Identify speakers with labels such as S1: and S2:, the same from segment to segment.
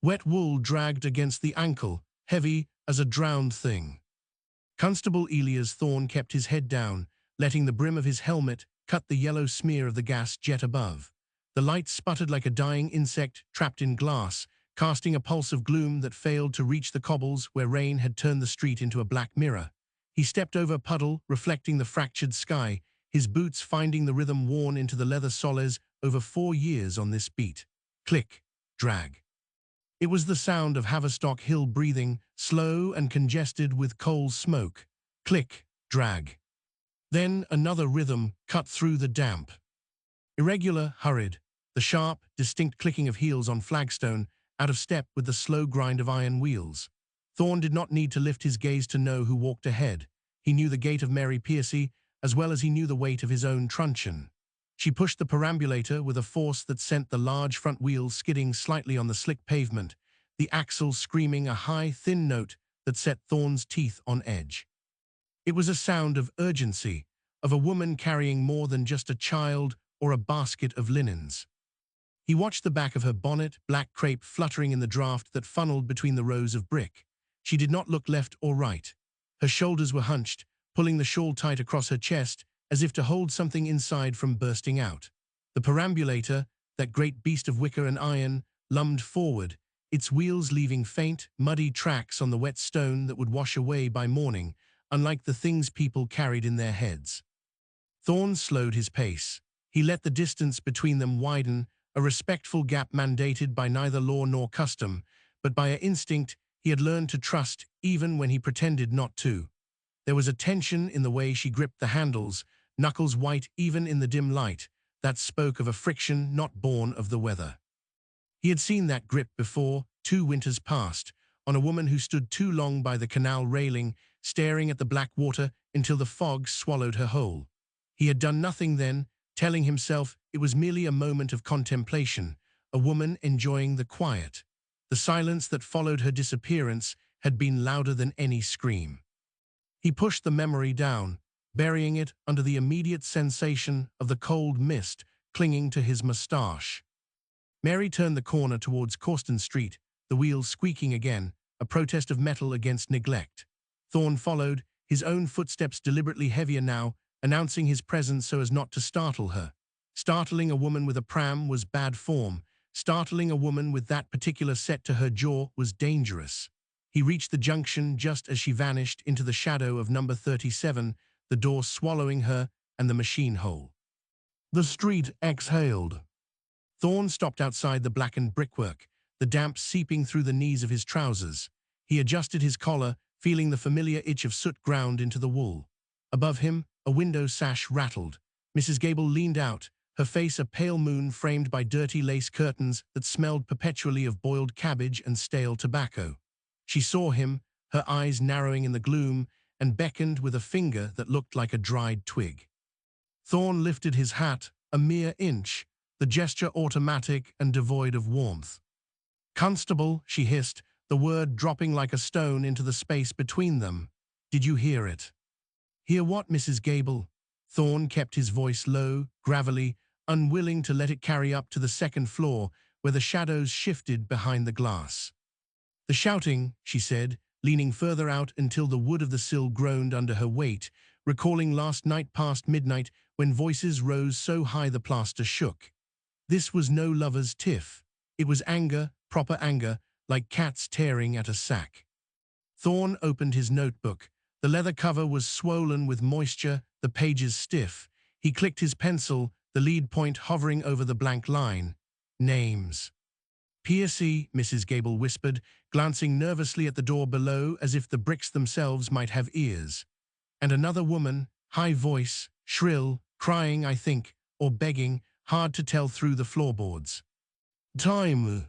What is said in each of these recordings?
S1: Wet wool dragged against the ankle, heavy as a drowned thing. Constable Elias Thorne kept his head down, letting the brim of his helmet cut the yellow smear of the gas jet above. The light sputtered like a dying insect trapped in glass, casting a pulse of gloom that failed to reach the cobbles where rain had turned the street into a black mirror. He stepped over a puddle, reflecting the fractured sky, his boots finding the rhythm worn into the leather soles over 4 years on this beat. Click, drag. It was the sound of Haverstock Hill breathing, slow and congested with coal smoke. Click, drag. Then another rhythm cut through the damp. Irregular, hurried, the sharp, distinct clicking of heels on flagstone, out of step with the slow grind of iron wheels. Thorne did not need to lift his gaze to know who walked ahead. He knew the gait of Mary Pearcey, as well as he knew the weight of his own truncheon. She pushed the perambulator with a force that sent the large front wheels skidding slightly on the slick pavement, the axle screaming a high, thin note that set Thorne's teeth on edge. It was a sound of urgency, of a woman carrying more than just a child or a basket of linens. He watched the back of her bonnet, black crepe fluttering in the draft that funneled between the rows of brick. She did not look left or right. Her shoulders were hunched, pulling the shawl tight across her chest, as if to hold something inside from bursting out. The perambulator, that great beast of wicker and iron, lumbed forward, its wheels leaving faint, muddy tracks on the wet stone that would wash away by morning, unlike the things people carried in their heads. Thorne slowed his pace. He let the distance between them widen, a respectful gap mandated by neither law nor custom, but by an instinct he had learned to trust even when he pretended not to. There was a tension in the way she gripped the handles, knuckles white even in the dim light, that spoke of a friction not born of the weather. He had seen that grip before, 2 winters past, on a woman who stood too long by the canal railing, staring at the black water until the fog swallowed her whole. He had done nothing then, telling himself it was merely a moment of contemplation, a woman enjoying the quiet. The silence that followed her disappearance had been louder than any scream. He pushed the memory down, burying it under the immediate sensation of the cold mist clinging to his moustache. Mary turned the corner towards Causton Street, the wheels squeaking again, a protest of metal against neglect. Thorne followed, his own footsteps deliberately heavier now, announcing his presence so as not to startle her. Startling a woman with a pram was bad form. Startling a woman with that particular set to her jaw was dangerous. He reached the junction just as she vanished into the shadow of number 37, the door swallowing her and the machine hole. The street exhaled. Thorne stopped outside the blackened brickwork, the damp seeping through the knees of his trousers. He adjusted his collar, feeling the familiar itch of soot ground into the wool. Above him, a window sash rattled. Mrs. Gable leaned out, her face a pale moon framed by dirty lace curtains that smelled perpetually of boiled cabbage and stale tobacco. She saw him, her eyes narrowing in the gloom, and beckoned with a finger that looked like a dried twig. Thorne lifted his hat a mere inch, the gesture automatic and devoid of warmth. "Constable," she hissed, the word dropping like a stone into the space between them. "Did you hear it?" "Hear what, Mrs. Gable?" Thorne kept his voice low, gravelly, unwilling to let it carry up to the second floor, where the shadows shifted behind the glass. "The shouting," she said, leaning further out until the wood of the sill groaned under her weight, recalling last night past midnight when voices rose so high the plaster shook. This was no lover's tiff. It was anger, proper anger, like cats tearing at a sack. Thorne opened his notebook. The leather cover was swollen with moisture, the pages stiff. He clicked his pencil, the lead point hovering over the blank line. Names. "Pearcey," Mrs. Gable whispered, glancing nervously at the door below as if the bricks themselves might have ears. And another woman, high voice, shrill, crying, I think, or begging, hard to tell through the floorboards. "Time."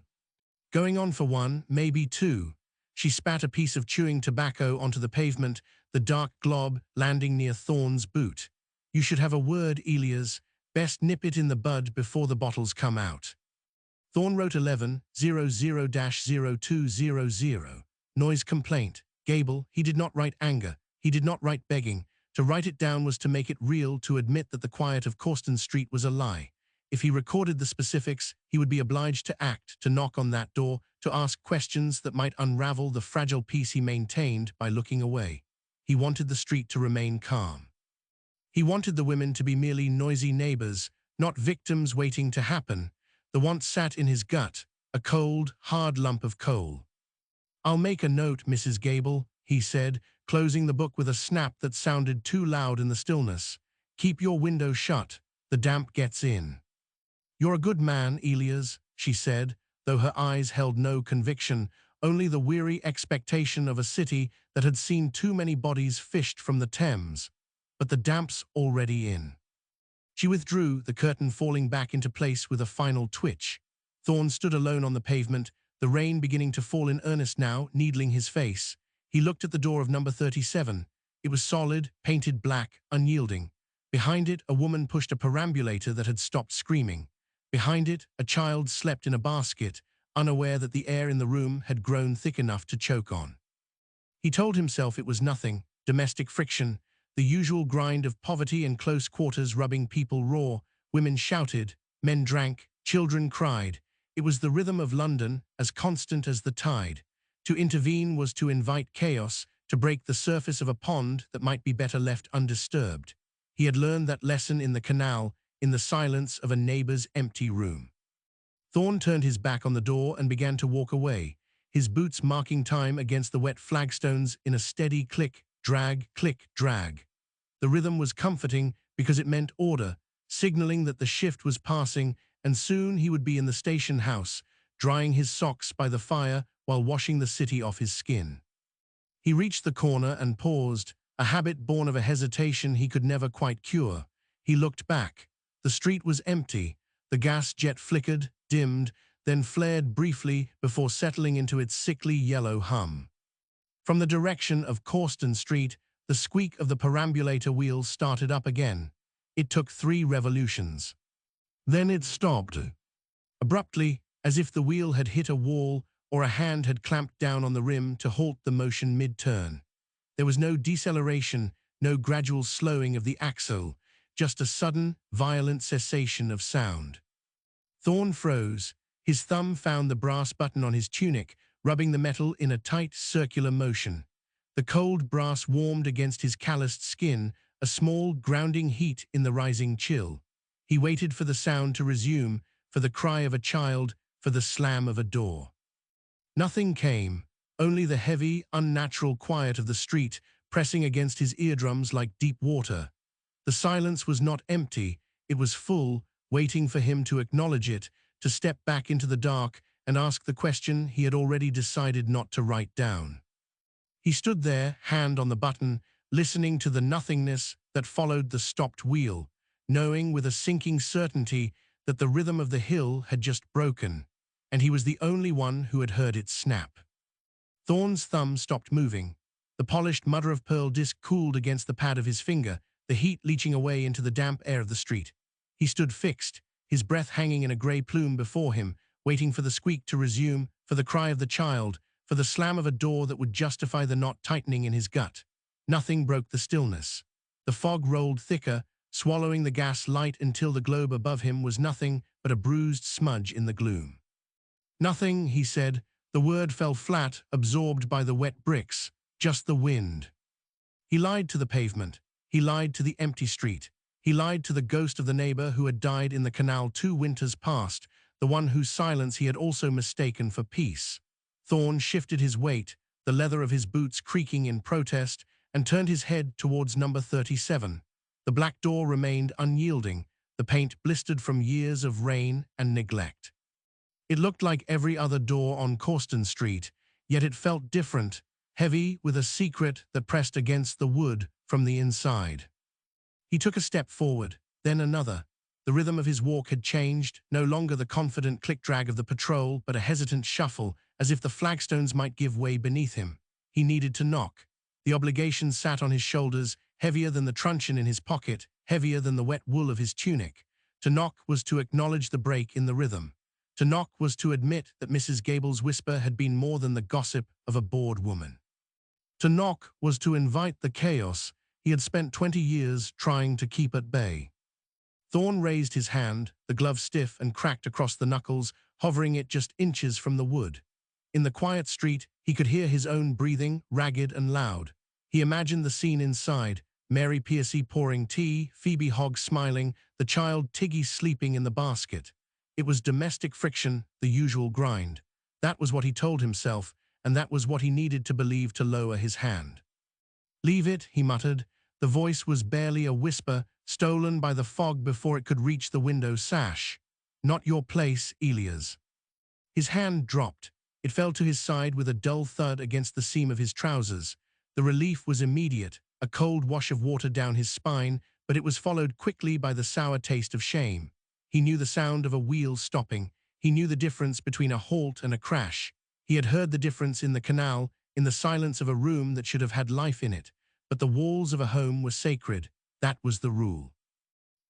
S1: "Going on for 1, maybe 2. She spat a piece of chewing tobacco onto the pavement, the dark glob landing near Thorne's boot. "You should have a word, Elias. Best nip it in the bud before the bottles come out." Thorne wrote 11-00-0200. Noise complaint. Gable, he did not write anger. He did not write begging. To write it down was to make it real, to admit that the quiet of Causton Street was a lie. If he recorded the specifics, he would be obliged to act, to knock on that door, to ask questions that might unravel the fragile peace he maintained by looking away. He wanted the street to remain calm. He wanted the women to be merely noisy neighbors, not victims waiting to happen. The want sat in his gut, a cold, hard lump of coal. "I'll make a note, Mrs. Gable," he said, closing the book with a snap that sounded too loud in the stillness. "Keep your window shut. The damp gets in." "You're a good man, Elias," she said, though her eyes held no conviction, only the weary expectation of a city that had seen too many bodies fished from the Thames. "But the damp's already in." She withdrew, the curtain falling back into place with a final twitch. Thorne stood alone on the pavement, the rain beginning to fall in earnest now, needling his face. He looked at the door of number 37. It was solid, painted black, unyielding. Behind it, a woman pushed a perambulator that had stopped screaming. Behind it, a child slept in a basket, unaware that the air in the room had grown thick enough to choke on. He told himself it was nothing, domestic friction, the usual grind of poverty and close quarters rubbing people raw. Women shouted, men drank, children cried. It was the rhythm of London, as constant as the tide. To intervene was to invite chaos, to break the surface of a pond that might be better left undisturbed. He had learned that lesson in the canal, in the silence of a neighbor's empty room. Thorne turned his back on the door and began to walk away, his boots marking time against the wet flagstones in a steady click, drag, click, drag. The rhythm was comforting because it meant order, signaling that the shift was passing, and soon he would be in the station house, drying his socks by the fire while washing the city off his skin. He reached the corner and paused, a habit born of a hesitation he could never quite cure. He looked back. The street was empty. The gas jet flickered, dimmed, then flared briefly before settling into its sickly yellow hum. From the direction of Causton Street, the squeak of the perambulator wheels started up again. It took 3 revolutions. Then it stopped. Abruptly, as if the wheel had hit a wall or a hand had clamped down on the rim to halt the motion mid-turn. There was no deceleration, no gradual slowing of the axle, just a sudden, violent cessation of sound. Thorne froze. His thumb found the brass button on his tunic, rubbing the metal in a tight, circular motion. The cold brass warmed against his calloused skin, a small, grounding heat in the rising chill. He waited for the sound to resume, for the cry of a child, for the slam of a door. Nothing came, only the heavy, unnatural quiet of the street pressing against his eardrums like deep water. The silence was not empty, it was full, waiting for him to acknowledge it, to step back into the dark and ask the question he had already decided not to write down. He stood there, hand on the button, listening to the nothingness that followed the stopped wheel, knowing with a sinking certainty that the rhythm of the hill had just broken, and he was the only one who had heard it snap. Thorne's thumb stopped moving. The polished mother-of-pearl disc cooled against the pad of his finger, the heat leaching away into the damp air of the street. He stood fixed, his breath hanging in a grey plume before him, waiting for the squeak to resume, for the cry of the child, for the slam of a door that would justify the knot tightening in his gut. Nothing broke the stillness. The fog rolled thicker, swallowing the gas light until the globe above him was nothing but a bruised smudge in the gloom. "Nothing," he said. The word fell flat, absorbed by the wet bricks. Just the wind. He lied to the pavement. He lied to the empty street. He lied to the ghost of the neighbor who had died in the canal 2 winters past, the one whose silence he had also mistaken for peace. Thorne shifted his weight, the leather of his boots creaking in protest, and turned his head towards number 37. The black door remained unyielding, the paint blistered from years of rain and neglect. It looked like every other door on Causton Street, yet it felt different, heavy with a secret that pressed against the wood from the inside. He took a step forward, then another. The rhythm of his walk had changed, no longer the confident click-drag of the patrol, but a hesitant shuffle, as if the flagstones might give way beneath him. He needed to knock. The obligation sat on his shoulders, heavier than the truncheon in his pocket, heavier than the wet wool of his tunic. To knock was to acknowledge the break in the rhythm. To knock was to admit that Mrs. Gable's whisper had been more than the gossip of a bored woman. To knock was to invite the chaos he had spent 20 years trying to keep at bay. Thorne raised his hand, the glove stiff and cracked across the knuckles, hovering it just inches from the wood. In the quiet street, he could hear his own breathing, ragged and loud. He imagined the scene inside, Mary Pearcey pouring tea, Phoebe Hogg smiling, the child Tiggy sleeping in the basket. It was domestic friction, the usual grind. That was what he told himself, and that was what he needed to believe to lower his hand. "Leave it," he muttered. The voice was barely a whisper, stolen by the fog before it could reach the window sash. "Not your place, Elias." His hand dropped. It fell to his side with a dull thud against the seam of his trousers. The relief was immediate, a cold wash of water down his spine, but it was followed quickly by the sour taste of shame. He knew the sound of a wheel stopping. He knew the difference between a halt and a crash. He had heard the difference in the canal, in the silence of a room that should have had life in it. But the walls of a home were sacred. That was the rule.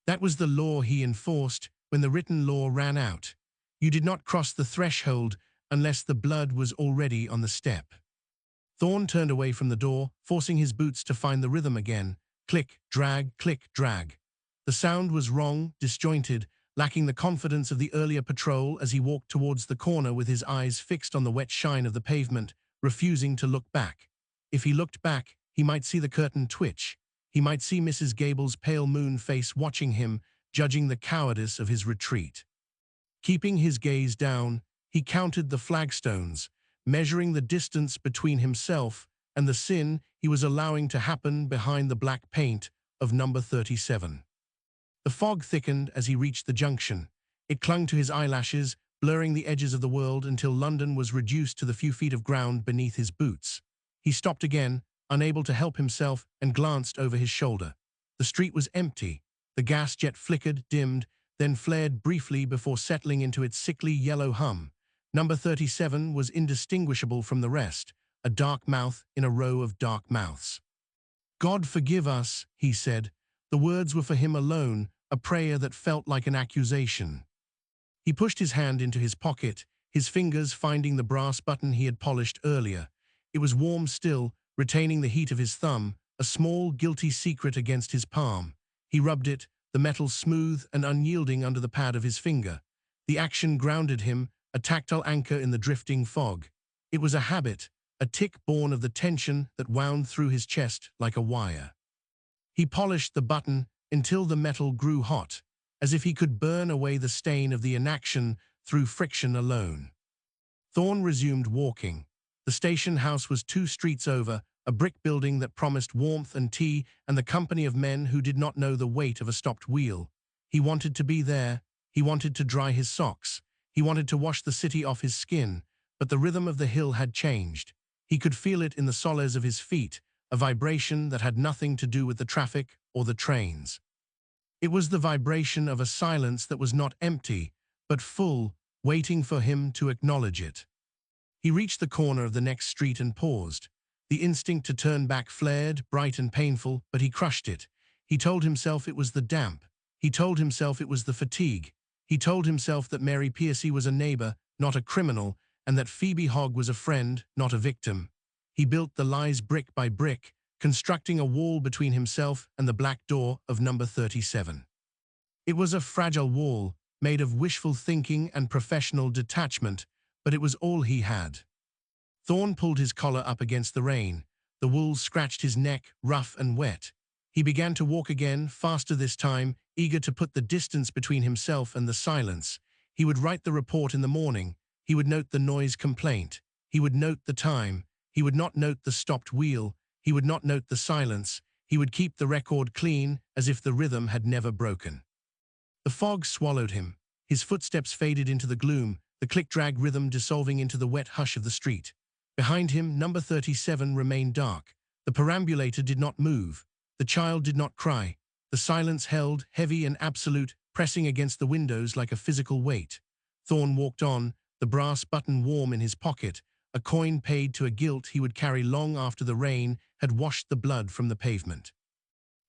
S1: That was the law he enforced when the written law ran out. You did not cross the threshold unless the blood was already on the step. Thorne turned away from the door, forcing his boots to find the rhythm again. Click, drag, click, drag. The sound was wrong, disjointed, lacking the confidence of the earlier patrol as he walked towards the corner with his eyes fixed on the wet shine of the pavement, refusing to look back. If he looked back, he might see the curtain twitch. He might see Mrs. Gable's pale moon face watching him, judging the cowardice of his retreat. Keeping his gaze down, he counted the flagstones, measuring the distance between himself and the sin he was allowing to happen behind the black paint of number 37. The fog thickened as he reached the junction. It clung to his eyelashes, blurring the edges of the world until London was reduced to the few feet of ground beneath his boots. He stopped again, unable to help himself, and glanced over his shoulder. The street was empty. The gas jet flickered, dimmed, then flared briefly before settling into its sickly yellow hum. Number 37 was indistinguishable from the rest, a dark mouth in a row of dark mouths. "God forgive us," he said. The words were for him alone, a prayer that felt like an accusation. He pushed his hand into his pocket, his fingers finding the brass button he had polished earlier. It was warm still, retaining the heat of his thumb, a small, guilty secret against his palm. He rubbed it, the metal smooth and unyielding under the pad of his finger. The action grounded him, a tactile anchor in the drifting fog. It was a habit, a tick born of the tension that wound through his chest like a wire. He polished the button until the metal grew hot, as if he could burn away the stain of the inaction through friction alone. Thorne resumed walking. The station house was 2 streets over, a brick building that promised warmth and tea and the company of men who did not know the weight of a stopped wheel. He wanted to be there. He wanted to dry his socks. He wanted to wash the city off his skin, but the rhythm of the hill had changed. He could feel it in the soles of his feet, a vibration that had nothing to do with the traffic or the trains. It was the vibration of a silence that was not empty, but full, waiting for him to acknowledge it. He reached the corner of the next street and paused. The instinct to turn back flared, bright and painful, but he crushed it. He told himself it was the damp. He told himself it was the fatigue. He told himself that Mary Pearcey was a neighbor, not a criminal, and that Phoebe Hogg was a friend, not a victim. He built the lies brick by brick, constructing a wall between himself and the black door of number 37. It was a fragile wall, made of wishful thinking and professional detachment, but it was all he had. Thorne pulled his collar up against the rain. The wool scratched his neck, rough and wet. He began to walk again, faster this time, eager to put the distance between himself and the silence. He would write the report in the morning. He would note the noise complaint. He would note the time. He would not note the stopped wheel. He would not note the silence. He would keep the record clean, as if the rhythm had never broken. The fog swallowed him. His footsteps faded into the gloom, the click-drag rhythm dissolving into the wet hush of the street. Behind him, number 37 remained dark. The perambulator did not move. The child did not cry. The silence held, heavy and absolute, pressing against the windows like a physical weight. Thorne walked on, the brass button warm in his pocket, a coin paid to a guilt he would carry long after the rain had washed the blood from the pavement.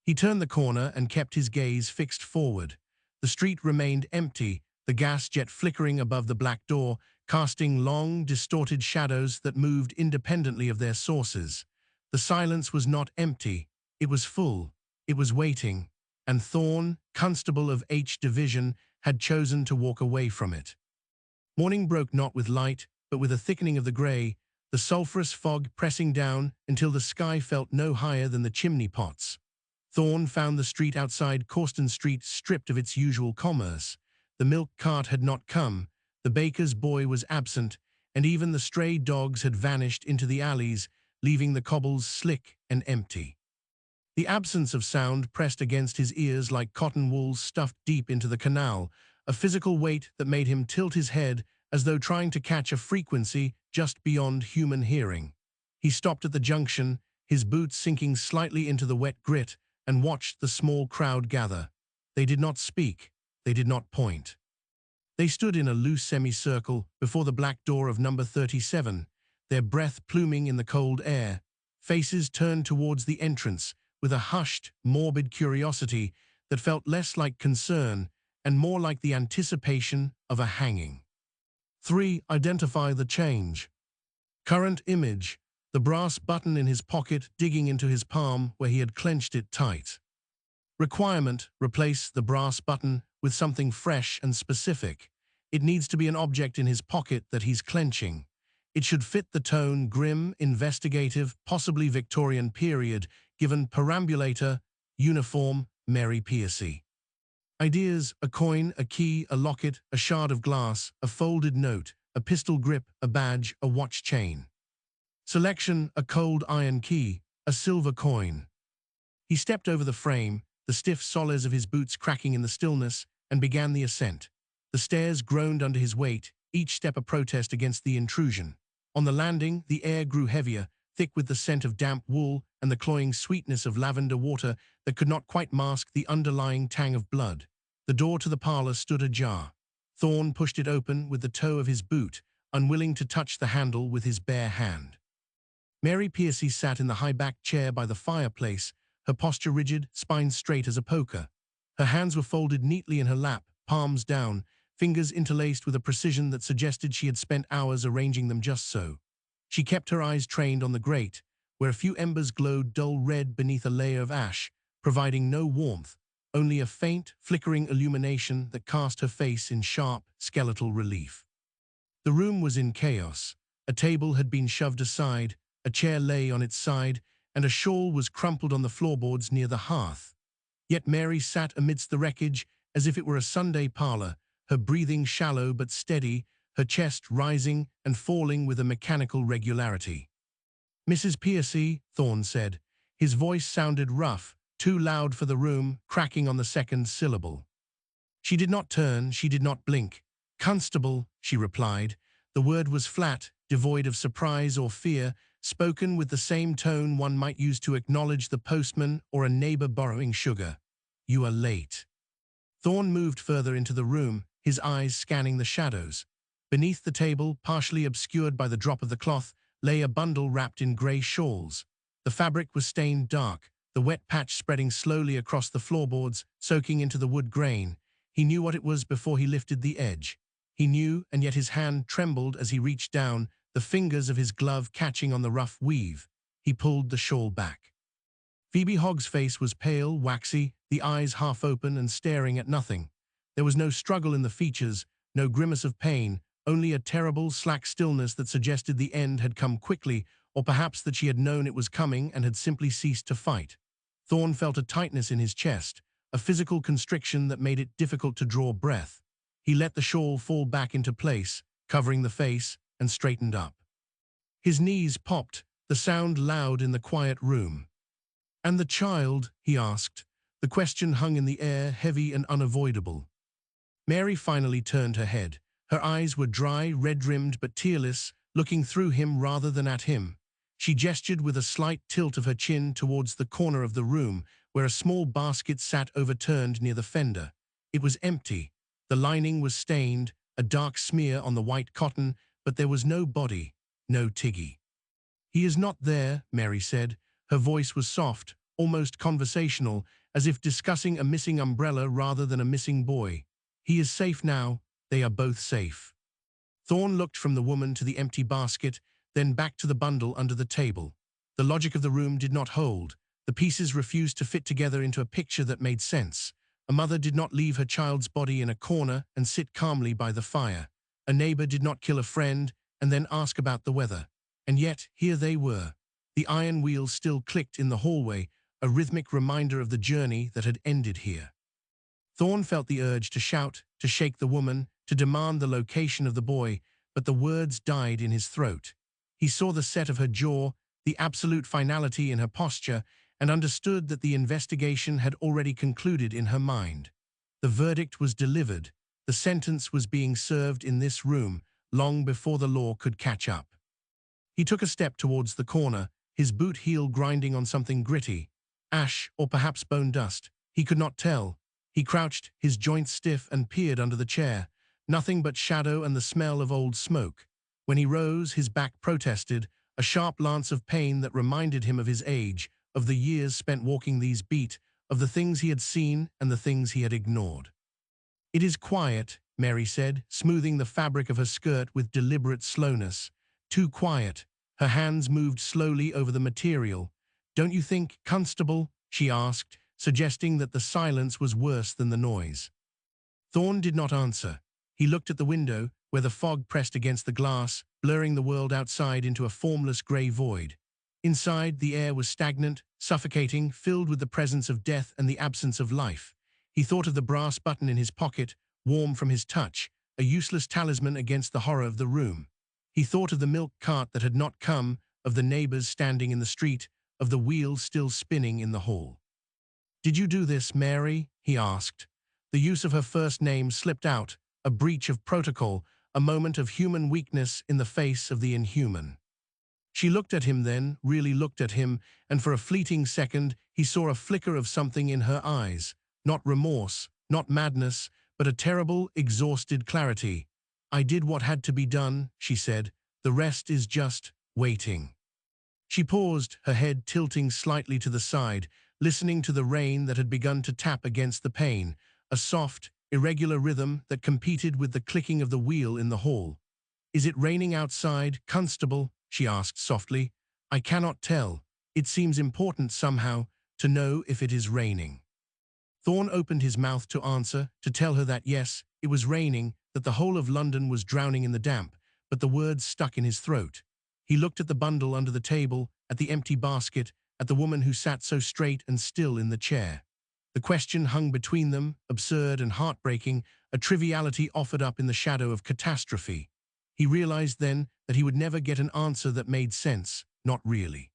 S1: He turned the corner and kept his gaze fixed forward. The street remained empty, the gas jet flickering above the black door, casting long, distorted shadows that moved independently of their sources. The silence was not empty, it was full, it was waiting, and Thorne, Constable of H Division, had chosen to walk away from it. Morning broke not with light, but with a thickening of the grey, the sulphurous fog pressing down until the sky felt no higher than the chimney pots. Thorne found the street outside Causton Street stripped of its usual commerce. The milk cart had not come, the baker's boy was absent, and even the stray dogs had vanished into the alleys, leaving the cobbles slick and empty. The absence of sound pressed against his ears like cotton wool stuffed deep into the canal, a physical weight that made him tilt his head as though trying to catch a frequency just beyond human hearing. He stopped at the junction, his boots sinking slightly into the wet grit, and watched the small crowd gather. They did not speak, they did not point. They stood in a loose semicircle before the black door of number 37, their breath pluming in the cold air, faces turned towards the entrance, with a hushed, morbid curiosity that felt less like concern and more like the anticipation of a hanging. 3. Identify the change. Current image, the brass button in his pocket digging into his palm where he had clenched it tight. Requirement, replace the brass button with something fresh and specific. It needs to be an object in his pocket that he's clenching. It should fit the tone, grim, investigative, possibly Victorian period, given Perambulator, uniform, Mary Pearcey. Ideas, a coin, a key, a locket, a shard of glass, a folded note, a pistol grip, a badge, a watch chain. Selection, a cold iron key, a silver coin. He stepped over the frame, the stiff soles of his boots cracking in the stillness, and began the ascent. The stairs groaned under his weight, each step a protest against the intrusion. On the landing, the air grew heavier, thick with the scent of damp wool and the cloying sweetness of lavender water that could not quite mask the underlying tang of blood. The door to the parlour stood ajar. Thorne pushed it open with the toe of his boot, unwilling to touch the handle with his bare hand. Mary Pearcey sat in the high-backed chair by the fireplace, her posture rigid, spine straight as a poker. Her hands were folded neatly in her lap, palms down, fingers interlaced with a precision that suggested she had spent hours arranging them just so. She kept her eyes trained on the grate, where a few embers glowed dull red beneath a layer of ash, providing no warmth, only a faint, flickering illumination that cast her face in sharp, skeletal relief. The room was in chaos. A table had been shoved aside, a chair lay on its side, and a shawl was crumpled on the floorboards near the hearth. Yet Mary sat amidst the wreckage as if it were a Sunday parlour, her breathing shallow but steady, her chest rising and falling with a mechanical regularity. "Mrs. Pearcey," Thorne said. His voice sounded rough, too loud for the room, cracking on the second syllable. She did not turn, she did not blink. "Constable," she replied. The word was flat, devoid of surprise or fear, spoken with the same tone one might use to acknowledge the postman or a neighbour borrowing sugar. "You are late." Thorne moved further into the room, his eyes scanning the shadows. Beneath the table, partially obscured by the drop of the cloth, lay a bundle wrapped in grey shawls. The fabric was stained dark, the wet patch spreading slowly across the floorboards, soaking into the wood grain. He knew what it was before he lifted the edge. He knew, and yet his hand trembled as he reached down, the fingers of his glove catching on the rough weave. He pulled the shawl back. Phoebe Hogg's face was pale, waxy, the eyes half open and staring at nothing. There was no struggle in the features, no grimace of pain, only a terrible, slack stillness that suggested the end had come quickly, or perhaps that she had known it was coming and had simply ceased to fight. Thorne felt a tightness in his chest, a physical constriction that made it difficult to draw breath. He let the shawl fall back into place, covering the face, and straightened up. His knees popped, the sound loud in the quiet room. "And the child?" he asked. The question hung in the air, heavy and unavoidable. Mary finally turned her head. Her eyes were dry, red-rimmed but tearless, looking through him rather than at him. She gestured with a slight tilt of her chin towards the corner of the room, where a small basket sat overturned near the fender. It was empty. The lining was stained, a dark smear on the white cotton, but there was no body, no Tiggy. "He is not there," Mary said. Her voice was soft, almost conversational, as if discussing a missing umbrella rather than a missing boy. "He is safe now. They are both safe." Thorne looked from the woman to the empty basket, then back to the bundle under the table. The logic of the room did not hold. The pieces refused to fit together into a picture that made sense. A mother did not leave her child's body in a corner and sit calmly by the fire. A neighbor did not kill a friend, and then ask about the weather. And yet, here they were. The iron wheels still clicked in the hallway, a rhythmic reminder of the journey that had ended here. Thorne felt the urge to shout, to shake the woman, to demand the location of the boy, but the words died in his throat. He saw the set of her jaw, the absolute finality in her posture, and understood that the investigation had already concluded in her mind. The verdict was delivered. The sentence was being served in this room, long before the law could catch up. He took a step towards the corner, his boot heel grinding on something gritty. Ash, or perhaps bone dust. He could not tell. He crouched, his joints stiff, and peered under the chair. Nothing but shadow and the smell of old smoke. When he rose, his back protested, a sharp lance of pain that reminded him of his age, of the years spent walking these beat, of the things he had seen and the things he had ignored. "It is quiet," Mary said, smoothing the fabric of her skirt with deliberate slowness. "Too quiet." Her hands moved slowly over the material. "Don't you think, Constable?" she asked, suggesting that the silence was worse than the noise. Thorne did not answer. He looked at the window, where the fog pressed against the glass, blurring the world outside into a formless grey void. Inside, the air was stagnant, suffocating, filled with the presence of death and the absence of life. He thought of the brass button in his pocket, warm from his touch, a useless talisman against the horror of the room. He thought of the milk cart that had not come, of the neighbors standing in the street, of the wheels still spinning in the hall. "Did you do this, Mary?" he asked. The use of her first name slipped out, a breach of protocol, a moment of human weakness in the face of the inhuman. She looked at him then, really looked at him, and for a fleeting second he saw a flicker of something in her eyes. Not remorse, not madness, but a terrible, exhausted clarity. "I did what had to be done," she said. "The rest is just waiting." She paused, her head tilting slightly to the side, listening to the rain that had begun to tap against the pane, a soft, irregular rhythm that competed with the clicking of the wheel in the hall. "Is it raining outside, Constable?" she asked softly. "I cannot tell. It seems important somehow to know if it is raining." Thorne opened his mouth to answer, to tell her that yes, it was raining, that the whole of London was drowning in the damp, but the words stuck in his throat. He looked at the bundle under the table, at the empty basket, at the woman who sat so straight and still in the chair. The question hung between them, absurd and heartbreaking, a triviality offered up in the shadow of catastrophe. He realized then that he would never get an answer that made sense, not really.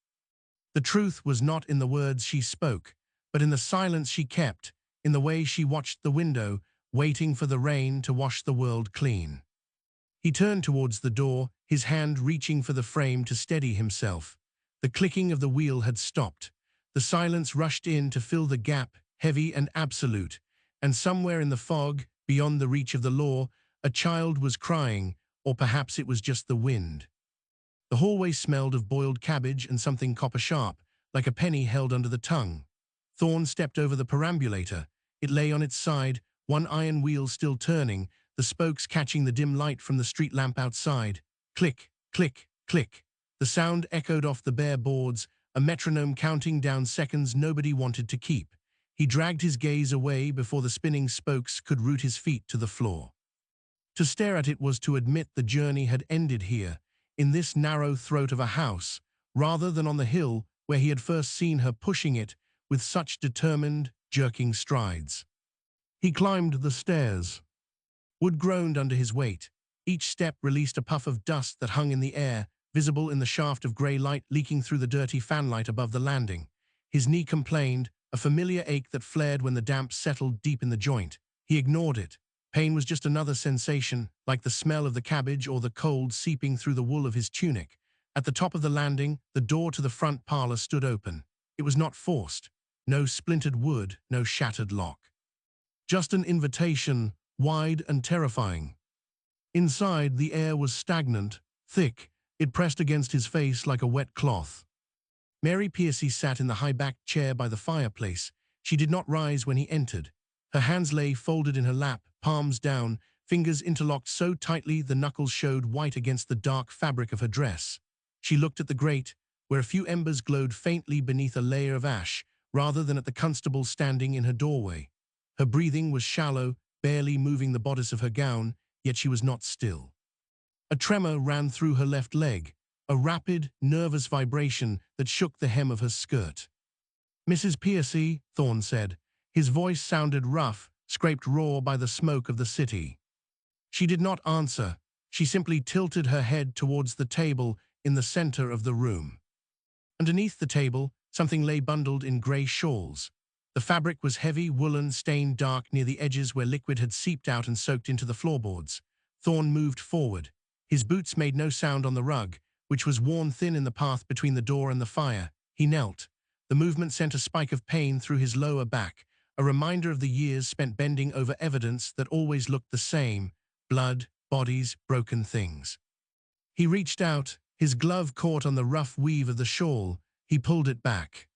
S1: The truth was not in the words she spoke, but in the silence she kept, in the way she watched the window, waiting for the rain to wash the world clean. He turned towards the door, his hand reaching for the frame to steady himself. The clicking of the wheel had stopped. The silence rushed in to fill the gap, heavy and absolute, and somewhere in the fog, beyond the reach of the law, a child was crying, or perhaps it was just the wind. The hallway smelled of boiled cabbage and something copper-sharp, like a penny held under the tongue. Thorne stepped over the perambulator. It lay on its side, one iron wheel still turning, the spokes catching the dim light from the street lamp outside. Click, click, click. The sound echoed off the bare boards, a metronome counting down seconds nobody wanted to keep. He dragged his gaze away before the spinning spokes could root his feet to the floor. To stare at it was to admit the journey had ended here, in this narrow throat of a house, rather than on the hill where he had first seen her pushing it with such determined, jerking strides. He climbed the stairs. Wood groaned under his weight. Each step released a puff of dust that hung in the air, visible in the shaft of grey light leaking through the dirty fanlight above the landing. His knee complained, a familiar ache that flared when the damp settled deep in the joint. He ignored it. Pain was just another sensation, like the smell of the cabbage or the cold seeping through the wool of his tunic. At the top of the landing, the door to the front parlor stood open. It was not forced. No splintered wood, no shattered lock. Just an invitation, wide and terrifying. Inside, the air was stagnant, thick. It pressed against his face like a wet cloth. Mary Pearcey sat in the high-backed chair by the fireplace. She did not rise when he entered. Her hands lay folded in her lap, palms down, fingers interlocked so tightly the knuckles showed white against the dark fabric of her dress. She looked at the grate, where a few embers glowed faintly beneath a layer of ash, rather than at the constable standing in her doorway. Her breathing was shallow, barely moving the bodice of her gown, yet she was not still. A tremor ran through her left leg, a rapid, nervous vibration that shook the hem of her skirt. "Mrs. Pearcey," Thorne said. His voice sounded rough, scraped raw by the smoke of the city. She did not answer. She simply tilted her head towards the table in the center of the room. Underneath the table, something lay bundled in grey shawls. The fabric was heavy, woolen, stained dark near the edges where liquid had seeped out and soaked into the floorboards. Thorne moved forward. His boots made no sound on the rug, which was worn thin in the path between the door and the fire. He knelt. The movement sent a spike of pain through his lower back, a reminder of the years spent bending over evidence that always looked the same: blood, bodies, broken things. He reached out. His glove caught on the rough weave of the shawl. He pulled it back.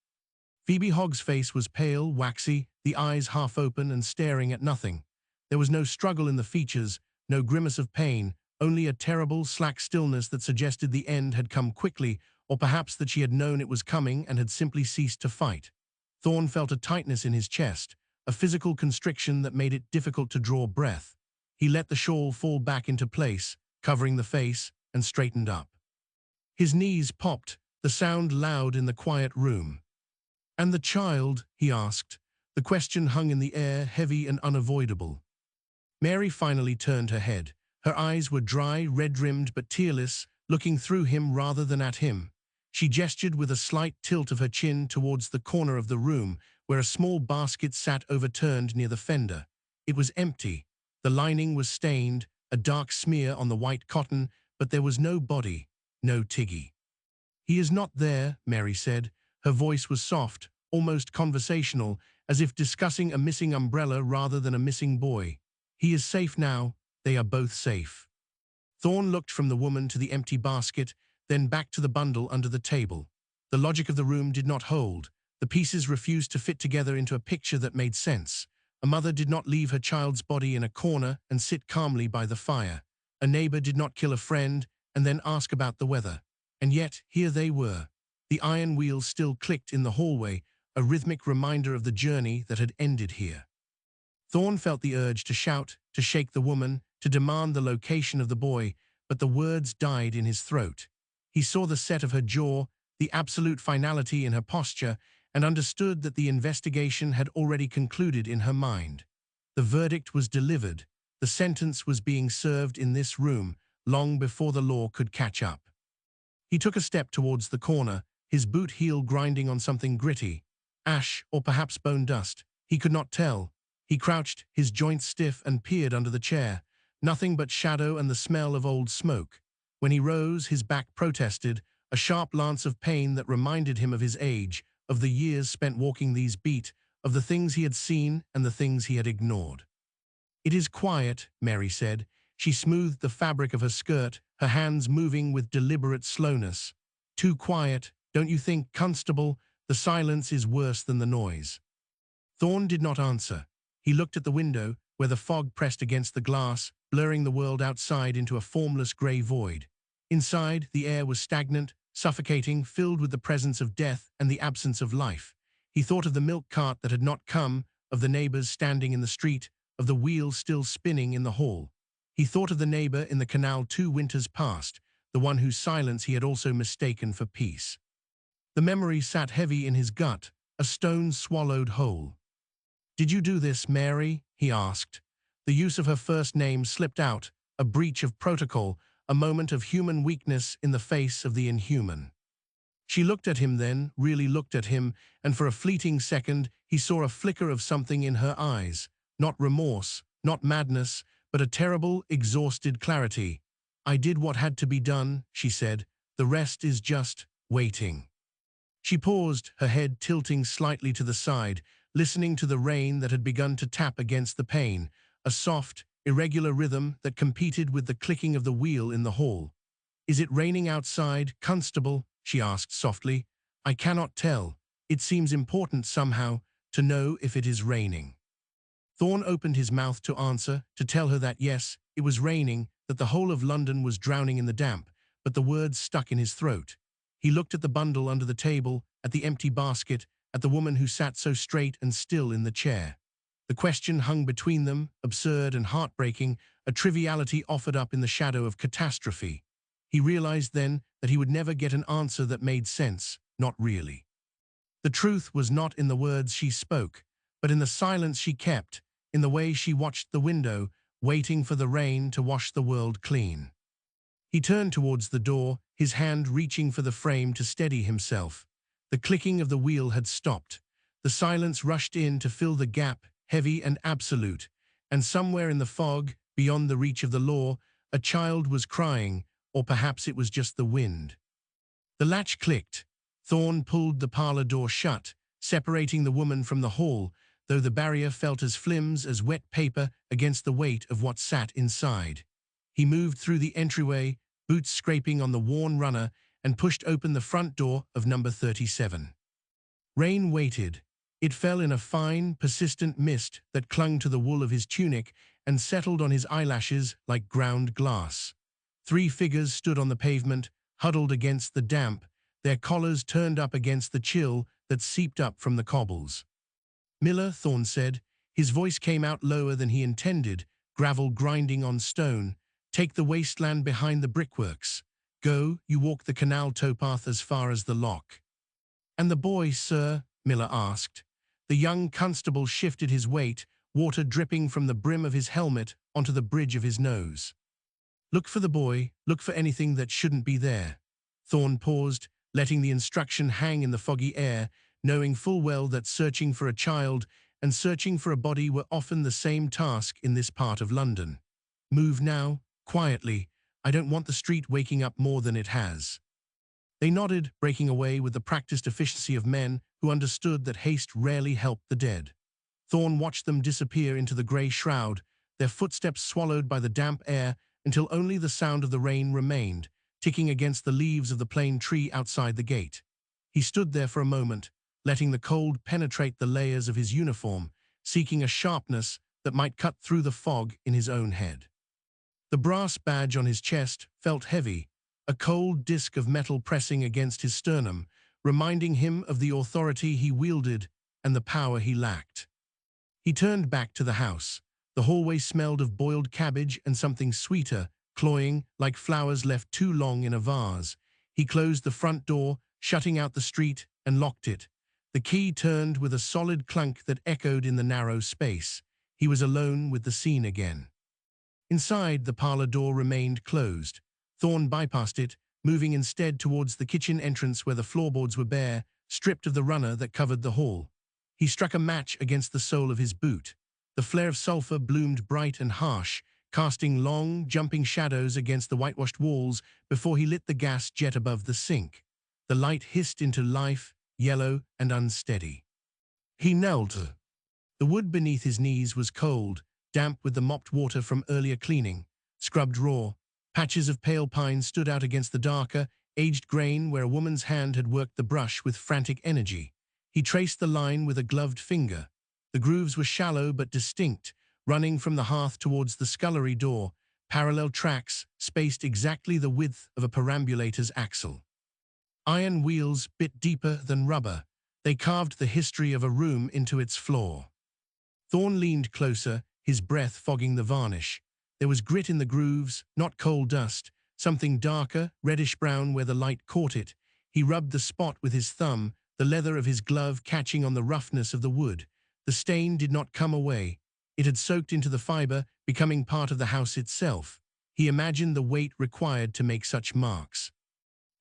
S1: Phoebe Hogg's face was pale, waxy, the eyes half open and staring at nothing. There was no struggle in the features, no grimace of pain, only a terrible, slack stillness that suggested the end had come quickly, or perhaps that she had known it was coming and had simply ceased to fight. Thorne felt a tightness in his chest, a physical constriction that made it difficult to draw breath. He let the shawl fall back into place, covering the face, and straightened up. His knees popped, the sound loud in the quiet room. "And the child?" he asked. The question hung in the air, heavy and unavoidable. Mary finally turned her head. Her eyes were dry, red-rimmed but tearless, looking through him rather than at him. She gestured with a slight tilt of her chin towards the corner of the room, where a small basket sat overturned near the fender. It was empty. The lining was stained, a dark smear on the white cotton, but there was no body, no Tiggy. "He is not there," Mary said. Her voice was soft, almost conversational, as if discussing a missing umbrella rather than a missing boy. "He is safe now. They are both safe." Thorne looked from the woman to the empty basket, then back to the bundle under the table. The logic of the room did not hold. The pieces refused to fit together into a picture that made sense. A mother did not leave her child's body in a corner and sit calmly by the fire. A neighbor did not kill a friend and then ask about the weather. And yet, here they were. The iron wheels still clicked in the hallway, a rhythmic reminder of the journey that had ended here. Thorne felt the urge to shout, to shake the woman, to demand the location of the boy, but the words died in his throat. He saw the set of her jaw, the absolute finality in her posture, and understood that the investigation had already concluded in her mind. The verdict was delivered. The sentence was being served in this room, long before the law could catch up. He took a step towards the corner, his boot heel grinding on something gritty. Ash, or perhaps bone dust. He could not tell. He crouched, his joints stiff, and peered under the chair. Nothing but shadow and the smell of old smoke. When he rose, his back protested, a sharp lance of pain that reminded him of his age, of the years spent walking these beat, of the things he had seen and the things he had ignored. "It is quiet," Mary said. She smoothed the fabric of her skirt, her hands moving with deliberate slowness. "Too quiet, don't you think, Constable? The silence is worse than the noise." Thorne did not answer. He looked at the window, where the fog pressed against the glass, blurring the world outside into a formless grey void. Inside, the air was stagnant, suffocating, filled with the presence of death and the absence of life. He thought of the milk cart that had not come, of the neighbors standing in the street, of the wheels still spinning in the hall. He thought of the neighbor in the canal 2 winters past, the one whose silence he had also mistaken for peace. The memory sat heavy in his gut, a stone swallowed whole. "Did you do this, Mary?" he asked. The use of her first name slipped out, a breach of protocol, a moment of human weakness in the face of the inhuman. She looked at him then, really looked at him, and for a fleeting second he saw a flicker of something in her eyes. Not remorse, not madness, but a terrible, exhausted clarity. "I did what had to be done," she said. "The rest is just waiting." She paused, her head tilting slightly to the side, listening to the rain that had begun to tap against the pane, a soft, irregular rhythm that competed with the clicking of the wheel in the hall. "Is it raining outside, Constable?" she asked softly. "I cannot tell. It seems important somehow to know if it is raining." Thorne opened his mouth to answer, to tell her that yes, it was raining, that the whole of London was drowning in the damp, but the words stuck in his throat. He looked at the bundle under the table, at the empty basket, at the woman who sat so straight and still in the chair. The question hung between them, absurd and heartbreaking, a triviality offered up in the shadow of catastrophe. He realized then that he would never get an answer that made sense, not really. The truth was not in the words she spoke, but in the silence she kept, in the way she watched the window, waiting for the rain to wash the world clean. He turned towards the door, his hand reaching for the frame to steady himself. The clicking of the wheel had stopped. The silence rushed in to fill the gap, heavy and absolute, and somewhere in the fog, beyond the reach of the law, a child was crying, or perhaps it was just the wind. The latch clicked. Thorne pulled the parlor door shut, separating the woman from the hall, though the barrier felt as flimsy as wet paper against the weight of what sat inside. He moved through the entryway, boots scraping on the worn runner, and pushed open the front door of number 37. Rain waited. It fell in a fine, persistent mist that clung to the wool of his tunic and settled on his eyelashes like ground glass. 3 figures stood on the pavement, huddled against the damp, their collars turned up against the chill that seeped up from the cobbles. "Miller," Thorne said. His voice came out lower than he intended, gravel grinding on stone. "Take the wasteland behind the brickworks. Go, you walk the canal towpath as far as the lock." "And the boy, sir?" Miller asked. The young constable shifted his weight, water dripping from the brim of his helmet onto the bridge of his nose. "Look for the boy, look for anything that shouldn't be there." Thorne paused, letting the instruction hang in the foggy air, knowing full well that searching for a child and searching for a body were often the same task in this part of London. "Move now, quietly. I don't want the street waking up more than it has." They nodded, breaking away with the practiced efficiency of men who understood that haste rarely helped the dead. Thorne watched them disappear into the grey shroud, their footsteps swallowed by the damp air until only the sound of the rain remained, ticking against the leaves of the plane tree outside the gate. He stood there for a moment, letting the cold penetrate the layers of his uniform, seeking a sharpness that might cut through the fog in his own head. The brass badge on his chest felt heavy, a cold disk of metal pressing against his sternum, reminding him of the authority he wielded and the power he lacked. He turned back to the house. The hallway smelled of boiled cabbage and something sweeter, cloying, like flowers left too long in a vase. He closed the front door, shutting out the street, and locked it. The key turned with a solid clunk that echoed in the narrow space. He was alone with the scene again. Inside, the parlor door remained closed. Thorne bypassed it, moving instead towards the kitchen entrance where the floorboards were bare, stripped of the runner that covered the hall. He struck a match against the sole of his boot. The flare of sulphur bloomed bright and harsh, casting long, jumping shadows against the whitewashed walls before he lit the gas jet above the sink. The light hissed into life, yellow and unsteady. He knelt. The wood beneath his knees was cold, damp with the mopped water from earlier cleaning, scrubbed raw. Patches of pale pine stood out against the darker, aged grain where a woman's hand had worked the brush with frantic energy. He traced the line with a gloved finger. The grooves were shallow but distinct, running from the hearth towards the scullery door, parallel tracks spaced exactly the width of a perambulator's axle. Iron wheels bit deeper than rubber. They carved the history of a room into its floor. Thorne leaned closer, his breath fogging the varnish. There was grit in the grooves, not coal dust, something darker, reddish-brown where the light caught it. He rubbed the spot with his thumb, the leather of his glove catching on the roughness of the wood. The stain did not come away. It had soaked into the fiber, becoming part of the house itself. He imagined the weight required to make such marks.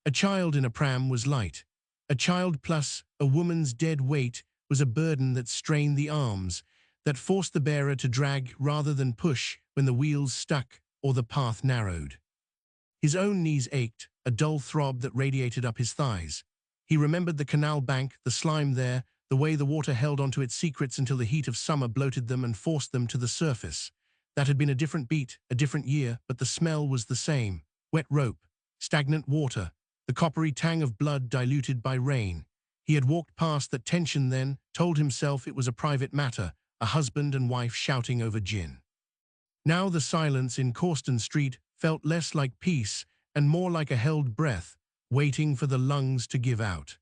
S1: A child in a pram was light. A child plus a woman's dead weight was a burden that strained the arms, that forced the bearer to drag rather than push when the wheels stuck or the path narrowed. His own knees ached, a dull throb that radiated up his thighs. He remembered the canal bank, the slime there, the way the water held onto its secrets until the heat of summer bloated them and forced them to the surface. That had been a different beat, a different year, but the smell was the same. Wet rope, stagnant water, the coppery tang of blood diluted by rain. He had walked past that tension then, told himself it was a private matter, a husband and wife shouting over gin. Now the silence in Causton Street felt less like peace and more like a held breath, waiting for the lungs to give out.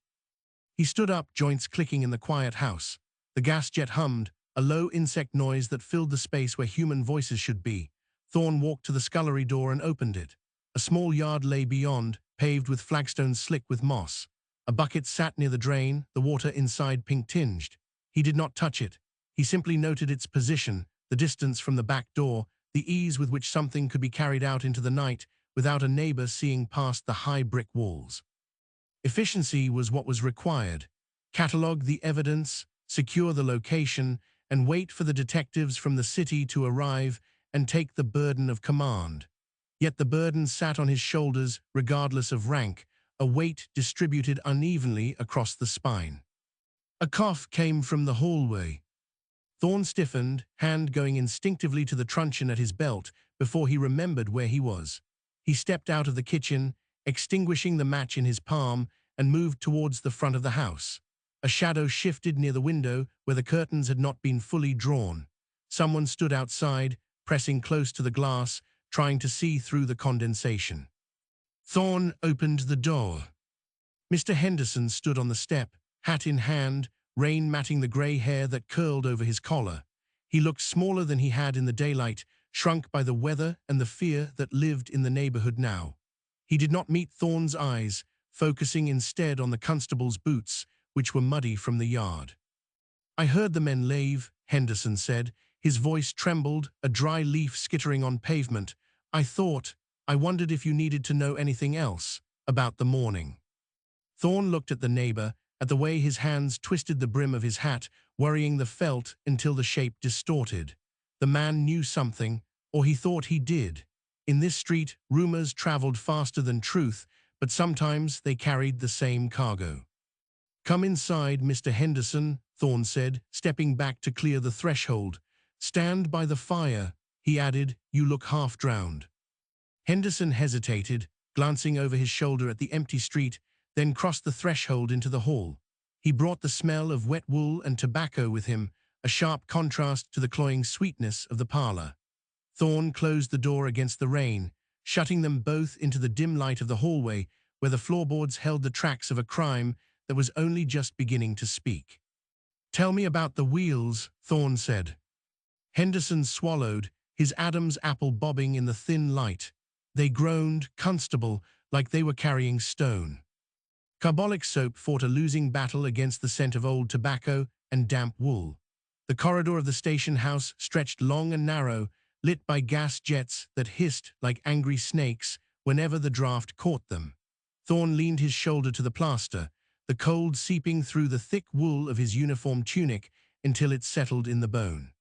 S1: He stood up, joints clicking in the quiet house. The gas jet hummed, a low insect noise that filled the space where human voices should be. Thorne walked to the scullery door and opened it. A small yard lay beyond, paved with flagstones slick with moss. A bucket sat near the drain, the water inside pink-tinged. He did not touch it. He simply noted its position, the distance from the back door, the ease with which something could be carried out into the night without a neighbor seeing past the high brick walls. Efficiency was what was required. Catalogue the evidence, secure the location, and wait for the detectives from the city to arrive and take the burden of command. Yet the burden sat on his shoulders regardless of rank, a weight distributed unevenly across the spine. A cough came from the hallway. Thorne stiffened, hand going instinctively to the truncheon at his belt before he remembered where he was. He stepped out of the kitchen, extinguishing the match in his palm, and moved towards the front of the house. A shadow shifted near the window where the curtains had not been fully drawn. Someone stood outside, pressing close to the glass, trying to see through the condensation. Thorne opened the door. Mr. Henderson stood on the step, hat in hand, rain matting the grey hair that curled over his collar. He looked smaller than he had in the daylight, shrunk by the weather and the fear that lived in the neighborhood now. He did not meet Thorne's eyes, focusing instead on the constable's boots, which were muddy from the yard. "I heard the men leave," Henderson said. His voice trembled, a dry leaf skittering on pavement. I wondered if you needed to know anything else about the morning." Thorne looked at the neighbor, at the way his hands twisted the brim of his hat, worrying the felt until the shape distorted. The man knew something, or he thought he did. In this street, rumors traveled faster than truth, but sometimes they carried the same cargo. "Come inside, Mr. Henderson," Thorne said, stepping back to clear the threshold. "Stand by the fire," he added. "You look half-drowned." Henderson hesitated, glancing over his shoulder at the empty street, then crossed the threshold into the hall. He brought the smell of wet wool and tobacco with him, a sharp contrast to the cloying sweetness of the parlor. Thorne closed the door against the rain, shutting them both into the dim light of the hallway, where the floorboards held the tracks of a crime that was only just beginning to speak. "Tell me about the wheels," Thorne said. Henderson swallowed, his Adam's apple bobbing in the thin light. They groaned, Constable, like they were carrying stone. Carbolic soap fought a losing battle against the scent of old tobacco and damp wool. The corridor of the station house stretched long and narrow, lit by gas jets that hissed like angry snakes whenever the draft caught them. Thorne leaned his shoulder to the plaster, the cold seeping through the thick wool of his uniform tunic until it settled in the bone.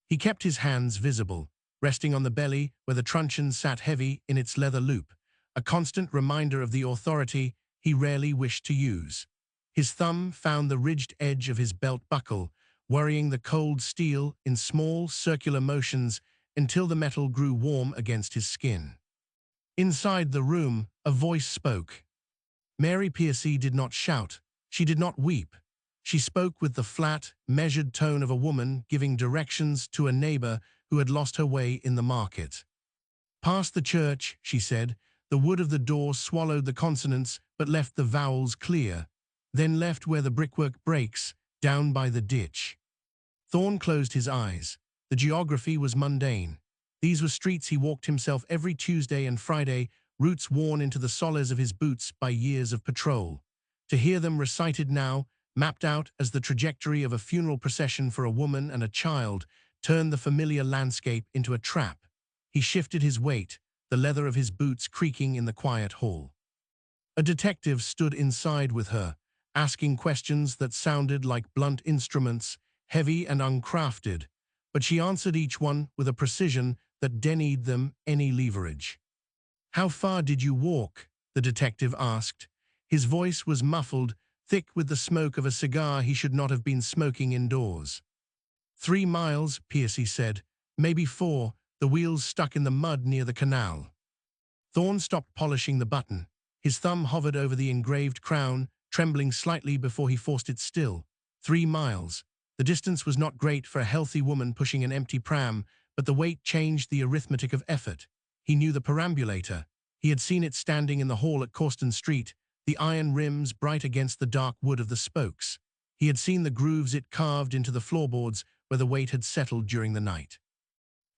S1: He kept his hands visible, resting on the belly where the truncheon sat heavy in its leather loop, a constant reminder of the authority he rarely wished to use. His thumb found the ridged edge of his belt buckle, worrying the cold steel in small, circular motions until the metal grew warm against his skin. Inside the room, a voice spoke. Mary Pearcey did not shout. She did not weep. She spoke with the flat, measured tone of a woman giving directions to a neighbor who had lost her way in the market. "Past the church," she said. The wood of the door swallowed the consonants but left the vowels clear, then left where the brickwork breaks, down by the ditch. Thorne closed his eyes. The geography was mundane. These were streets he walked himself every Tuesday and Friday, roots worn into the soles of his boots by years of patrol. To hear them recited now, mapped out as the trajectory of a funeral procession for a woman and a child, turned the familiar landscape into a trap. He shifted his weight, the leather of his boots creaking in the quiet hall. A detective stood inside with her, asking questions that sounded like blunt instruments, heavy and uncrafted, but she answered each one with a precision that denied them any leverage. "How far did you walk?" the detective asked. His voice was muffled, thick with the smoke of a cigar he should not have been smoking indoors. 3 miles, Pearcey said. "Maybe 4, the wheels stuck in the mud near the canal." Thorne stopped polishing the button. His thumb hovered over the engraved crown, trembling slightly before he forced it still. 3 miles. The distance was not great for a healthy woman pushing an empty pram, but the weight changed the arithmetic of effort. He knew the Perambulator. He had seen it standing in the hall at Causton Street, the iron rims bright against the dark wood of the spokes. He had seen the grooves it carved into the floorboards where the weight had settled during the night.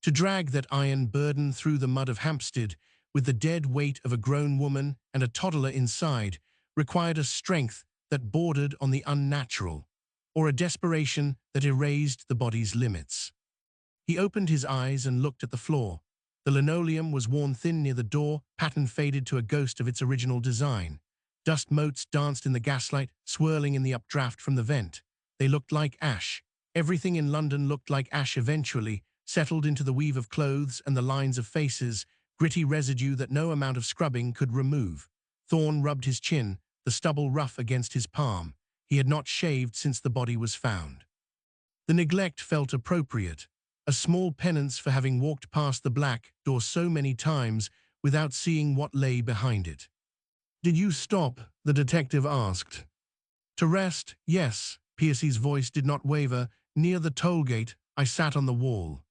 S1: To drag that iron burden through the mud of Hampstead, with the dead weight of a grown woman and a toddler inside, required a strength that bordered on the unnatural, or a desperation that erased the body's limits. He opened his eyes and looked at the floor. The linoleum was worn thin near the door, pattern faded to a ghost of its original design. Dust motes danced in the gaslight, swirling in the updraft from the vent. They looked like ash. Everything in London looked like ash eventually, settled into the weave of clothes and the lines of faces, gritty residue that no amount of scrubbing could remove. Thorne rubbed his chin, the stubble rough against his palm. He had not shaved since the body was found. The neglect felt appropriate, a small penance for having walked past the black door so many times without seeing what lay behind it. "Did you stop?" the detective asked. "To rest, yes." Pearcey's voice did not waver. "Near the toll gate, I sat on the wall."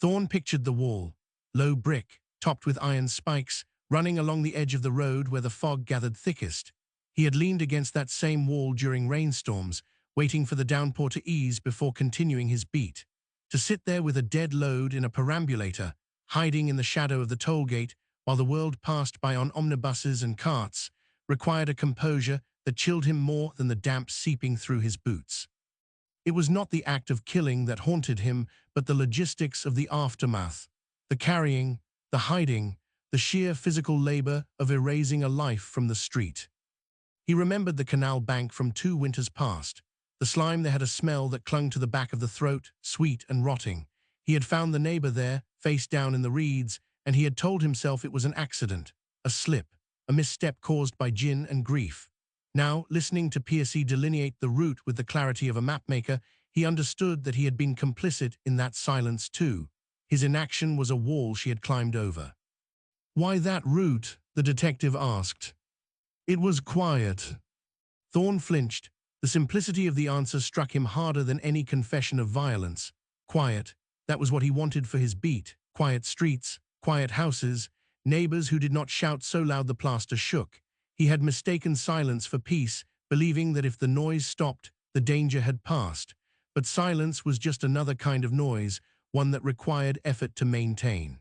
S1: Thorne pictured the wall, low brick, topped with iron spikes, running along the edge of the road where the fog gathered thickest. He had leaned against that same wall during rainstorms, waiting for the downpour to ease before continuing his beat. To sit there with a dead load in a perambulator, hiding in the shadow of the toll gate while the world passed by on omnibuses and carts, required a composure that chilled him more than the damp seeping through his boots. It was not the act of killing that haunted him, but the logistics of the aftermath, the carrying, the hiding, the sheer physical labor of erasing a life from the street. He remembered the canal bank from 2 winters past. The slime there had a smell that clung to the back of the throat, sweet and rotting. He had found the neighbor there, face down in the reeds, and he had told himself it was an accident, a slip, a misstep caused by gin and grief. Now, listening to Pearcey delineate the route with the clarity of a mapmaker, he understood that he had been complicit in that silence too. His inaction was a wall she had climbed over. "Why that route?" the detective asked. "It was quiet." Thorne flinched. The simplicity of the answer struck him harder than any confession of violence. Quiet, that was what he wanted for his beat. Quiet streets, quiet houses, neighbors who did not shout so loud the plaster shook. He had mistaken silence for peace, believing that if the noise stopped, the danger had passed. But silence was just another kind of noise, one that required effort to maintain.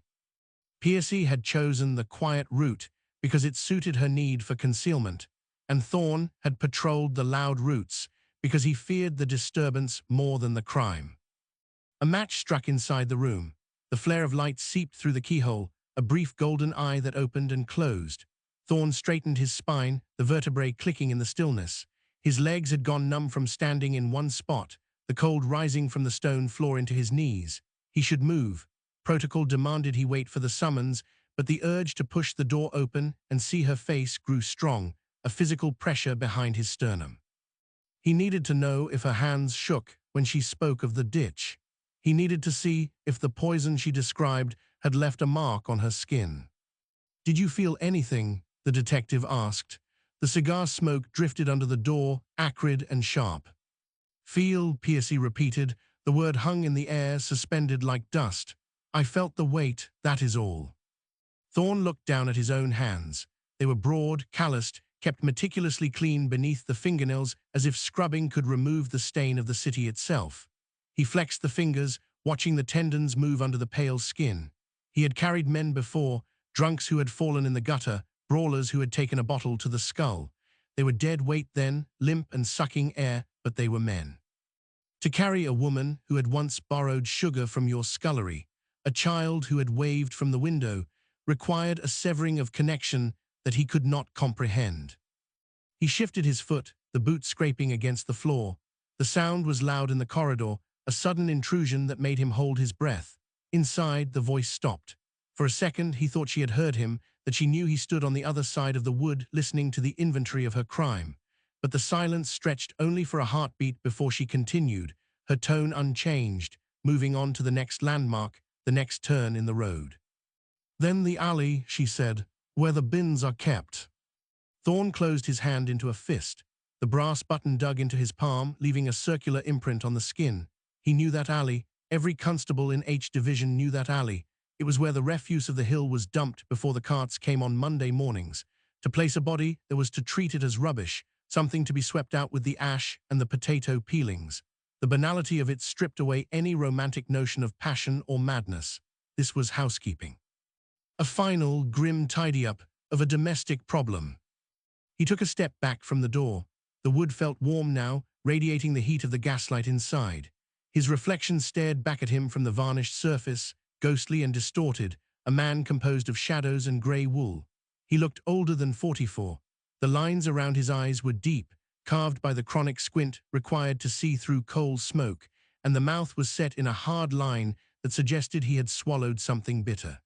S1: Pearcey had chosen the quiet route because it suited her need for concealment, and Thorne had patrolled the loud routes because he feared the disturbance more than the crime. A match struck inside the room. The flare of light seeped through the keyhole, a brief golden eye that opened and closed. Thorne straightened his spine, the vertebrae clicking in the stillness. His legs had gone numb from standing in one spot, the cold rising from the stone floor into his knees. He should move. Protocol demanded he wait for the summons, but the urge to push the door open and see her face grew strong, a physical pressure behind his sternum. He needed to know if her hands shook when she spoke of the ditch. He needed to see if the poison she described had left a mark on her skin. "Did you feel anything?" the detective asked. The cigar smoke drifted under the door, acrid and sharp. "Feel," Pearcey repeated. The word hung in the air, suspended like dust. "I felt the weight, that is all." Thorne looked down at his own hands. They were broad, calloused, kept meticulously clean beneath the fingernails as if scrubbing could remove the stain of the city itself. He flexed the fingers, watching the tendons move under the pale skin. He had carried men before, drunks who had fallen in the gutter, brawlers who had taken a bottle to the skull. They were dead weight then, limp and sucking air, but they were men. To carry a woman who had once borrowed sugar from your scullery, a child who had waved from the window, required a severing of connection that he could not comprehend. He shifted his foot, the boot scraping against the floor. The sound was loud in the corridor, a sudden intrusion that made him hold his breath. Inside, the voice stopped. For a second, he thought she had heard him, that she knew he stood on the other side of the wood listening to the inventory of her crime. But the silence stretched only for a heartbeat before she continued, her tone unchanged, moving on to the next landmark, the next turn in the road. "Then the alley," she said, "where the bins are kept." Thorne closed his hand into a fist. The brass button dug into his palm, leaving a circular imprint on the skin. He knew that alley. Every constable in H Division knew that alley. It was where the refuse of the hill was dumped before the carts came on Monday mornings. To place a body, there was to treat it as rubbish, something to be swept out with the ash and the potato peelings. The banality of it stripped away any romantic notion of passion or madness. this was housekeeping. A final, grim tidy-up of a domestic problem. He took a step back from the door. The wood felt warm now, radiating the heat of the gaslight inside. His reflection stared back at him from the varnished surface, ghostly and distorted, a man composed of shadows and grey wool. He looked older than 44. The lines around his eyes were deep, carved by the chronic squint required to see through coal smoke, and the mouth was set in a hard line that suggested he had swallowed something bitter.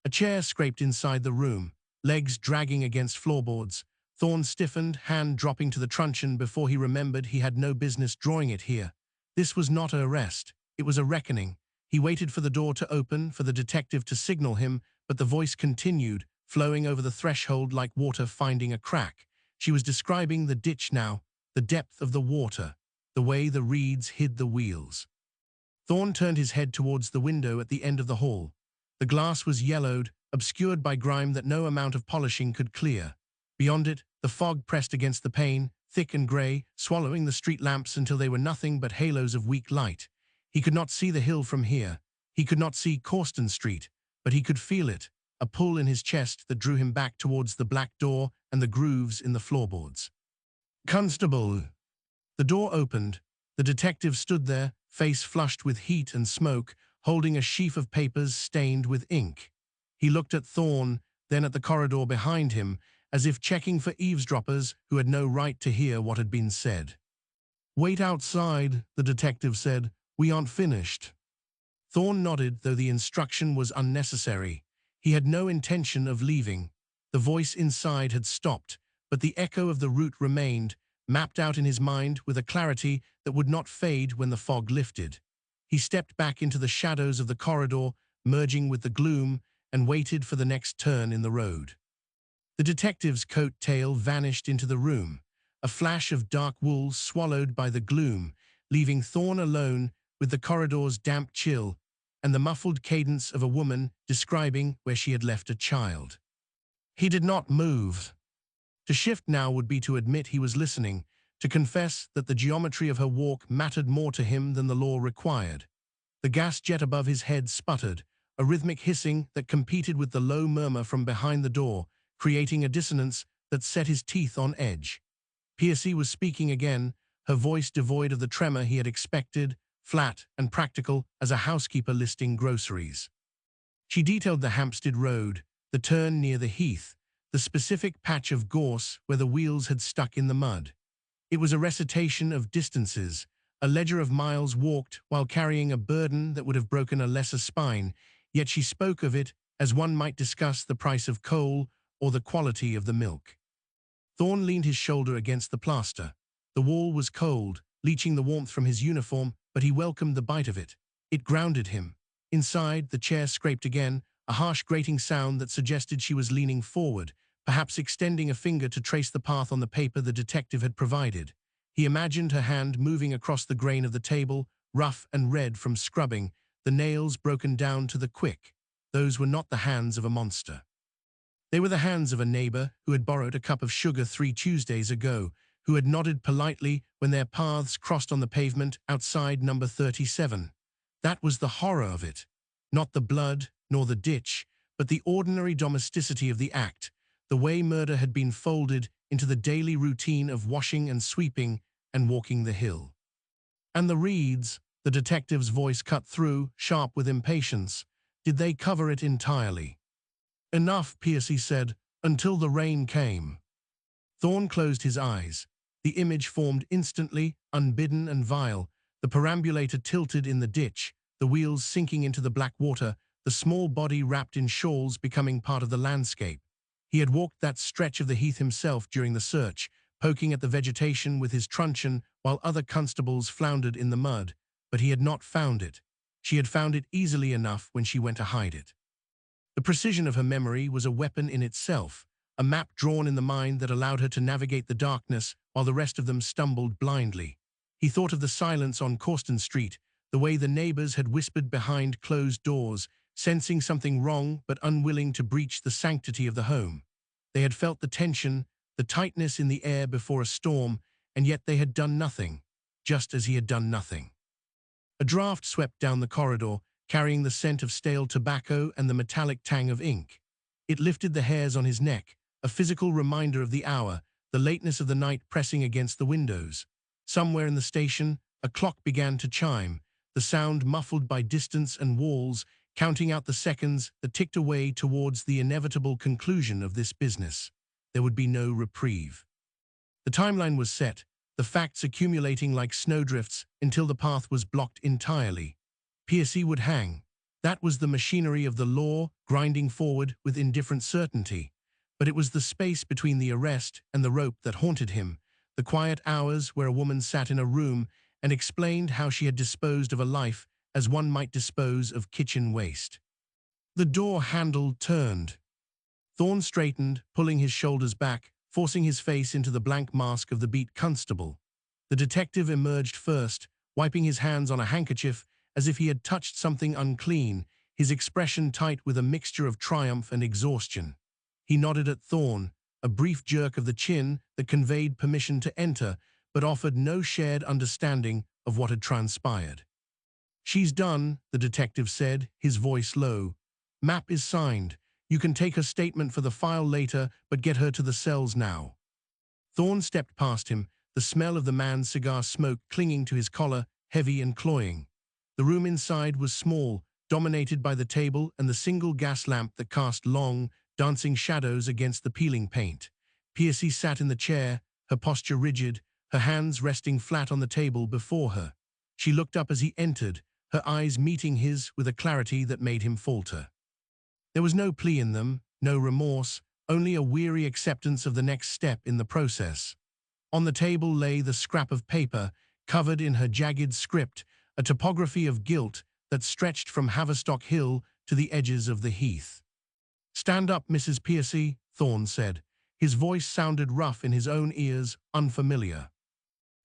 S1: A chair scraped inside the room, legs dragging against floorboards. Thorne stiffened, hand dropping to the truncheon before he remembered he had no business drawing it here. This was not an arrest, it was a reckoning. He waited for the door to open, for the detective to signal him, but the voice continued, flowing over the threshold like water finding a crack. She was describing the ditch now, the depth of the water, the way the reeds hid the wheels. Thorne turned his head towards the window at the end of the hall. The glass was yellowed, obscured by grime that no amount of polishing could clear. Beyond it, the fog pressed against the pane, thick and grey, swallowing the street lamps until they were nothing but halos of weak light. He could not see the hill from here. He could not see Corston Street, but he could feel it, a pull in his chest that drew him back towards the black door and the grooves in the floorboards. "Constable!" The door opened. The detective stood there, face flushed with heat and smoke, holding a sheaf of papers stained with ink. He looked at Thorne, then at the corridor behind him, as if checking for eavesdroppers who had no right to hear what had been said. "Wait outside," the detective said. "We aren't finished." Thorne nodded, though the instruction was unnecessary. He had no intention of leaving. The voice inside had stopped, but the echo of the route remained, mapped out in his mind with a clarity that would not fade when the fog lifted. He stepped back into the shadows of the corridor, merging with the gloom, and waited for the next turn in the road. The detective's coat tail vanished into the room, a flash of dark wool swallowed by the gloom, leaving Thorne alone with the corridor's damp chill and the muffled cadence of a woman describing where she had left a child. He did not move. To shift now would be to admit he was listening, to confess that the geometry of her walk mattered more to him than the law required. The gas jet above his head sputtered, a rhythmic hissing that competed with the low murmur from behind the door, creating a dissonance that set his teeth on edge. Pearcey was speaking again, her voice devoid of the tremor he had expected, flat and practical as a housekeeper listing groceries. She detailed the Hampstead Road, the turn near the heath, the specific patch of gorse where the wheels had stuck in the mud. It was a recitation of distances, a ledger of miles walked while carrying a burden that would have broken a lesser spine, yet she spoke of it as one might discuss the price of coal or the quality of the milk. Thorne leaned his shoulder against the plaster. The wall was cold, leaching the warmth from his uniform, but he welcomed the bite of it. It grounded him. Inside, the chair scraped again, a harsh grating sound that suggested she was leaning forward, perhaps extending a finger to trace the path on the paper the detective had provided. He imagined her hand moving across the grain of the table, rough and red from scrubbing, the nails broken down to the quick. Those were not the hands of a monster. They were the hands of a neighbor who had borrowed a cup of sugar 3 Tuesdays ago, who had nodded politely when their paths crossed on the pavement outside number 37. That was the horror of it. Not the blood, nor the ditch, but the ordinary domesticity of the act, the way murder had been folded into the daily routine of washing and sweeping and walking the hill. And the reeds, the detective's voice cut through, sharp with impatience. Did they cover it entirely? "Enough," Pearcey said, "until the rain came." Thorne closed his eyes. The image formed instantly, unbidden and vile. The perambulator tilted in the ditch, the wheels sinking into the black water, the small body wrapped in shawls becoming part of the landscape. He had walked that stretch of the heath himself during the search, poking at the vegetation with his truncheon while other constables floundered in the mud, but he had not found it. She had found it easily enough when she went to hide it. The precision of her memory was a weapon in itself, a map drawn in the mind that allowed her to navigate the darkness while the rest of them stumbled blindly. He thought of the silence on Corston Street, the way the neighbors had whispered behind closed doors, sensing something wrong but unwilling to breach the sanctity of the home. They had felt the tension, the tightness in the air before a storm, and yet they had done nothing, just as he had done nothing. A draft swept down the corridor, carrying the scent of stale tobacco and the metallic tang of ink. It lifted the hairs on his neck, a physical reminder of the hour, the lateness of the night pressing against the windows. Somewhere in the station, a clock began to chime, the sound muffled by distance and walls, counting out the seconds that ticked away towards the inevitable conclusion of this business. There would be no reprieve. The timeline was set, the facts accumulating like snowdrifts until the path was blocked entirely. Pearcey would hang. That was the machinery of the law, grinding forward with indifferent certainty. But it was the space between the arrest and the rope that haunted him, the quiet hours where a woman sat in a room and explained how she had disposed of a life as one might dispose of kitchen waste. The door handle turned. Thorne straightened, pulling his shoulders back, forcing his face into the blank mask of the beat constable. The detective emerged first, wiping his hands on a handkerchief as if he had touched something unclean, his expression tight with a mixture of triumph and exhaustion. He nodded at Thorne, a brief jerk of the chin that conveyed permission to enter, but offered no shared understanding of what had transpired. "She's done," the detective said, his voice low. "Map is signed. You can take her statement for the file later, but get her to the cells now." Thorne stepped past him, the smell of the man's cigar smoke clinging to his collar, heavy and cloying. The room inside was small, dominated by the table and the single gas lamp that cast long, dancing shadows against the peeling paint. Pearcey sat in the chair, her posture rigid, her hands resting flat on the table before her. She looked up as he entered, her eyes meeting his with a clarity that made him falter. There was no plea in them, no remorse, only a weary acceptance of the next step in the process. On the table lay the scrap of paper, covered in her jagged script, a topography of guilt that stretched from Haverstock Hill to the edges of the heath. "Stand up, Mrs. Pearcey," Thorne said. His voice sounded rough in his own ears, unfamiliar.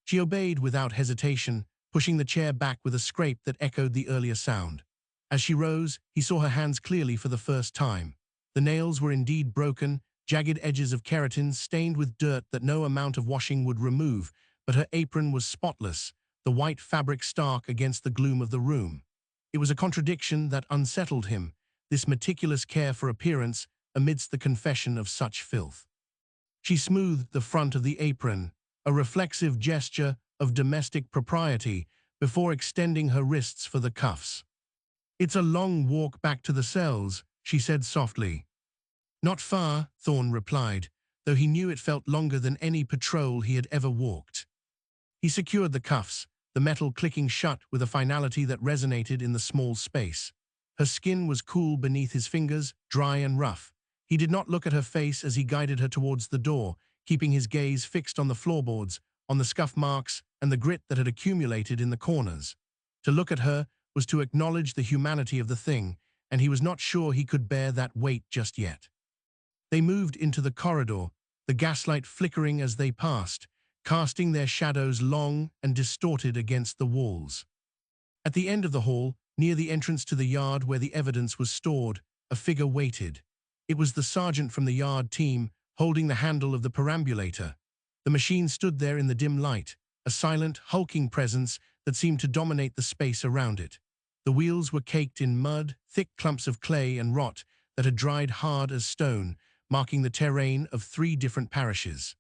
S1: She obeyed without hesitation, pushing the chair back with a scrape that echoed the earlier sound. As she rose, he saw her hands clearly for the first time. The nails were indeed broken, jagged edges of keratin stained with dirt that no amount of washing would remove, but her apron was spotless, the white fabric stark against the gloom of the room. It was a contradiction that unsettled him, this meticulous care for appearance amidst the confession of such filth. She smoothed the front of the apron, a reflexive gesture of domestic propriety, before extending her wrists for the cuffs. "It's a long walk back to the cells," she said softly. "Not far," Thorne replied, though he knew it felt longer than any patrol he had ever walked. He secured the cuffs, the metal clicking shut with a finality that resonated in the small space. Her skin was cool beneath his fingers, dry and rough. He did not look at her face as he guided her towards the door, keeping his gaze fixed on the floorboards, on the scuff marks and the grit that had accumulated in the corners. To look at her was to acknowledge the humanity of the thing, and he was not sure he could bear that weight just yet. They moved into the corridor, the gaslight flickering as they passed, casting their shadows long and distorted against the walls. At the end of the hall, near the entrance to the yard where the evidence was stored, a figure waited. It was the sergeant from the yard team, holding the handle of the perambulator. The machine stood there in the dim light, a silent, hulking presence that seemed to dominate the space around it. The wheels were caked in mud, thick clumps of clay and rot that had dried hard as stone, marking the terrain of 3 different parishes.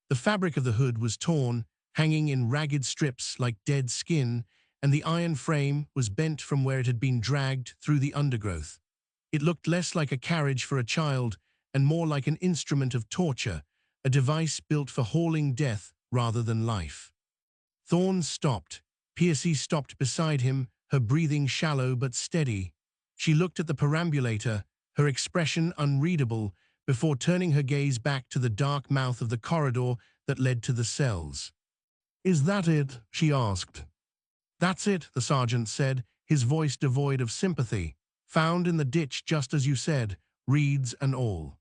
S1: The fabric of the hood was torn, hanging in ragged strips like dead skin, and the iron frame was bent from where it had been dragged through the undergrowth. It looked less like a carriage for a child and more like an instrument of torture, a device built for hauling death rather than life. Thorne stopped. Pearcey stopped beside him, her breathing shallow but steady. She looked at the perambulator, her expression unreadable, before turning her gaze back to the dark mouth of the corridor that led to the cells. "Is that it?" she asked. "That's it," the sergeant said, his voice devoid of sympathy. "Found in the ditch just as you said, reeds and all."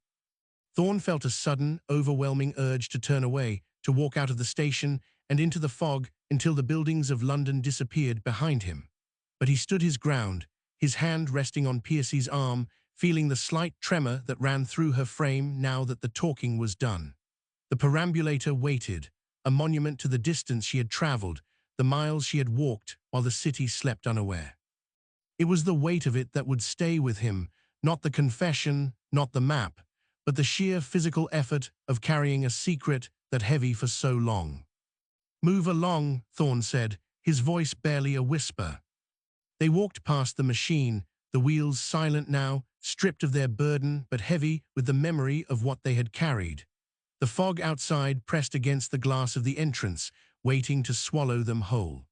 S1: Thorne felt a sudden, overwhelming urge to turn away, to walk out of the station and into the fog until the buildings of London disappeared behind him. But he stood his ground, his hand resting on Pearcey's arm, feeling the slight tremor that ran through her frame now that the talking was done. The perambulator waited, a monument to the distance she had traveled, the miles she had walked while the city slept unaware. It was the weight of it that would stay with him, not the confession, not the map, but the sheer physical effort of carrying a secret that heavy for so long. "Move along," Thorne said, his voice barely a whisper. They walked past the machine, the wheels silent now, stripped of their burden but heavy with the memory of what they had carried. The fog outside pressed against the glass of the entrance, waiting to swallow them whole.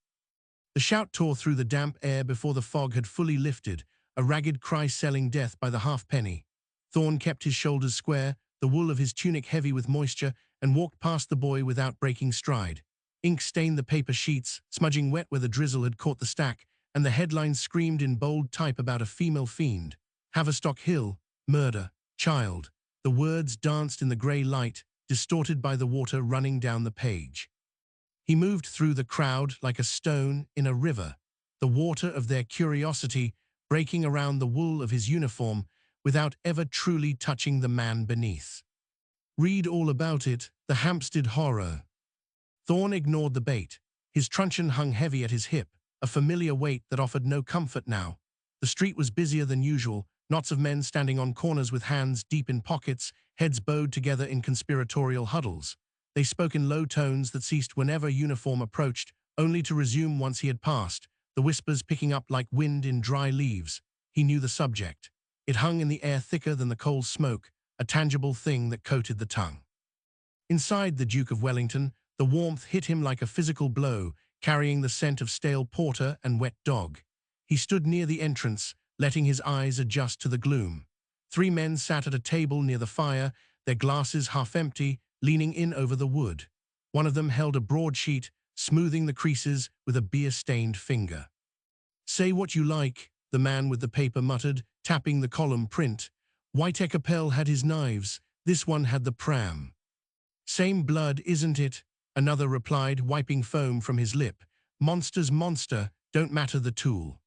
S1: The shout tore through the damp air before the fog had fully lifted, a ragged cry selling death by the halfpenny. Thorne kept his shoulders square, the wool of his tunic heavy with moisture, and walked past the boy without breaking stride. Ink stained the paper sheets, smudging wet where the drizzle had caught the stack, and the headlines screamed in bold type about a female fiend. Haverstock Hill, murder, child. The words danced in the grey light, distorted by the water running down the page. He moved through the crowd like a stone in a river, the water of their curiosity breaking around the wool of his uniform without ever truly touching the man beneath. Read all about it, the Hampstead horror. Thorne ignored the bait. His truncheon hung heavy at his hip, a familiar weight that offered no comfort now. The street was busier than usual, knots of men standing on corners with hands deep in pockets, heads bowed together in conspiratorial huddles. They spoke in low tones that ceased whenever uniform approached, only to resume once he had passed, the whispers picking up like wind in dry leaves. He knew the subject. It hung in the air thicker than the coal smoke, a tangible thing that coated the tongue. Inside the Duke of Wellington, the warmth hit him like a physical blow, carrying the scent of stale porter and wet dog. He stood near the entrance, letting his eyes adjust to the gloom. 3 men sat at a table near the fire, their glasses half empty, leaning in over the wood. One of them held a broadsheet, smoothing the creases with a beer-stained finger. "Say what you like," the man with the paper muttered, tapping the column print. "White-Capel had his knives, this one had the pram." "Same blood, isn't it?" another replied, wiping foam from his lip. "Monster's monster, don't matter the tool."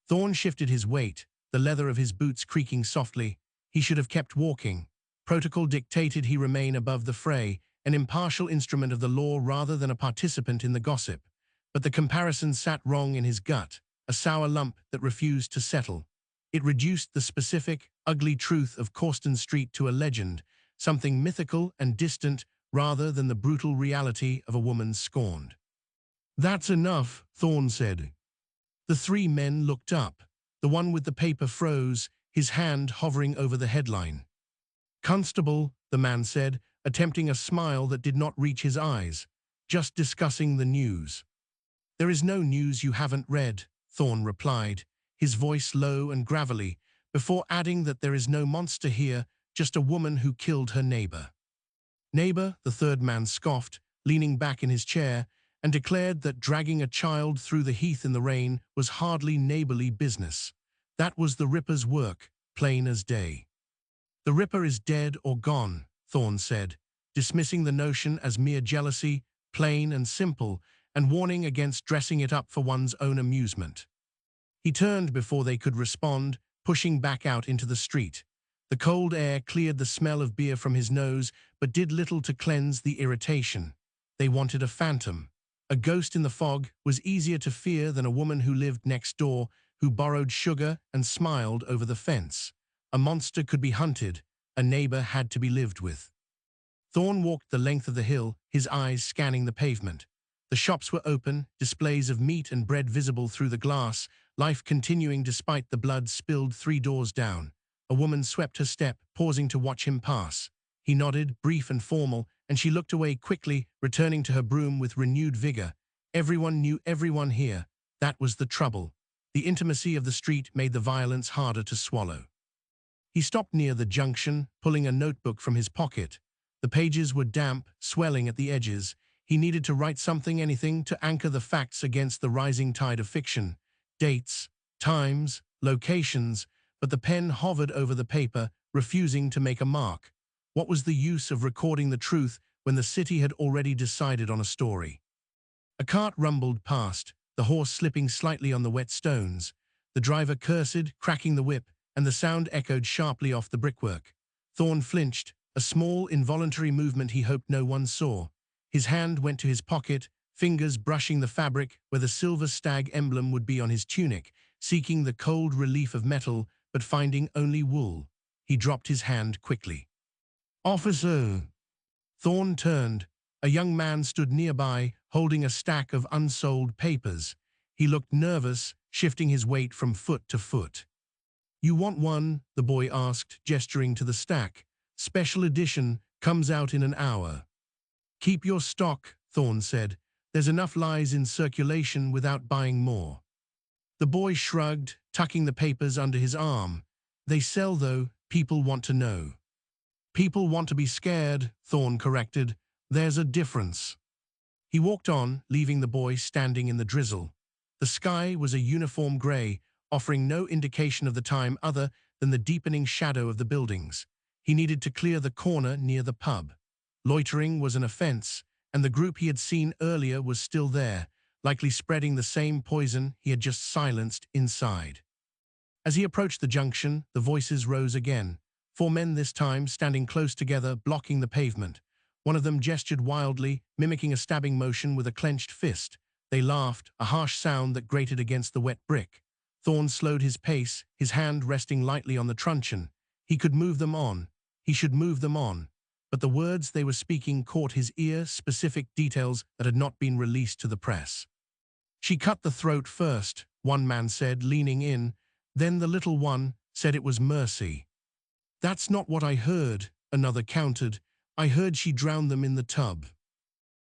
S1: Thorne shifted his weight, the leather of his boots creaking softly. He should have kept walking. Protocol dictated he remain above the fray, an impartial instrument of the law rather than a participant in the gossip. But the comparison sat wrong in his gut, a sour lump that refused to settle. It reduced the specific, ugly truth of Causton Street to a legend, something mythical and distant rather than the brutal reality of a woman scorned. "That's enough," Thorne said. The 3 men looked up. The one with the paper froze, his hand hovering over the headline. "Constable," the man said, attempting a smile that did not reach his eyes. "Just discussing the news." "There is no news you haven't read," Thorne replied, his voice low and gravelly, before adding that there is no monster here, just a woman who killed her neighbor. "Neighbor," the 3rd man scoffed, leaning back in his chair, and declared that dragging a child through the heath in the rain was hardly neighborly business. That was the Ripper's work, plain as day. "The Ripper is dead or gone," Thorne said, dismissing the notion as mere jealousy, plain and simple, and warning against dressing it up for one's own amusement. He turned before they could respond, pushing back out into the street. The cold air cleared the smell of beer from his nose, but did little to cleanse the irritation. They wanted a phantom. A ghost in the fog was easier to fear than a woman who lived next door, who borrowed sugar and smiled over the fence. A monster could be hunted, a neighbor had to be lived with. Thorne walked the length of the hill, his eyes scanning the pavement. The shops were open, displays of meat and bread visible through the glass, life continuing despite the blood spilled 3 doors down. A woman swept her step, pausing to watch him pass. He nodded, brief and formal, and she looked away quickly, returning to her broom with renewed vigor. Everyone knew everyone here. That was the trouble. The intimacy of the street made the violence harder to swallow. He stopped near the junction, pulling a notebook from his pocket. The pages were damp, swelling at the edges. He needed to write something, anything, to anchor the facts against the rising tide of fiction. Dates, times, locations, but the pen hovered over the paper, refusing to make a mark. What was the use of recording the truth when the city had already decided on a story? A cart rumbled past, the horse slipping slightly on the wet stones. The driver cursed, cracking the whip, and the sound echoed sharply off the brickwork. Thorne flinched, a small, involuntary movement he hoped no one saw. His hand went to his pocket, fingers brushing the fabric where the silver stag emblem would be on his tunic, seeking the cold relief of metal, but finding only wool. He dropped his hand quickly. "Officer!" Thorne turned. A young man stood nearby, holding a stack of unsold papers. He looked nervous, shifting his weight from foot to foot. "You want one?" the boy asked, gesturing to the stack. "Special edition, comes out in an hour." "Keep your stock," Thorne said. "There's enough lies in circulation without buying more." The boy shrugged, tucking the papers under his arm. "They sell, though. People want to know." "People want to be scared," Thorne corrected. "There's a difference." He walked on, leaving the boy standing in the drizzle. The sky was a uniform grey, offering no indication of the time other than the deepening shadow of the buildings. He needed to clear the corner near the pub. Loitering was an offence, and the group he had seen earlier was still there, likely spreading the same poison he had just silenced inside. As he approached the junction, the voices rose again. 4 men this time, standing close together, blocking the pavement. One of them gestured wildly, mimicking a stabbing motion with a clenched fist. They laughed, a harsh sound that grated against the wet brick. Thorne slowed his pace, his hand resting lightly on the truncheon. He could move them on. He should move them on. But the words they were speaking caught his ear, specific details that had not been released to the press. "She cut the throat first," one man said, leaning in. "Then the little one said it was mercy." "That's not what I heard," another countered. "I heard she drowned them in the tub."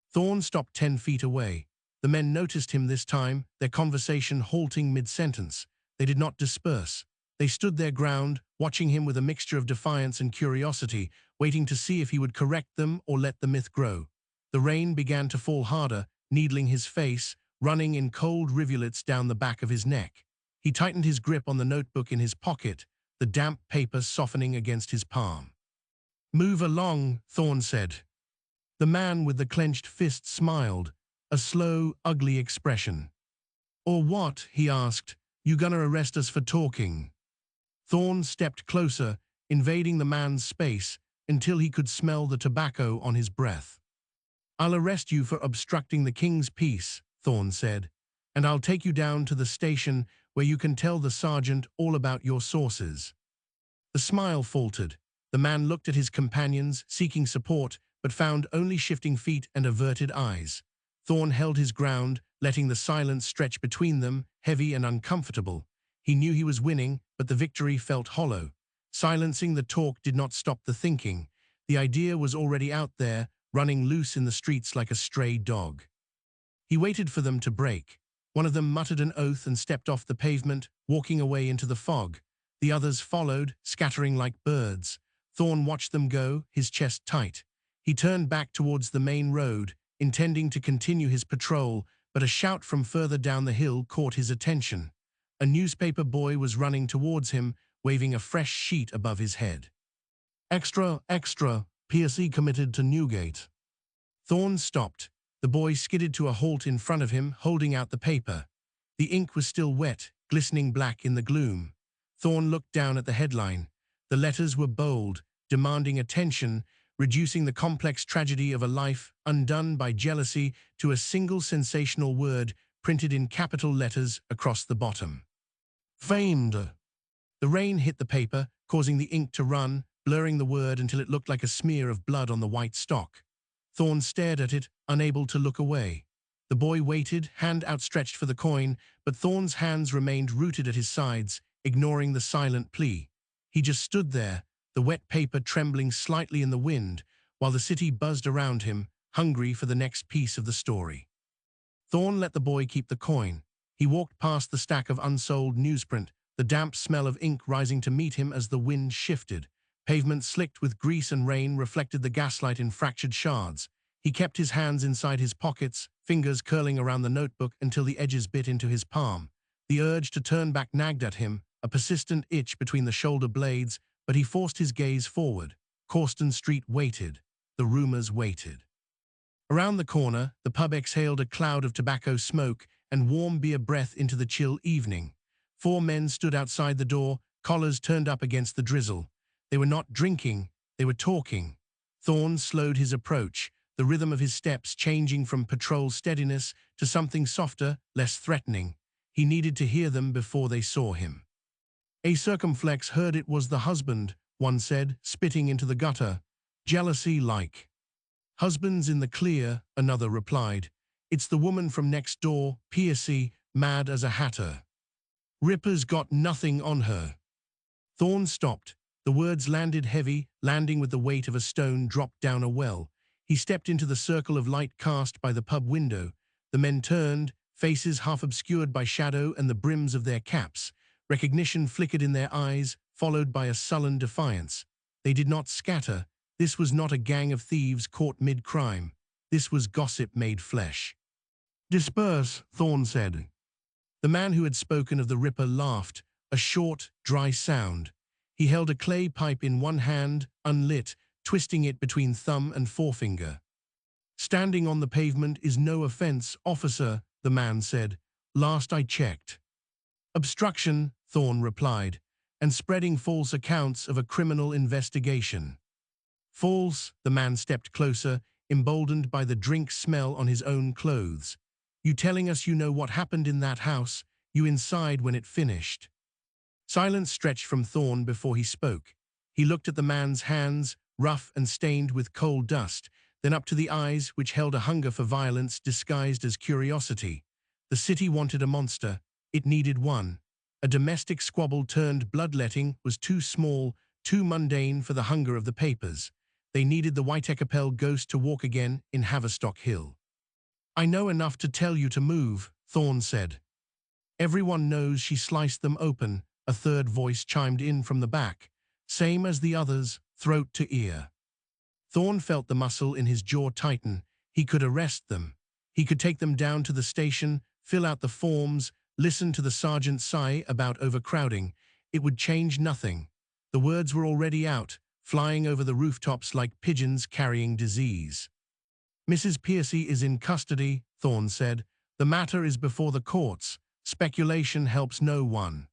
S1: Thorne stopped 10 feet away. The men noticed him this time, their conversation halting mid-sentence. They did not disperse. They stood their ground, watching him with a mixture of defiance and curiosity, waiting to see if he would correct them or let the myth grow. The rain began to fall harder, needling his face, running in cold rivulets down the back of his neck. He tightened his grip on the notebook in his pocket, the damp paper softening against his palm. "Move along," Thorne said. The man with the clenched fist smiled, a slow, ugly expression. "Or what?" he asked. "You gonna arrest us for talking?" Thorne stepped closer, invading the man's space, until he could smell the tobacco on his breath. "I'll arrest you for obstructing the king's peace," Thorne said, "and I'll take you down to the station where you can tell the sergeant all about your sources." The smile faltered. The man looked at his companions, seeking support, but found only shifting feet and averted eyes. Thorne held his ground, letting the silence stretch between them, heavy and uncomfortable. He knew he was winning, but the victory felt hollow. Silencing the talk did not stop the thinking. The idea was already out there, running loose in the streets like a stray dog. He waited for them to break. One of them muttered an oath and stepped off the pavement, walking away into the fog. The others followed, scattering like birds. Thorne watched them go, his chest tight. He turned back towards the main road, intending to continue his patrol, but a shout from further down the hill caught his attention. A newspaper boy was running towards him, waving a fresh sheet above his head. "Extra, extra, Pearcey committed to Newgate." Thorne stopped. The boy skidded to a halt in front of him, holding out the paper. The ink was still wet, glistening black in the gloom. Thorne looked down at the headline. The letters were bold, demanding attention, reducing the complex tragedy of a life undone by jealousy to a single sensational word printed in capital letters across the bottom. "Famed." The rain hit the paper, causing the ink to run, blurring the word until it looked like a smear of blood on the white stock. Thorne stared at it, unable to look away. The boy waited, hand outstretched for the coin, but Thorne's hands remained rooted at his sides, ignoring the silent plea. He just stood there, the wet paper trembling slightly in the wind, while the city buzzed around him, hungry for the next piece of the story. Thorne let the boy keep the coin. He walked past the stack of unsold newsprint, the damp smell of ink rising to meet him as the wind shifted. Pavement slicked with grease and rain reflected the gaslight in fractured shards. He kept his hands inside his pockets, fingers curling around the notebook until the edges bit into his palm. The urge to turn back nagged at him, a persistent itch between the shoulder blades, but he forced his gaze forward. Causton Street waited. The rumors waited. Around the corner, the pub exhaled a cloud of tobacco smoke and warm beer breath into the chill evening. 4 men stood outside the door, collars turned up against the drizzle. They were not drinking, they were talking. Thorne slowed his approach, the rhythm of his steps changing from patrol steadiness to something softer, less threatening. He needed to hear them before they saw him. A circumflex heard it was the husband, one said, spitting into the gutter. Jealousy-like. Husband's in the clear, another replied. It's the woman from next door, Pearcey, mad as a hatter. Ripper's got nothing on her. Thorne stopped. The words landed heavy, landing with the weight of a stone dropped down a well. He stepped into the circle of light cast by the pub window. The men turned, faces half obscured by shadow and the brims of their caps. Recognition flickered in their eyes, followed by a sullen defiance. They did not scatter. This was not a gang of thieves caught mid-crime. This was gossip made flesh. Disperse, Thorne said. The man who had spoken of the Ripper laughed, a short, dry sound. He held a clay pipe in one hand, unlit, twisting it between thumb and forefinger. Standing on the pavement is no offense, officer, the man said. Last I checked. Obstruction, Thorne replied, and spreading false accounts of a criminal investigation. False, the man stepped closer, emboldened by the drink smell on his own clothes. You telling us you know what happened in that house, you inside when it finished. Silence stretched from Thorne before he spoke. He looked at the man's hands, rough and stained with coal dust, then up to the eyes which held a hunger for violence disguised as curiosity. The city wanted a monster. It needed one. A domestic squabble turned bloodletting was too small, too mundane for the hunger of the papers. They needed the Whitecapel ghost to walk again in Haverstock Hill. I know enough to tell you to move, Thorne said. Everyone knows she sliced them open, a third voice chimed in from the back. Same as the others, throat to ear. Thorne felt the muscle in his jaw tighten. He could arrest them. He could take them down to the station, fill out the forms, listen to the sergeant sigh about overcrowding. It would change nothing. The words were already out, flying over the rooftops like pigeons carrying disease. Mrs. Pearcey is in custody, Thorne said. The matter is before the courts. Speculation helps no one.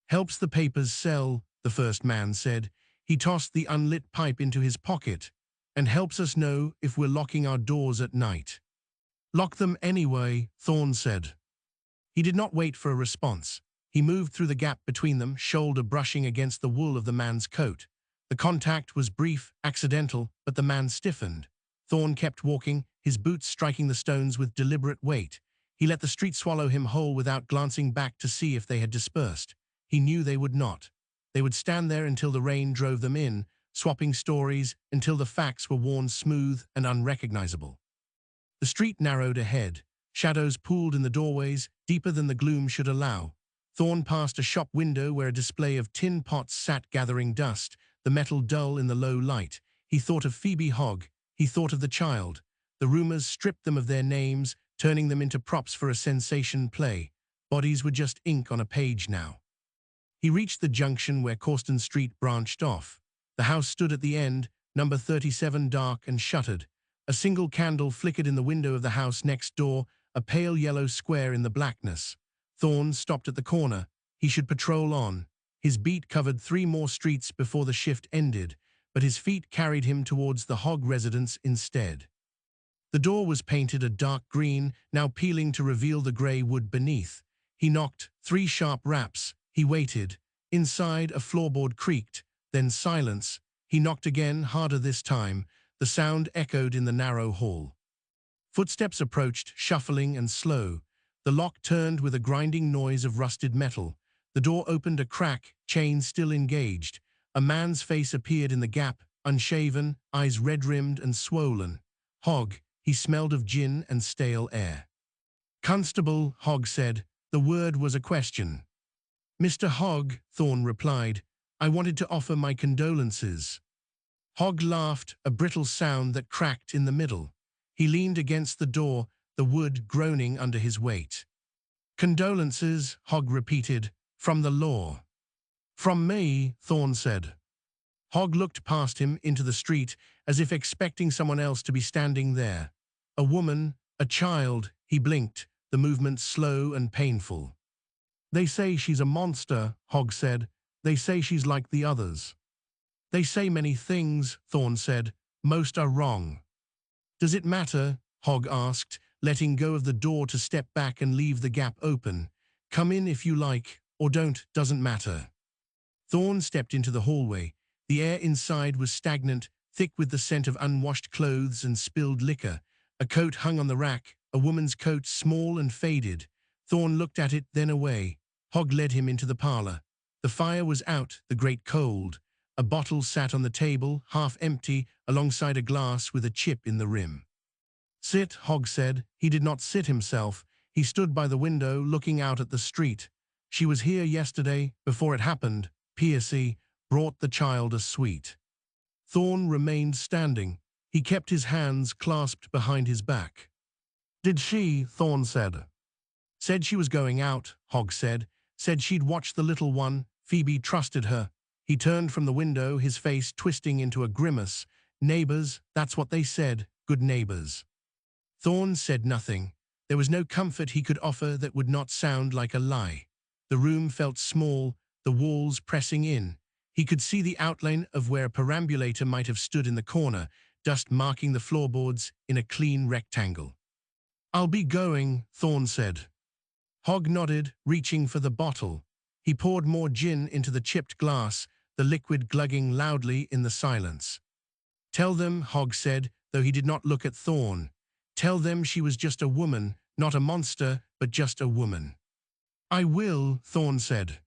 S1: Helps the papers sell, the first man said. He tossed the unlit pipe into his pocket. And helps us know if we're locking our doors at night. Lock them anyway, Thorne said. He did not wait for a response. He moved through the gap between them, shoulder brushing against the wool of the man's coat. The contact was brief, accidental, but the man stiffened. Thorne kept walking, his boots striking the stones with deliberate weight. He let the street swallow him whole without glancing back to see if they had dispersed. He knew they would not. They would stand there until the rain drove them in, swapping stories until the facts were worn smooth and unrecognizable. The street narrowed ahead. Shadows pooled in the doorways, deeper than the gloom should allow. Thorne passed a shop window where a display of tin pots sat gathering dust, the metal dull in the low light. He thought of Phoebe Hogg. He thought of the child. The rumors stripped them of their names, turning them into props for a sensation play. Bodies were just ink on a page now. He reached the junction where Causton Street branched off. The house stood at the end, number 37 dark and shuttered. A single candle flickered in the window of the house next door, a pale yellow square in the blackness. Thorne stopped at the corner. He should patrol on. His beat covered 3 more streets before the shift ended, but his feet carried him towards the Hogg residence instead. The door was painted a dark green, now peeling to reveal the grey wood beneath. He knocked, 3 sharp raps. He waited. Inside, a floorboard creaked. Then silence. He knocked again, harder this time. The sound echoed in the narrow hall. Footsteps approached, shuffling and slow. The lock turned with a grinding noise of rusted metal. The door opened a crack, chain still engaged. A man's face appeared in the gap, unshaven, eyes red-rimmed and swollen. Hogg, he smelled of gin and stale air. Constable, Hogg said. The word was a question. Mr. Hogg, Thorne replied. I wanted to offer my condolences. Hogg laughed, a brittle sound that cracked in the middle. He leaned against the door, the wood groaning under his weight. Condolences, Hogg repeated, from the law. From me, Thorne said. Hogg looked past him into the street, as if expecting someone else to be standing there. A woman, a child, he blinked, the movement slow and painful. They say she's a monster, Hogg said. They say she's like the others. They say many things, Thorne said. Most are wrong. Does it matter? Hogg asked, letting go of the door to step back and leave the gap open. Come in if you like, or don't, doesn't matter. Thorne stepped into the hallway. The air inside was stagnant, thick with the scent of unwashed clothes and spilled liquor. A coat hung on the rack, a woman's coat, small and faded. Thorne looked at it, then away. Hogg led him into the parlor. The fire was out, the grate cold. A bottle sat on the table, half empty, alongside a glass with a chip in the rim. Sit, Hogg said. He did not sit himself. He stood by the window, looking out at the street. She was here yesterday, before it happened. Pearcey brought the child a sweet. Thorne remained standing. He kept his hands clasped behind his back. Did she? Thorne said. Said she was going out, Hogg said. Said she'd watch the little one. Phoebe trusted her. He turned from the window, his face twisting into a grimace. Neighbors, that's what they said, good neighbors. Thorne said nothing. There was no comfort he could offer that would not sound like a lie. The room felt small, the walls pressing in. He could see the outline of where a perambulator might have stood in the corner, dust marking the floorboards in a clean rectangle. I'll be going, Thorne said. Hogg nodded, reaching for the bottle. He poured more gin into the chipped glass, the liquid glugging loudly in the silence. Tell them, Hogg said, though he did not look at Thorne. Tell them she was just a woman, not a monster, but just a woman. I will, Thorne said.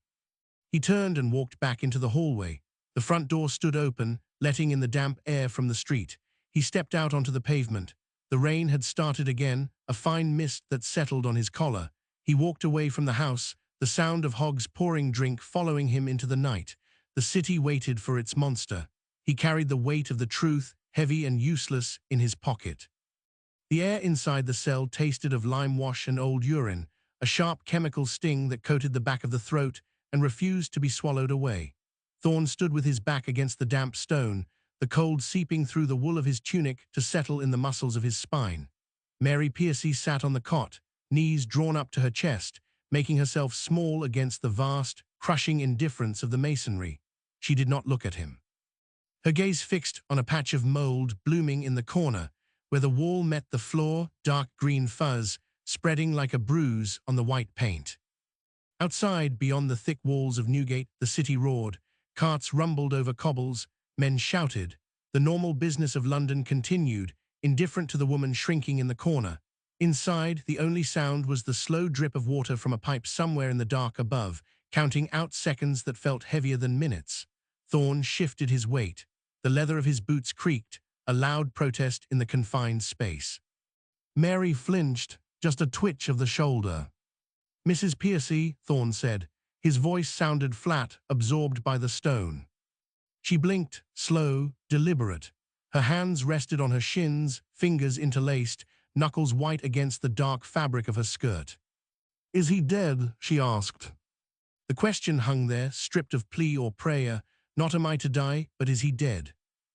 S1: He turned and walked back into the hallway. The front door stood open, letting in the damp air from the street. He stepped out onto the pavement. The rain had started again, a fine mist that settled on his collar. He walked away from the house, the sound of Hogg's pouring drink following him into the night. The city waited for its monster. He carried the weight of the truth, heavy and useless, in his pocket. The air inside the cell tasted of lime wash and old urine, a sharp chemical sting that coated the back of the throat and refused to be swallowed away. Thorne stood with his back against the damp stone, the cold seeping through the wool of his tunic to settle in the muscles of his spine. Mary Pearcey sat on the cot, knees drawn up to her chest, making herself small against the vast, crushing indifference of the masonry. She did not look at him. Her gaze fixed on a patch of mold blooming in the corner, where the wall met the floor, dark green fuzz, spreading like a bruise on the white paint. Outside, beyond the thick walls of Newgate, the city roared. Carts rumbled over cobbles, men shouted. The normal business of London continued, indifferent to the woman shrinking in the corner. Inside, the only sound was the slow drip of water from a pipe somewhere in the dark above, counting out seconds that felt heavier than minutes. Thorne shifted his weight. The leather of his boots creaked, a loud protest in the confined space. Mary flinched, just a twitch of the shoulder. Mrs. Pearcey, Thorne said. His voice sounded flat, absorbed by the stone. She blinked, slow, deliberate. Her hands rested on her shins, fingers interlaced, knuckles white against the dark fabric of her skirt. Is he dead? She asked. The question hung there, stripped of plea or prayer. Not am I to die, but is he dead?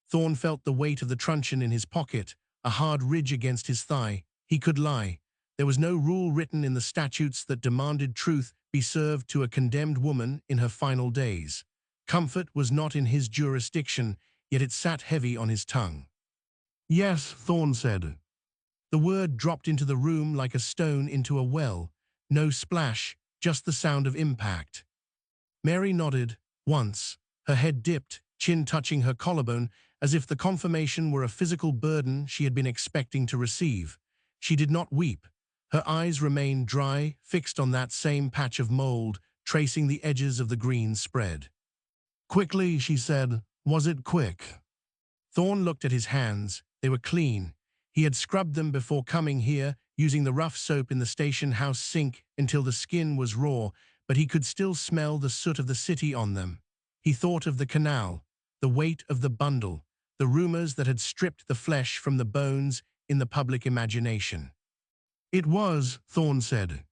S1: Thorne felt the weight of the truncheon in his pocket, a hard ridge against his thigh. He could lie. There was no rule written in the statutes that demanded truth be served to a condemned woman in her final days. Comfort was not in his jurisdiction, yet it sat heavy on his tongue. Yes, Thorne said. The word dropped into the room like a stone into a well. No splash, just the sound of impact. Mary nodded, once. Her head dipped, chin touching her collarbone, as if the confirmation were a physical burden she had been expecting to receive. She did not weep. Her eyes remained dry, fixed on that same patch of mold, tracing the edges of the green spread. Quickly, she said. Was it quick? Thorne looked at his hands. They were clean. He had scrubbed them before coming here, using the rough soap in the station house sink until the skin was raw, but he could still smell the soot of the city on them. He thought of the canal, the weight of the bundle, the rumors that had stripped the flesh from the bones in the public imagination. It was, Thorne said.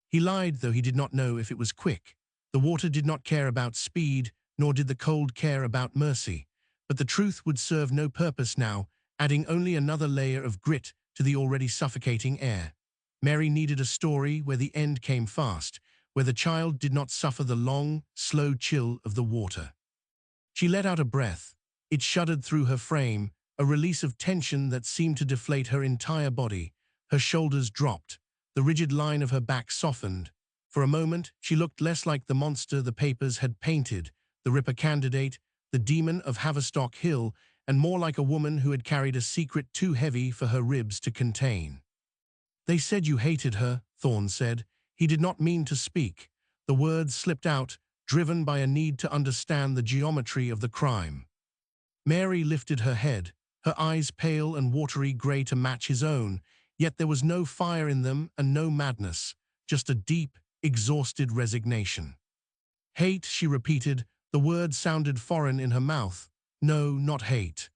S1: He lied, though he did not know if it was quick. The water did not care about speed, nor did the cold care about mercy. But the truth would serve no purpose now, adding only another layer of grit to the already suffocating air. Mary needed a story where the end came fast, where the child did not suffer the long, slow chill of the water. She let out a breath. It shuddered through her frame, a release of tension that seemed to deflate her entire body. Her shoulders dropped. The rigid line of her back softened. For a moment, she looked less like the monster the papers had painted, the Ripper candidate, the demon of Haverstock Hill, and more like a woman who had carried a secret too heavy for her ribs to contain. "They said you hated her," Thorne said. He did not mean to speak. The words slipped out, driven by a need to understand the geometry of the crime. Mary lifted her head, her eyes pale and watery grey to match his own, yet there was no fire in them and no madness, just a deep, exhausted resignation. "Hate," she repeated. The word sounded foreign in her mouth. "No, not hate."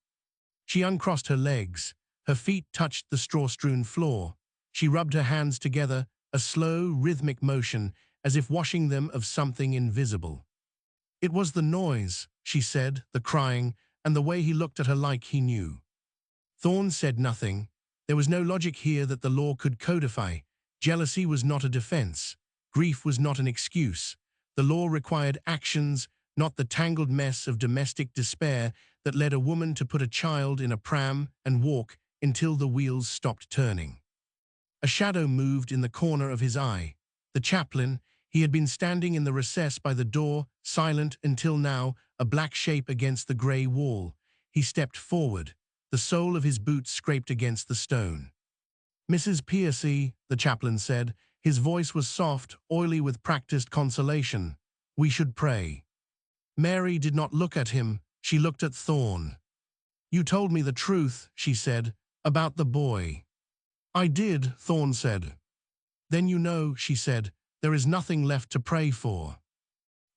S1: She uncrossed her legs. Her feet touched the straw-strewn floor. She rubbed her hands together, a slow, rhythmic motion, as if washing them of something invisible. "It was the noise," she said, "the crying, and the way he looked at her like he knew." Thorne said nothing. There was no logic here that the law could codify. Jealousy was not a defense. Grief was not an excuse. The law required actions, not the tangled mess of domestic despair that led a woman to put a child in a pram and walk until the wheels stopped turning. A shadow moved in the corner of his eye. The chaplain. He had been standing in the recess by the door, silent until now, a black shape against the grey wall. He stepped forward. The sole of his boot scraped against the stone. "Mrs. Pearcey," the chaplain said. His voice was soft, oily with practiced consolation. "We should pray." Mary did not look at him. She looked at Thorne. "You told me the truth," she said, "about the boy." "I did," Thorne said. "Then you know," she said, "there is nothing left to pray for."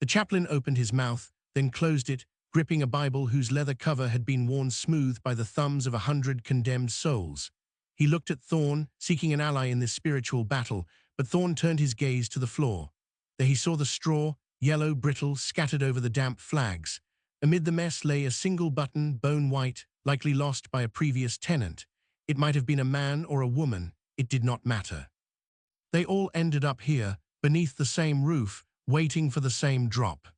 S1: The chaplain opened his mouth, then closed it, gripping a Bible whose leather cover had been worn smooth by the thumbs of 100 condemned souls. He looked at Thorne, seeking an ally in this spiritual battle, but Thorne turned his gaze to the floor. There he saw the straw, yellow, brittle, scattered over the damp flags. Amid the mess lay a single button, bone-white, likely lost by a previous tenant. It might have been a man or a woman. It did not matter. They all ended up here, beneath the same roof, waiting for the same drop.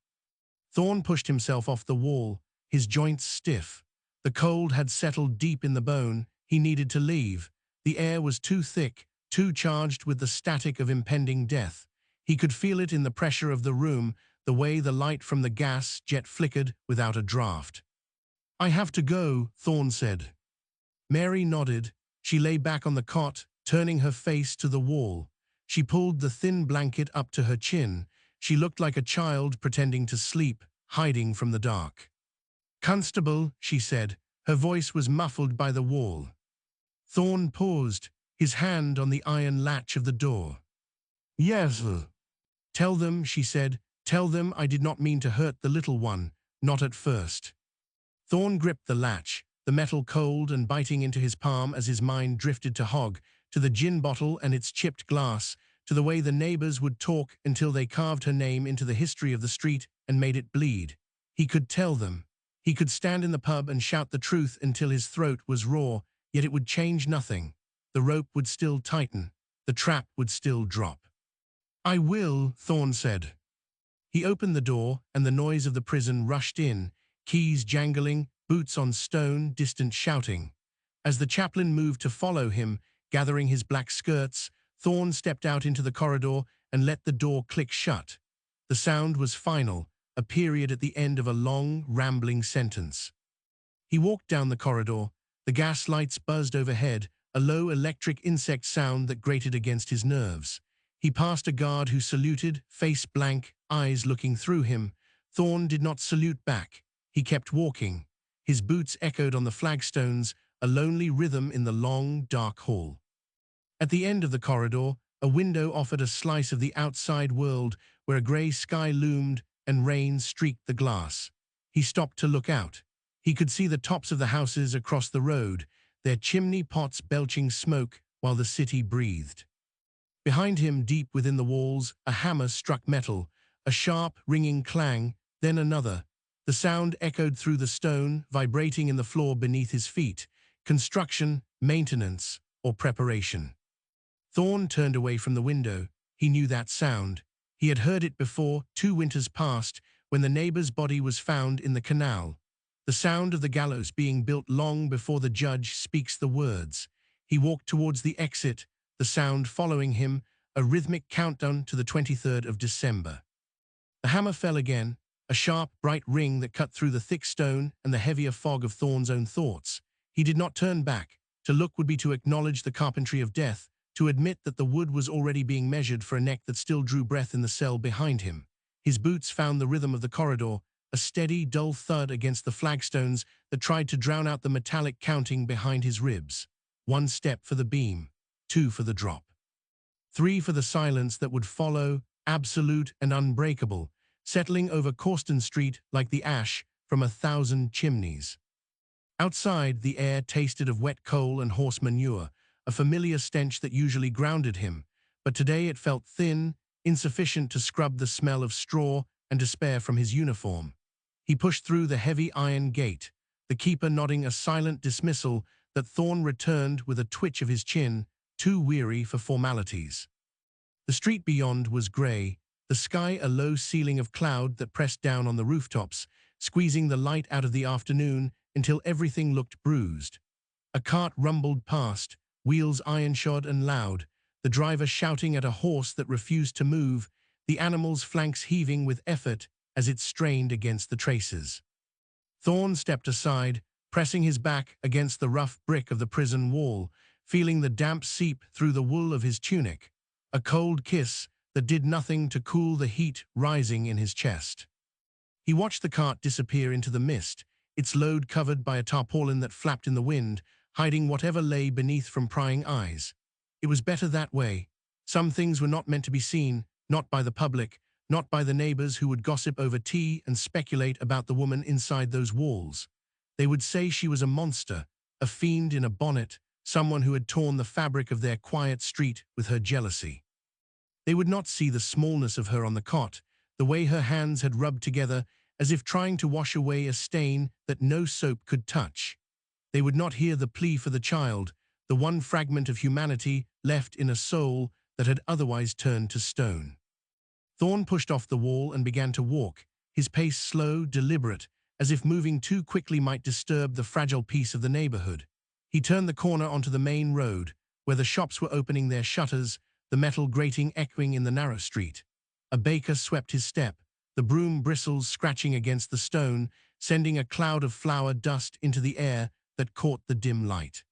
S1: Thorne pushed himself off the wall, his joints stiff. The cold had settled deep in the bone. He needed to leave. The air was too thick, too charged with the static of impending death. He could feel it in the pressure of the room, the way the light from the gas jet flickered without a draft. "I have to go," Thorne said. Mary nodded. She lay back on the cot, turning her face to the wall. She pulled the thin blanket up to her chin. She looked like a child pretending to sleep, hiding from the dark. "Constable," she said. Her voice was muffled by the wall. Thorne paused, his hand on the iron latch of the door. "Yes." "Tell them," she said. "Tell them I did not mean to hurt the little one, not at first." Thorne gripped the latch, the metal cold and biting into his palm as his mind drifted to Hogg, to the gin bottle and its chipped glass, to the way the neighbors would talk until they carved her name into the history of the street and made it bleed. He could tell them. He could stand in the pub and shout the truth until his throat was raw, yet it would change nothing. The rope would still tighten. The trap would still drop. "I will," Thorne said. He opened the door, and the noise of the prison rushed in, keys jangling, boots on stone, distant shouting. As the chaplain moved to follow him, gathering his black skirts, Thorne stepped out into the corridor and let the door click shut. The sound was final, a period at the end of a long, rambling sentence. He walked down the corridor. The gas lights buzzed overhead, a low electric insect sound that grated against his nerves. He passed a guard who saluted, face blank, eyes looking through him. Thorne did not salute back. He kept walking. His boots echoed on the flagstones, a lonely rhythm in the long, dark hall. At the end of the corridor, a window offered a slice of the outside world where a grey sky loomed and rain streaked the glass. He stopped to look out. He could see the tops of the houses across the road, their chimney pots belching smoke while the city breathed. Behind him, deep within the walls, a hammer struck metal, a sharp, ringing clang, then another. The sound echoed through the stone, vibrating in the floor beneath his feet. Construction, maintenance, or preparation. Thorne turned away from the window. He knew that sound. He had heard it before, 2 winters past, when the neighbor's body was found in the canal. The sound of the gallows being built long before the judge speaks the words. He walked towards the exit, the sound following him, a rhythmic countdown to the 23rd of December. The hammer fell again, a sharp, bright ring that cut through the thick stone and the heavier fog of Thorne's own thoughts. He did not turn back. To look would be to acknowledge the carpentry of death, to admit that the wood was already being measured for a neck that still drew breath in the cell behind him. His boots found the rhythm of the corridor, a steady, dull thud against the flagstones that tried to drown out the metallic counting behind his ribs. 1 step for the beam, 2 for the drop, 3 for the silence that would follow, absolute and unbreakable, settling over Corsten Street like the ash from 1,000 chimneys. Outside, the air tasted of wet coal and horse manure, a familiar stench that usually grounded him, but today it felt thin, insufficient to scrub the smell of straw and despair from his uniform. He pushed through the heavy iron gate, the keeper nodding a silent dismissal that Thorne returned with a twitch of his chin, too weary for formalities. The street beyond was grey, the sky a low ceiling of cloud that pressed down on the rooftops, squeezing the light out of the afternoon until everything looked bruised. A cart rumbled past, wheels iron-shod and loud, the driver shouting at a horse that refused to move, the animal's flanks heaving with effort as it strained against the traces. Thorne stepped aside, pressing his back against the rough brick of the prison wall, feeling the damp seep through the wool of his tunic, a cold kiss that did nothing to cool the heat rising in his chest. He watched the cart disappear into the mist, its load covered by a tarpaulin that flapped in the wind, hiding whatever lay beneath from prying eyes. It was better that way. Some things were not meant to be seen, not by the public, not by the neighbors who would gossip over tea and speculate about the woman inside those walls. They would say she was a monster, a fiend in a bonnet, someone who had torn the fabric of their quiet street with her jealousy. They would not see the smallness of her on the cot, the way her hands had rubbed together as if trying to wash away a stain that no soap could touch. They would not hear the plea for the child, the one fragment of humanity left in a soul that had otherwise turned to stone. Thorne pushed off the wall and began to walk, his pace slow, deliberate, as if moving too quickly might disturb the fragile peace of the neighborhood. He turned the corner onto the main road, where the shops were opening their shutters, the metal grating echoing in the narrow street. A baker swept his step, the broom bristles scratching against the stone, sending a cloud of flour dust into the air that caught the dim light.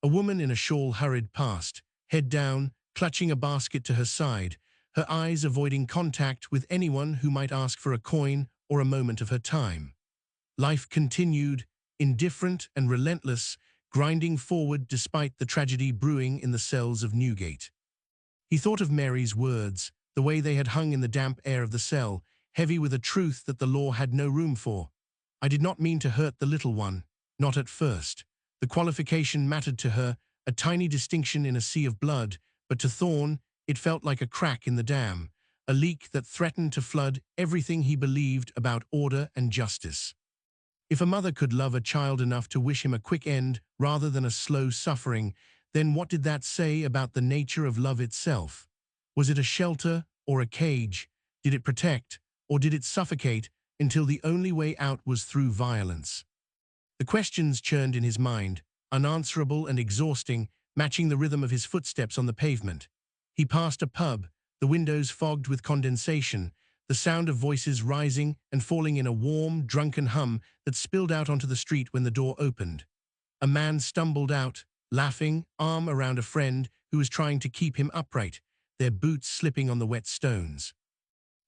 S1: A woman in a shawl hurried past, head down, clutching a basket to her side, her eyes avoiding contact with anyone who might ask for a coin or a moment of her time. Life continued, indifferent and relentless, grinding forward despite the tragedy brewing in the cells of Newgate. He thought of Mary's words, the way they had hung in the damp air of the cell, heavy with a truth that the law had no room for. I did not mean to hurt the little one, not at first. The qualification mattered to her, a tiny distinction in a sea of blood, but to Thorne it felt like a crack in the dam, a leak that threatened to flood everything he believed about order and justice. If a mother could love a child enough to wish him a quick end rather than a slow suffering, then what did that say about the nature of love itself? Was it a shelter or a cage? Did it protect, or did it suffocate until the only way out was through violence? The questions churned in his mind, unanswerable and exhausting, matching the rhythm of his footsteps on the pavement. He passed a pub, the windows fogged with condensation, the sound of voices rising and falling in a warm, drunken hum that spilled out onto the street when the door opened. A man stumbled out, laughing, arm around a friend who was trying to keep him upright, their boots slipping on the wet stones.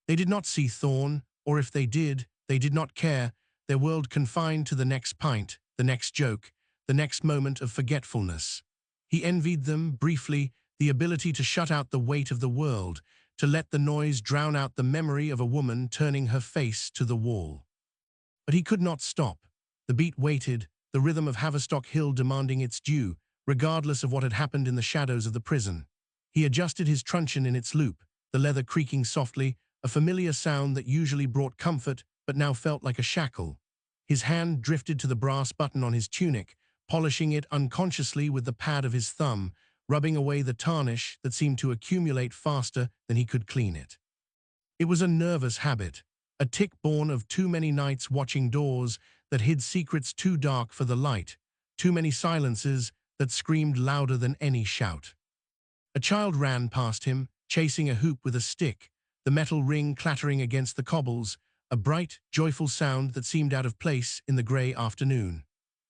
S1: They did not see Thorne, or if they did not care, their world confined to the next pint, the next joke, the next moment of forgetfulness. He envied them, briefly, the ability to shut out the weight of the world, to let the noise drown out the memory of a woman turning her face to the wall. But he could not stop. The beat waited, the rhythm of Haverstock Hill demanding its due, regardless of what had happened in the shadows of the prison. He adjusted his truncheon in its loop, the leather creaking softly, a familiar sound that usually brought comfort but now felt like a shackle. His hand drifted to the brass button on his tunic, polishing it unconsciously with the pad of his thumb, rubbing away the tarnish that seemed to accumulate faster than he could clean it. It was a nervous habit, a tic born of too many nights watching doors that hid secrets too dark for the light, too many silences that screamed louder than any shout. A child ran past him, chasing a hoop with a stick, the metal ring clattering against the cobbles, a bright, joyful sound that seemed out of place in the grey afternoon.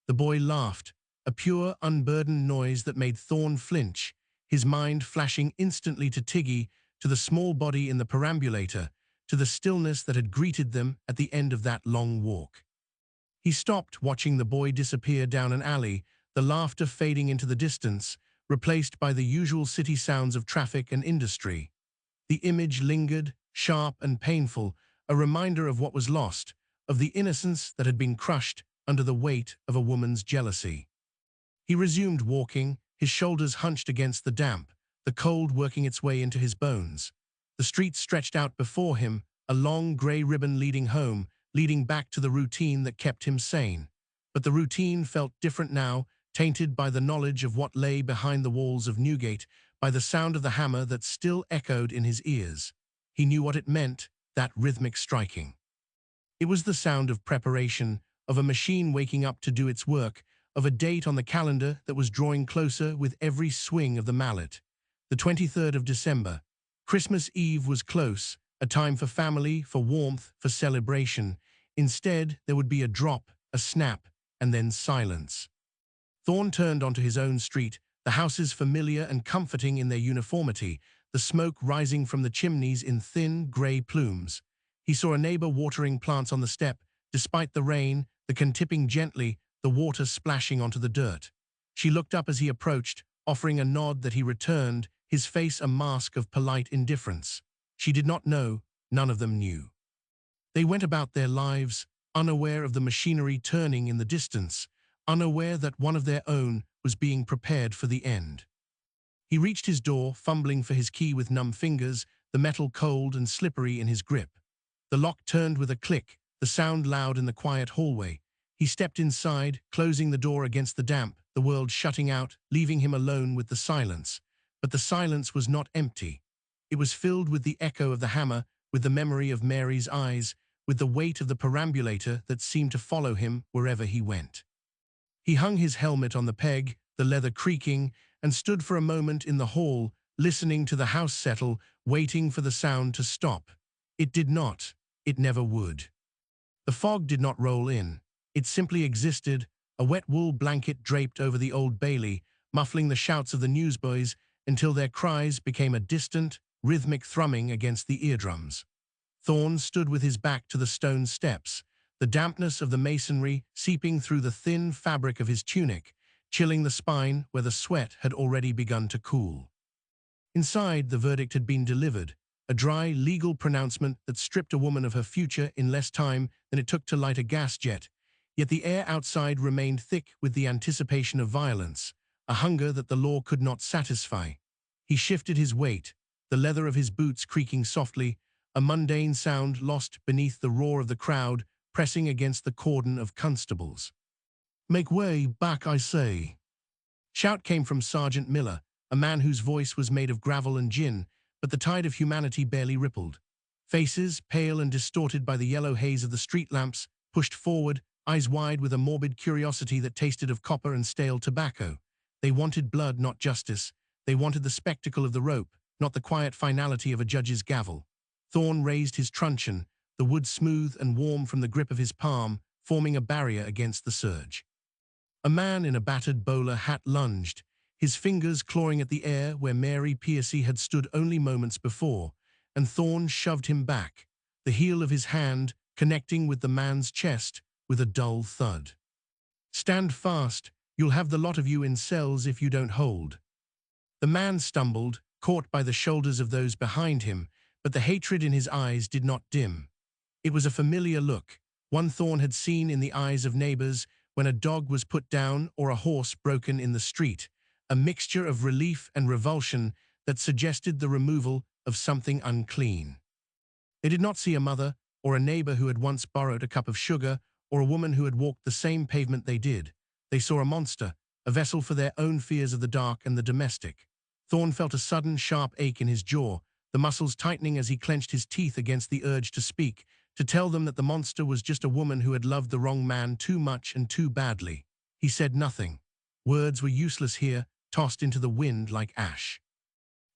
S1: The boy laughed, a pure, unburdened noise that made Thorne flinch, his mind flashing instantly to Tiggy, to the small body in the perambulator, to the stillness that had greeted them at the end of that long walk. He stopped, watching the boy disappear down an alley, the laughter fading into the distance, replaced by the usual city sounds of traffic and industry. The image lingered, sharp and painful, a reminder of what was lost, of the innocence that had been crushed under the weight of a woman's jealousy. He resumed walking, his shoulders hunched against the damp, the cold working its way into his bones. The street stretched out before him, a long grey ribbon leading home, leading back to the routine that kept him sane. But the routine felt different now, tainted by the knowledge of what lay behind the walls of Newgate, by the sound of the hammer that still echoed in his ears. He knew what it meant, that rhythmic striking. It was the sound of preparation, of a machine waking up to do its work, of a date on the calendar that was drawing closer with every swing of the mallet. The 23rd of December. Christmas Eve was close, a time for family, for warmth, for celebration. Instead, there would be a drop, a snap, and then silence. Thorne turned onto his own street, the houses familiar and comforting in their uniformity, the smoke rising from the chimneys in thin, grey plumes. He saw a neighbour watering plants on the step, despite the rain, the can tipping gently, the water splashing onto the dirt. She looked up as he approached, offering a nod that he returned, his face a mask of polite indifference. She did not know, none of them knew. They went about their lives, unaware of the machinery turning in the distance, unaware that one of their own was being prepared for the end. He reached his door, fumbling for his key with numb fingers, the metal cold and slippery in his grip. The lock turned with a click, the sound loud in the quiet hallway. He stepped inside, closing the door against the damp, the world shutting out, leaving him alone with the silence. But the silence was not empty. It was filled with the echo of the hammer, with the memory of Mary's eyes, with the weight of the perambulator that seemed to follow him wherever he went. He hung his helmet on the peg, the leather creaking, and stood for a moment in the hall, listening to the house settle, waiting for the sound to stop. It did not. It never would. The fog did not roll in. It simply existed, a wet wool blanket draped over the Old Bailey, muffling the shouts of the newsboys until their cries became a distant, rhythmic thrumming against the eardrums. Thorne stood with his back to the stone steps, the dampness of the masonry seeping through the thin fabric of his tunic, chilling the spine where the sweat had already begun to cool. Inside, the verdict had been delivered, a dry, legal pronouncement that stripped a woman of her future in less time than it took to light a gas jet, yet the air outside remained thick with the anticipation of violence, a hunger that the law could not satisfy. He shifted his weight, the leather of his boots creaking softly, a mundane sound lost beneath the roar of the crowd pressing against the cordon of constables. "Make way, back, I say." Shout came from Sergeant Miller, a man whose voice was made of gravel and gin, but the tide of humanity barely rippled. Faces, pale and distorted by the yellow haze of the street lamps, pushed forward, eyes wide with a morbid curiosity that tasted of copper and stale tobacco. They wanted blood, not justice. They wanted the spectacle of the rope, not the quiet finality of a judge's gavel. Thorne raised his truncheon, the wood smooth and warm from the grip of his palm, forming a barrier against the surge. A man in a battered bowler hat lunged, his fingers clawing at the air where Mary Pearcey had stood only moments before, and Thorne shoved him back, the heel of his hand connecting with the man's chest with a dull thud. "Stand fast, you'll have the lot of you in cells if you don't hold." The man stumbled, caught by the shoulders of those behind him, but the hatred in his eyes did not dim. It was a familiar look, one Thorne had seen in the eyes of neighbors when a dog was put down or a horse broken in the street, a mixture of relief and revulsion that suggested the removal of something unclean. They did not see a mother or a neighbor who had once borrowed a cup of sugar or a woman who had walked the same pavement they did. They saw a monster, a vessel for their own fears of the dark and the domestic. Thorne felt a sudden, sharp ache in his jaw, the muscles tightening as he clenched his teeth against the urge to speak, to tell them that the monster was just a woman who had loved the wrong man too much and too badly. He said nothing. Words were useless here, tossed into the wind like ash.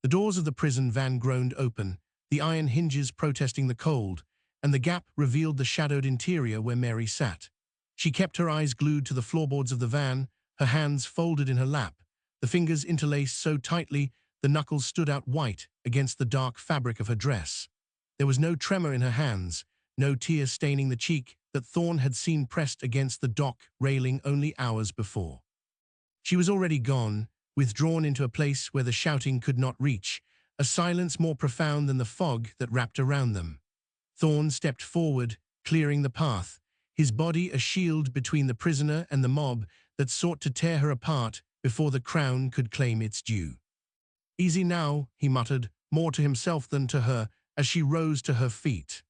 S1: The The doors of the prison van groaned open, the iron hinges protesting the cold, and the gap revealed the shadowed interior where Mary sat. She kept her eyes glued to the floorboards of the van, her hands folded in her lap, the fingers interlaced so tightly the knuckles stood out white against the dark fabric of her dress. There was no tremor in her hands, no tear staining the cheek that Thorne had seen pressed against the dock railing only hours before. She was already gone, withdrawn into a place where the shouting could not reach, a silence more profound than the fog that wrapped around them. Thorne stepped forward, clearing the path, his body a shield between the prisoner and the mob that sought to tear her apart before the crown could claim its due. "Easy now," he muttered, more to himself than to her, as she rose to her feet.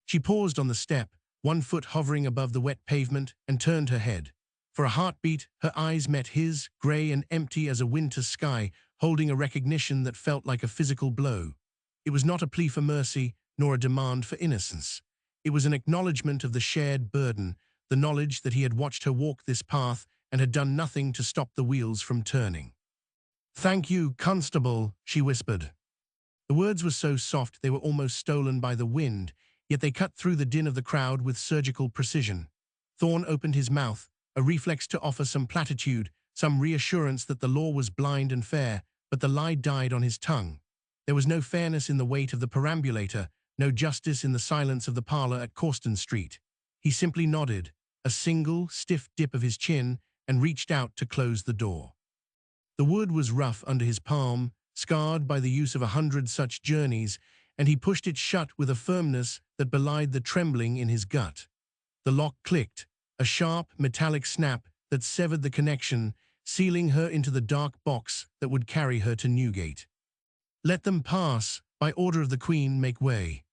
S1: She paused on the step, one foot hovering above the wet pavement, and turned her head. For a heartbeat, her eyes met his, grey and empty as a winter sky, holding a recognition that felt like a physical blow. It was not a plea for mercy, nor a demand for innocence. It was an acknowledgement of the shared burden, the knowledge that he had watched her walk this path and had done nothing to stop the wheels from turning. "Thank you, Constable," she whispered. The words were so soft they were almost stolen by the wind, yet they cut through the din of the crowd with surgical precision. Thorne opened his mouth, a reflex to offer some platitude, some reassurance that the law was blind and fair, but the lie died on his tongue. There was no fairness in the weight of the perambulator, no justice in the silence of the parlor at Causton Street. He simply nodded, a single, stiff dip of his chin, and reached out to close the door. The wood was rough under his palm, scarred by the use of 100 such journeys, and he pushed it shut with a firmness that belied the trembling in his gut. The lock clicked, a sharp, metallic snap that severed the connection, sealing her into the dark box that would carry her to Newgate. "Let them pass. By order of the Queen, make way."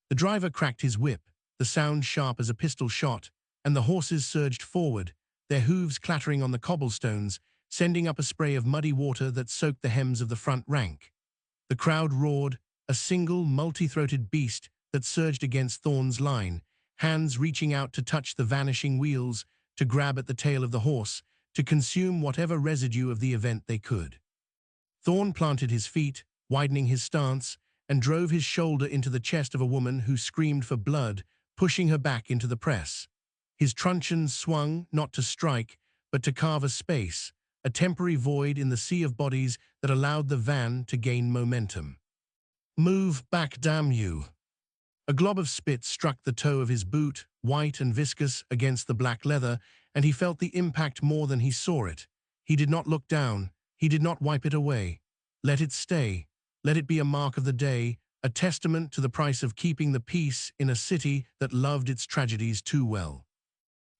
S1: The driver cracked his whip, the sound sharp as a pistol shot, and the horses surged forward, their hooves clattering on the cobblestones, sending up a spray of muddy water that soaked the hems of the front rank. The crowd roared, a single, multi-throated beast that surged against Thorne's line, hands reaching out to touch the vanishing wheels, to grab at the tail of the horse, to consume whatever residue of the event they could. Thorne planted his feet, widening his stance, and drove his shoulder into the chest of a woman who screamed for blood, pushing her back into the press. His truncheon swung, not to strike, but to carve a space, a temporary void in the sea of bodies that allowed the van to gain momentum. "Move back, damn you." A glob of spit struck the toe of his boot, white and viscous against the black leather, and he felt the impact more than he saw it. He did not look down. He did not wipe it away. Let it stay. Let it be a mark of the day, a testament to the price of keeping the peace in a city that loved its tragedies too well.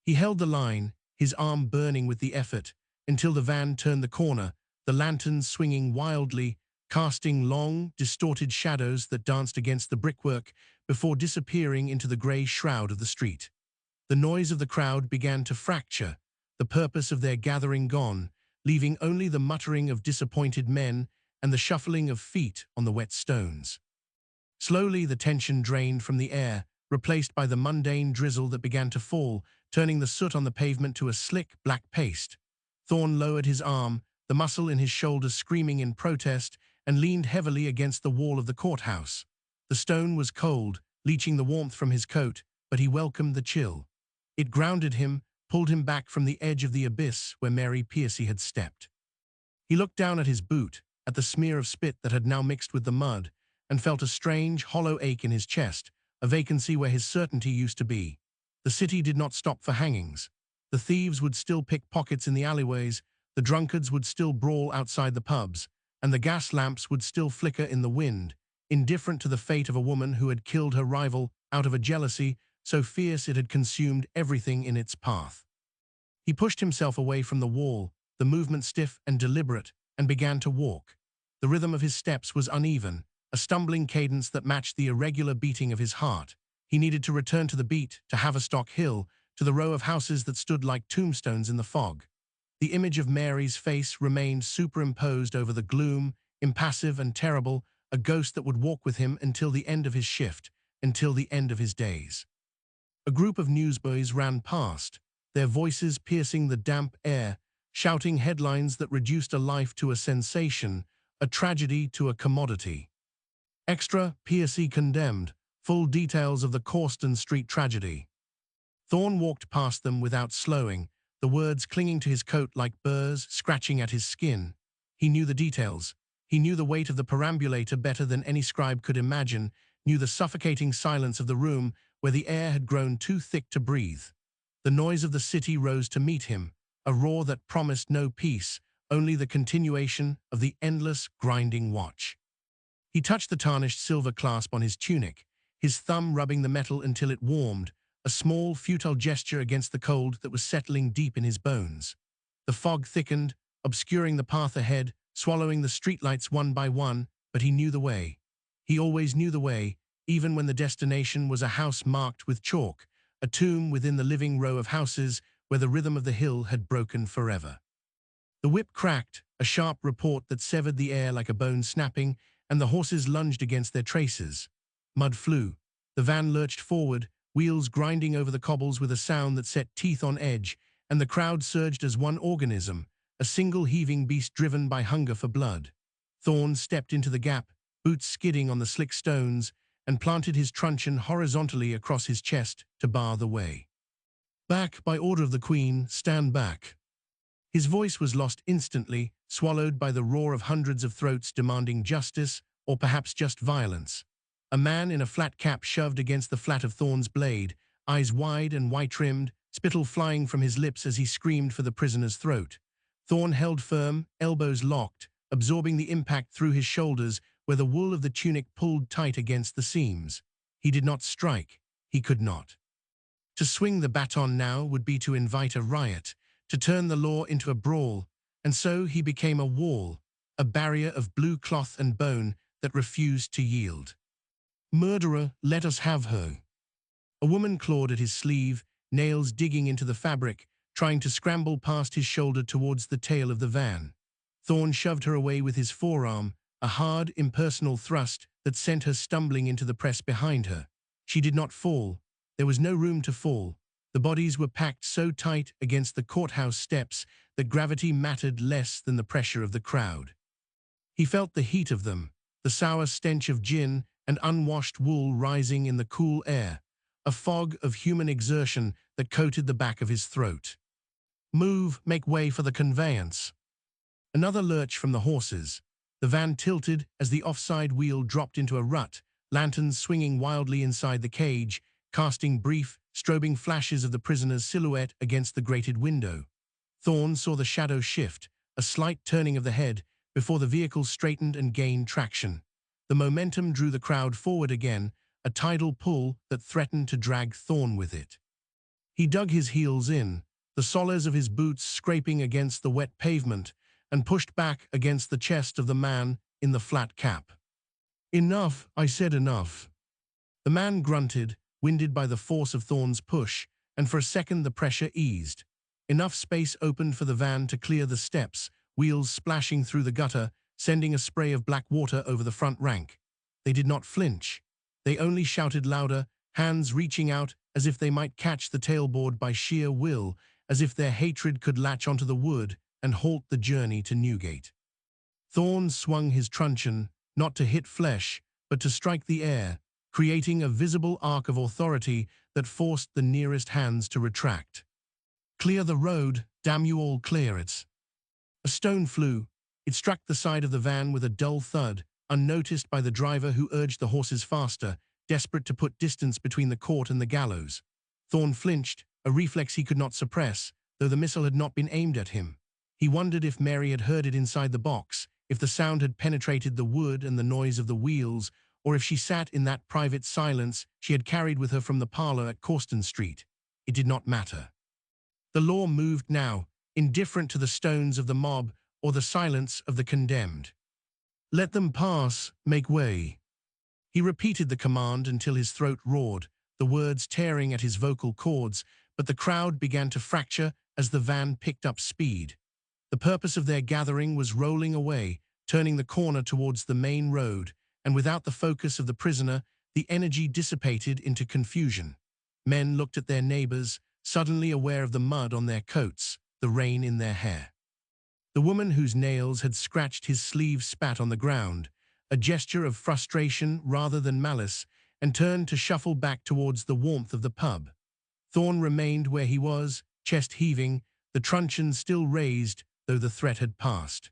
S1: He held the line, his arm burning with the effort, until the van turned the corner, the lanterns swinging wildly, casting long, distorted shadows that danced against the brickwork before disappearing into the grey shroud of the street. The noise of the crowd began to fracture, the purpose of their gathering gone, leaving only the muttering of disappointed men and the shuffling of feet on the wet stones. Slowly the tension drained from the air, replaced by the mundane drizzle that began to fall, turning the soot on the pavement to a slick, black paste. Thorne lowered his arm, the muscle in his shoulder screaming in protest, and leaned heavily against the wall of the courthouse. The stone was cold, leaching the warmth from his coat, but he welcomed the chill. It grounded him, pulled him back from the edge of the abyss where Mary Pearcey had stepped. He looked down at his boot, at the smear of spit that had now mixed with the mud, and felt a strange, hollow ache in his chest, a vacancy where his certainty used to be. The city did not stop for hangings. The thieves would still pick pockets in the alleyways, the drunkards would still brawl outside the pubs, and the gas lamps would still flicker in the wind, indifferent to the fate of a woman who had killed her rival out of a jealousy so fierce it had consumed everything in its path. He pushed himself away from the wall, the movement stiff and deliberate, and began to walk. The rhythm of his steps was uneven, a stumbling cadence that matched the irregular beating of his heart. He needed to return to the beat, to Haverstock Hill, to the row of houses that stood like tombstones in the fog. The image of Mary's face remained superimposed over the gloom, impassive and terrible, a ghost that would walk with him until the end of his shift, until the end of his days. A group of newsboys ran past, their voices piercing the damp air, shouting headlines that reduced a life to a sensation, a tragedy to a commodity. Extra, Pearcey condemned, full details of the Causton Street tragedy. Thorne walked past them without slowing, the words clinging to his coat like burrs scratching at his skin. He knew the details. He knew the weight of the perambulator better than any scribe could imagine, knew the suffocating silence of the room where the air had grown too thick to breathe. The noise of the city rose to meet him, a roar that promised no peace, only the continuation of the endless, grinding watch. He touched the tarnished silver clasp on his tunic, his thumb rubbing the metal until it warmed, a small, futile gesture against the cold that was settling deep in his bones. The fog thickened, obscuring the path ahead, swallowing the streetlights one by one, but he knew the way. He always knew the way, even when the destination was a house marked with chalk, a tomb within the living row of houses where the rhythm of the hill had broken forever. The whip cracked, a sharp report that severed the air like a bone snapping, and the horses lunged against their traces. Mud flew. The van lurched forward, wheels grinding over the cobbles with a sound that set teeth on edge, and the crowd surged as one organism, a single heaving beast driven by hunger for blood. Thorne stepped into the gap, boots skidding on the slick stones, and planted his truncheon horizontally across his chest to bar the way. "Back, by order of the Queen, stand back." His voice was lost instantly, swallowed by the roar of hundreds of throats demanding justice, or perhaps just violence. A man in a flat cap shoved against the flat of Thorne's blade, eyes wide and white-rimmed, spittle flying from his lips as he screamed for the prisoner's throat. Thorne held firm, elbows locked, absorbing the impact through his shoulders where the wool of the tunic pulled tight against the seams. He did not strike. He could not. To swing the baton now would be to invite a riot, to turn the law into a brawl, and so he became a wall, a barrier of blue cloth and bone that refused to yield. "Murderer, let us have her." A woman clawed at his sleeve, nails digging into the fabric, trying to scramble past his shoulder towards the tail of the van. Thorne shoved her away with his forearm, a hard, impersonal thrust that sent her stumbling into the press behind her. She did not fall. There was no room to fall. The bodies were packed so tight against the courthouse steps that gravity mattered less than the pressure of the crowd. He felt the heat of them, the sour stench of gin and unwashed wool rising in the cool air, a fog of human exertion that coated the back of his throat. "Move, make way for the conveyance." Another lurch from the horses. The van tilted as the offside wheel dropped into a rut, lanterns swinging wildly inside the cage, casting brief, strobing flashes of the prisoner's silhouette against the grated window. Thorne saw the shadow shift, a slight turning of the head, before the vehicle straightened and gained traction. The momentum drew the crowd forward again, a tidal pull that threatened to drag Thorne with it. He dug his heels in, the soles of his boots scraping against the wet pavement, and pushed back against the chest of the man in the flat cap. "Enough, I said enough." The man grunted, winded by the force of Thorne's push, and for a second the pressure eased. Enough space opened for the van to clear the steps, wheels splashing through the gutter, sending a spray of black water over the front rank. They did not flinch. They only shouted louder, hands reaching out as if they might catch the tailboard by sheer will, as if their hatred could latch onto the wood and halt the journey to Newgate. Thorne swung his truncheon, not to hit flesh, but to strike the air, creating a visible arc of authority that forced the nearest hands to retract. "Clear the road, damn you all, clear it." A stone flew. It struck the side of the van with a dull thud, unnoticed by the driver who urged the horses faster, desperate to put distance between the court and the gallows. Thorne flinched, a reflex he could not suppress, though the missile had not been aimed at him. He wondered if Mary had heard it inside the box, if the sound had penetrated the wood and the noise of the wheels, or if she sat in that private silence she had carried with her from the parlor at Causton Street. It did not matter. The law moved now, indifferent to the stones of the mob or the silence of the condemned. "Let them pass, make way." He repeated the command until his throat roared, the words tearing at his vocal cords, but the crowd began to fracture as the van picked up speed. The purpose of their gathering was rolling away, turning the corner towards the main road, and without the focus of the prisoner, the energy dissipated into confusion. Men looked at their neighbors, suddenly aware of the mud on their coats, the rain in their hair. The woman whose nails had scratched his sleeve spat on the ground, a gesture of frustration rather than malice, and turned to shuffle back towards the warmth of the pub. Thorne remained where he was, chest heaving, the truncheon still raised, though the threat had passed.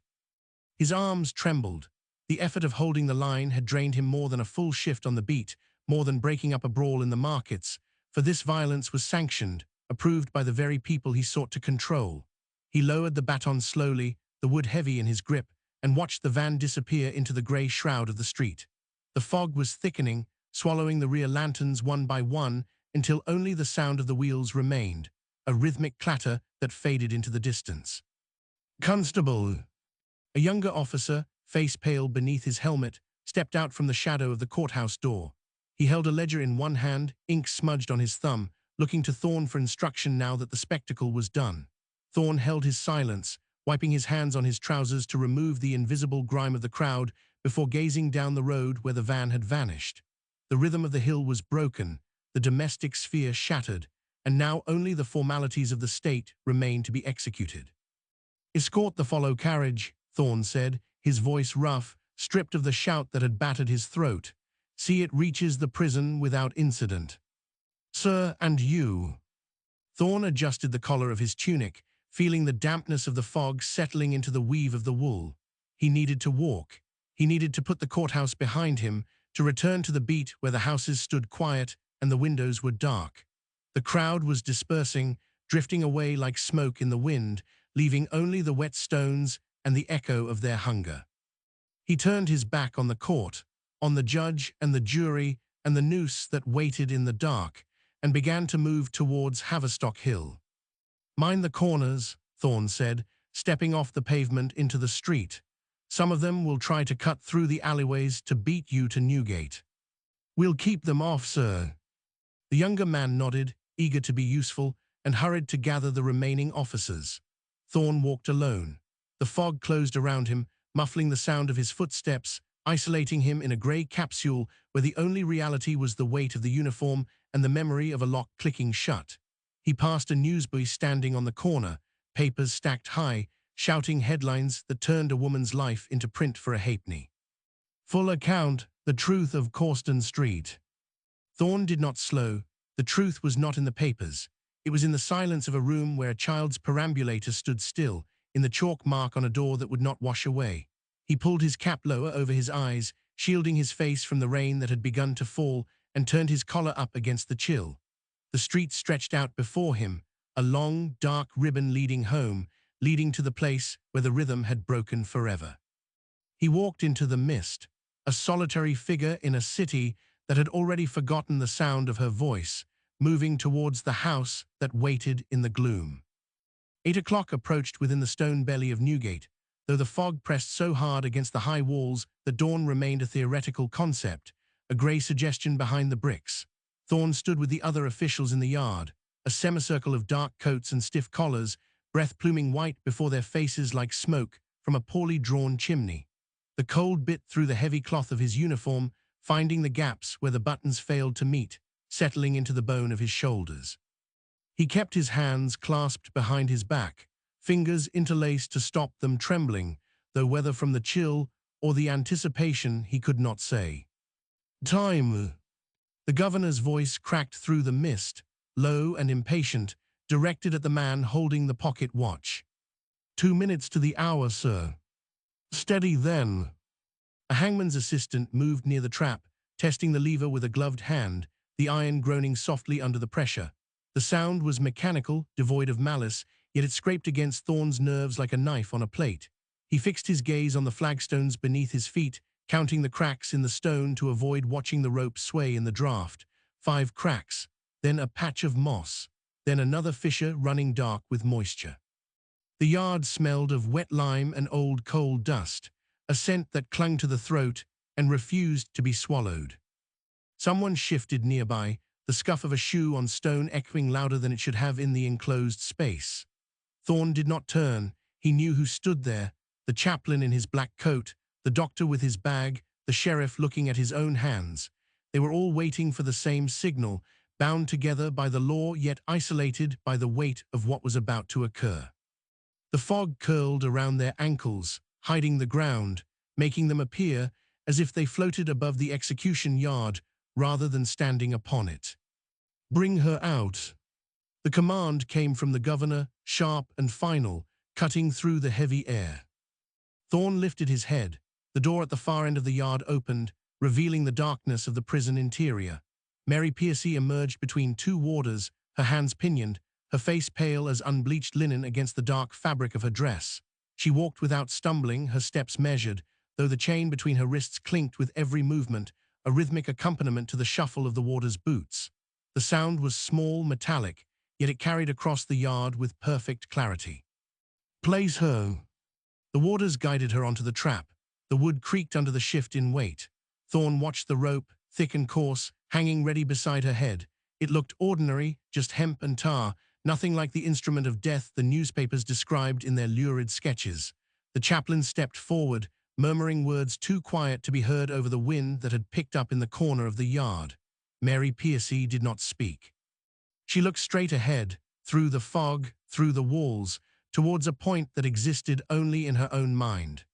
S1: His arms trembled. The effort of holding the line had drained him more than a full shift on the beat, more than breaking up a brawl in the markets, for this violence was sanctioned, approved by the very people he sought to control. He lowered the baton slowly, the wood heavy in his grip, and watched the van disappear into the grey shroud of the street. The fog was thickening, swallowing the rear lanterns one by one, until only the sound of the wheels remained, a rhythmic clatter that faded into the distance. "Constable!" A younger officer, face pale beneath his helmet, stepped out from the shadow of the courthouse door. He held a ledger in one hand, ink smudged on his thumb, looking to Thorne for instruction now that the spectacle was done. Thorne held his silence, wiping his hands on his trousers to remove the invisible grime of the crowd before gazing down the road where the van had vanished. The rhythm of the hill was broken, the domestic sphere shattered, and now only the formalities of the state remained to be executed. "Escort the follow carriage," Thorne said, his voice rough, stripped of the shout that had battered his throat. "See it reaches the prison without incident." "Sir, and you?" Thorne adjusted the collar of his tunic, feeling the dampness of the fog settling into the weave of the wool. He needed to walk. He needed to put the courthouse behind him, to return to the beat where the houses stood quiet and the windows were dark. The crowd was dispersing, drifting away like smoke in the wind, leaving only the wet stones and the echo of their hunger. He turned his back on the court, on the judge and the jury and the noose that waited in the dark, and began to move towards Haverstock Hill. "Mind the corners," Thorne said, stepping off the pavement into the street. "Some of them will try to cut through the alleyways to beat you to Newgate." "We'll keep them off, sir." The younger man nodded, eager to be useful, and hurried to gather the remaining officers. Thorne walked alone. The fog closed around him, muffling the sound of his footsteps, isolating him in a grey capsule where the only reality was the weight of the uniform and the memory of a lock clicking shut. He passed a newsboy standing on the corner, papers stacked high, shouting headlines that turned a woman's life into print for a halfpenny. "Full account, the truth of Causton Street." Thorne did not slow. The truth was not in the papers. It was in the silence of a room where a child's perambulator stood still, in the chalk mark on a door that would not wash away. He pulled his cap lower over his eyes, shielding his face from the rain that had begun to fall, and turned his collar up against the chill. The street stretched out before him, a long, dark ribbon leading home, leading to the place where the rhythm had broken forever. He walked into the mist, a solitary figure in a city that had already forgotten the sound of her voice, moving towards the house that waited in the gloom. 8 o'clock approached within the stone belly of Newgate, though the fog pressed so hard against the high walls that dawn remained a theoretical concept, a grey suggestion behind the bricks. Thorne stood with the other officials in the yard, a semicircle of dark coats and stiff collars, breath pluming white before their faces like smoke from a poorly drawn chimney. The cold bit through the heavy cloth of his uniform, finding the gaps where the buttons failed to meet, settling into the bone of his shoulders. He kept his hands clasped behind his back, fingers interlaced to stop them trembling, though whether from the chill or the anticipation he could not say. "Time." The governor's voice cracked through the mist, low and impatient, directed at the man holding the pocket watch. 2 minutes to the hour, sir." "Steady then." A hangman's assistant moved near the trap, testing the lever with a gloved hand, the iron groaning softly under the pressure. The sound was mechanical, devoid of malice, yet it scraped against Thorne's nerves like a knife on a plate. He fixed his gaze on the flagstones beneath his feet, counting the cracks in the stone to avoid watching the rope sway in the draught. 5 cracks, then a patch of moss, then another fissure running dark with moisture. The yard smelled of wet lime and old coal dust, a scent that clung to the throat and refused to be swallowed. Someone shifted nearby, the scuff of a shoe on stone echoing louder than it should have in the enclosed space. Thorne did not turn. He knew who stood there, the chaplain in his black coat, the doctor with his bag, the sheriff looking at his own hands. They were all waiting for the same signal, bound together by the law yet isolated by the weight of what was about to occur. The fog curled around their ankles, hiding the ground, making them appear as if they floated above the execution yard rather than standing upon it. "Bring her out." The command came from the governor, sharp and final, cutting through the heavy air. Thorne lifted his head. The door at the far end of the yard opened, revealing the darkness of the prison interior. Mary Pearcey emerged between two warders, her hands pinioned, her face pale as unbleached linen against the dark fabric of her dress. She walked without stumbling, her steps measured, though the chain between her wrists clinked with every movement, a rhythmic accompaniment to the shuffle of the warders' boots. The sound was small, metallic, yet it carried across the yard with perfect clarity. "Place her." The warders guided her onto the trap. The wood creaked under the shift in weight. Thorne watched the rope, thick and coarse, hanging ready beside her head. It looked ordinary, just hemp and tar, nothing like the instrument of death the newspapers described in their lurid sketches. The chaplain stepped forward, murmuring words too quiet to be heard over the wind that had picked up in the corner of the yard. Mary Pearcey did not speak. She looked straight ahead, through the fog, through the walls, towards a point that existed only in her own mind.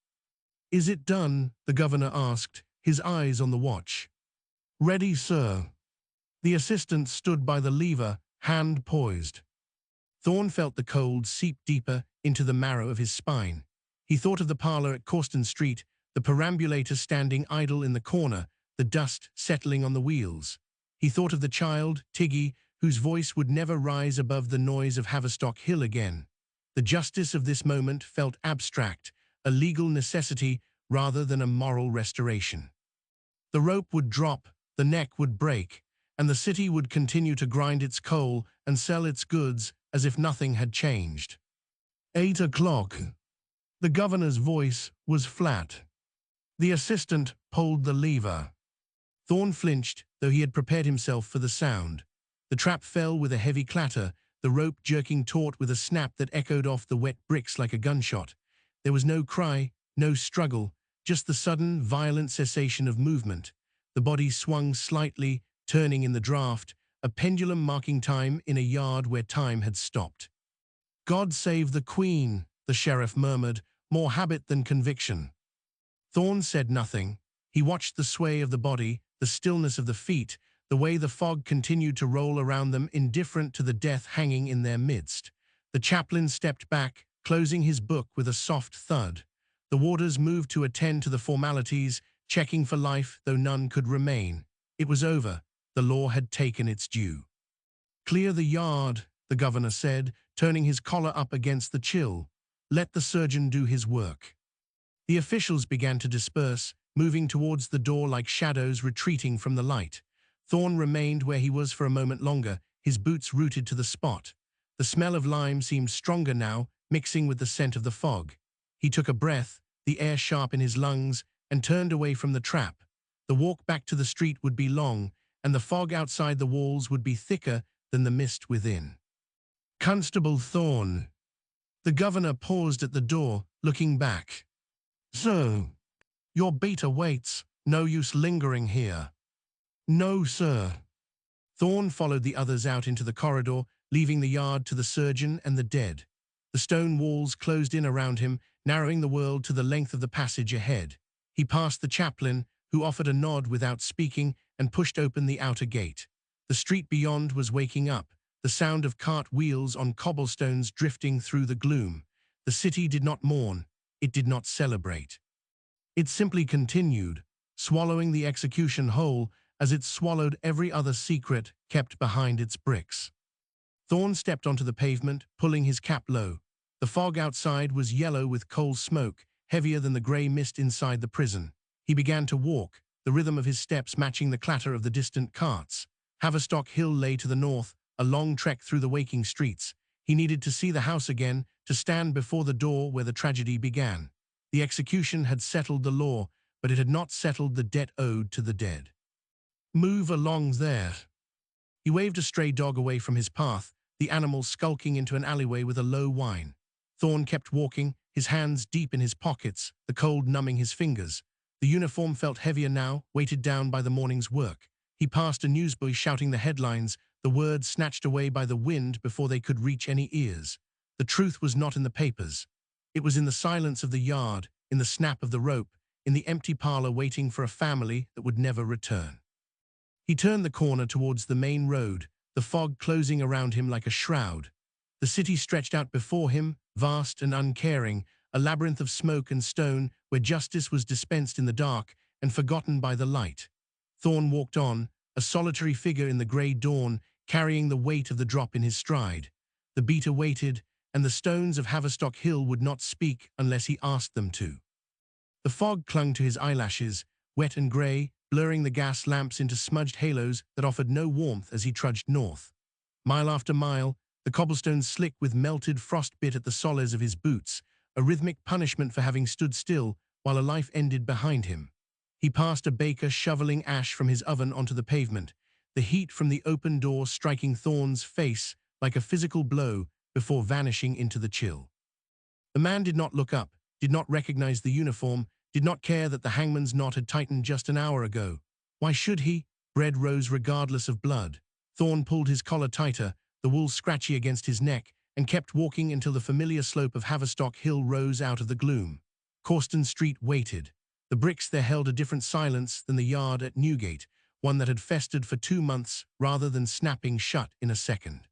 S1: "Is it done?" the governor asked, his eyes on the watch. "Ready, sir." The assistant stood by the lever, hand poised. Thorne felt the cold seep deeper into the marrow of his spine. He thought of the parlor at Corston Street, the perambulator standing idle in the corner, the dust settling on the wheels. He thought of the child, Tiggy, whose voice would never rise above the noise of Haverstock Hill again. The justice of this moment felt abstract, a legal necessity rather than a moral restoration. The rope would drop, the neck would break, and the city would continue to grind its coal and sell its goods as if nothing had changed. 8 o'clock. The governor's voice was flat. The assistant pulled the lever. Thorne flinched, though he had prepared himself for the sound. The trap fell with a heavy clatter, the rope jerking taut with a snap that echoed off the wet bricks like a gunshot. There was no cry, no struggle, just the sudden, violent cessation of movement. The body swung slightly, turning in the draft, a pendulum marking time in a yard where time had stopped. "God save the Queen," the sheriff murmured, more habit than conviction. Thorne said nothing. He watched the sway of the body, the stillness of the feet, the way the fog continued to roll around them, indifferent to the death hanging in their midst. The chaplain stepped back, closing his book with a soft thud. The warders moved to attend to the formalities, checking for life, though none could remain. It was over. The law had taken its due. "Clear the yard," the governor said, turning his collar up against the chill. "Let the surgeon do his work." The officials began to disperse, moving towards the door like shadows retreating from the light. Thorne remained where he was for a moment longer, his boots rooted to the spot. The smell of lime seemed stronger now, mixing with the scent of the fog. He took a breath, the air sharp in his lungs, and turned away from the trap. The walk back to the street would be long, and the fog outside the walls would be thicker than the mist within. "Constable Thorne." The governor paused at the door, looking back. "So, your beat awaits. No use lingering here." "No, sir." Thorne followed the others out into the corridor, leaving the yard to the surgeon and the dead. The stone walls closed in around him, narrowing the world to the length of the passage ahead. He passed the chaplain, who offered a nod without speaking, and pushed open the outer gate. The street beyond was waking up, the sound of cart wheels on cobblestones drifting through the gloom. The city did not mourn, it did not celebrate. It simply continued, swallowing the execution whole as it swallowed every other secret kept behind its bricks. Thorne stepped onto the pavement, pulling his cap low. The fog outside was yellow with coal smoke, heavier than the grey mist inside the prison. He began to walk, the rhythm of his steps matching the clatter of the distant carts. Haverstock Hill lay to the north, a long trek through the waking streets. He needed to see the house again, to stand before the door where the tragedy began. The execution had settled the law, but it had not settled the debt owed to the dead. "Move along there." He waved a stray dog away from his path, the animal skulking into an alleyway with a low whine. Thorne kept walking, his hands deep in his pockets, the cold numbing his fingers. The uniform felt heavier now, weighted down by the morning's work. He passed a newsboy shouting the headlines, the words snatched away by the wind before they could reach any ears. The truth was not in the papers. It was in the silence of the yard, in the snap of the rope, in the empty parlor waiting for a family that would never return. He turned the corner towards the main road, the fog closing around him like a shroud. The city stretched out before him, vast and uncaring, a labyrinth of smoke and stone where justice was dispensed in the dark and forgotten by the light. Thorne walked on, a solitary figure in the grey dawn, carrying the weight of the drop in his stride. The beater waited, and the stones of Haverstock Hill would not speak unless he asked them to. The fog clung to his eyelashes, wet and grey, blurring the gas lamps into smudged halos that offered no warmth as he trudged north. Mile after mile, the cobblestones slick with melted frostbit at the soles of his boots, a rhythmic punishment for having stood still while a life ended behind him. He passed a baker shoveling ash from his oven onto the pavement, the heat from the open door striking Thorne's face like a physical blow before vanishing into the chill. The man did not look up, did not recognize the uniform, did not care that the hangman's knot had tightened just an hour ago. Why should he? Bread rose regardless of blood. Thorne pulled his collar tighter, the wool scratchy against his neck, and kept walking until the familiar slope of Haverstock Hill rose out of the gloom. Causton Street waited. The bricks there held a different silence than the yard at Newgate, one that had festered for 2 months rather than snapping shut in a second.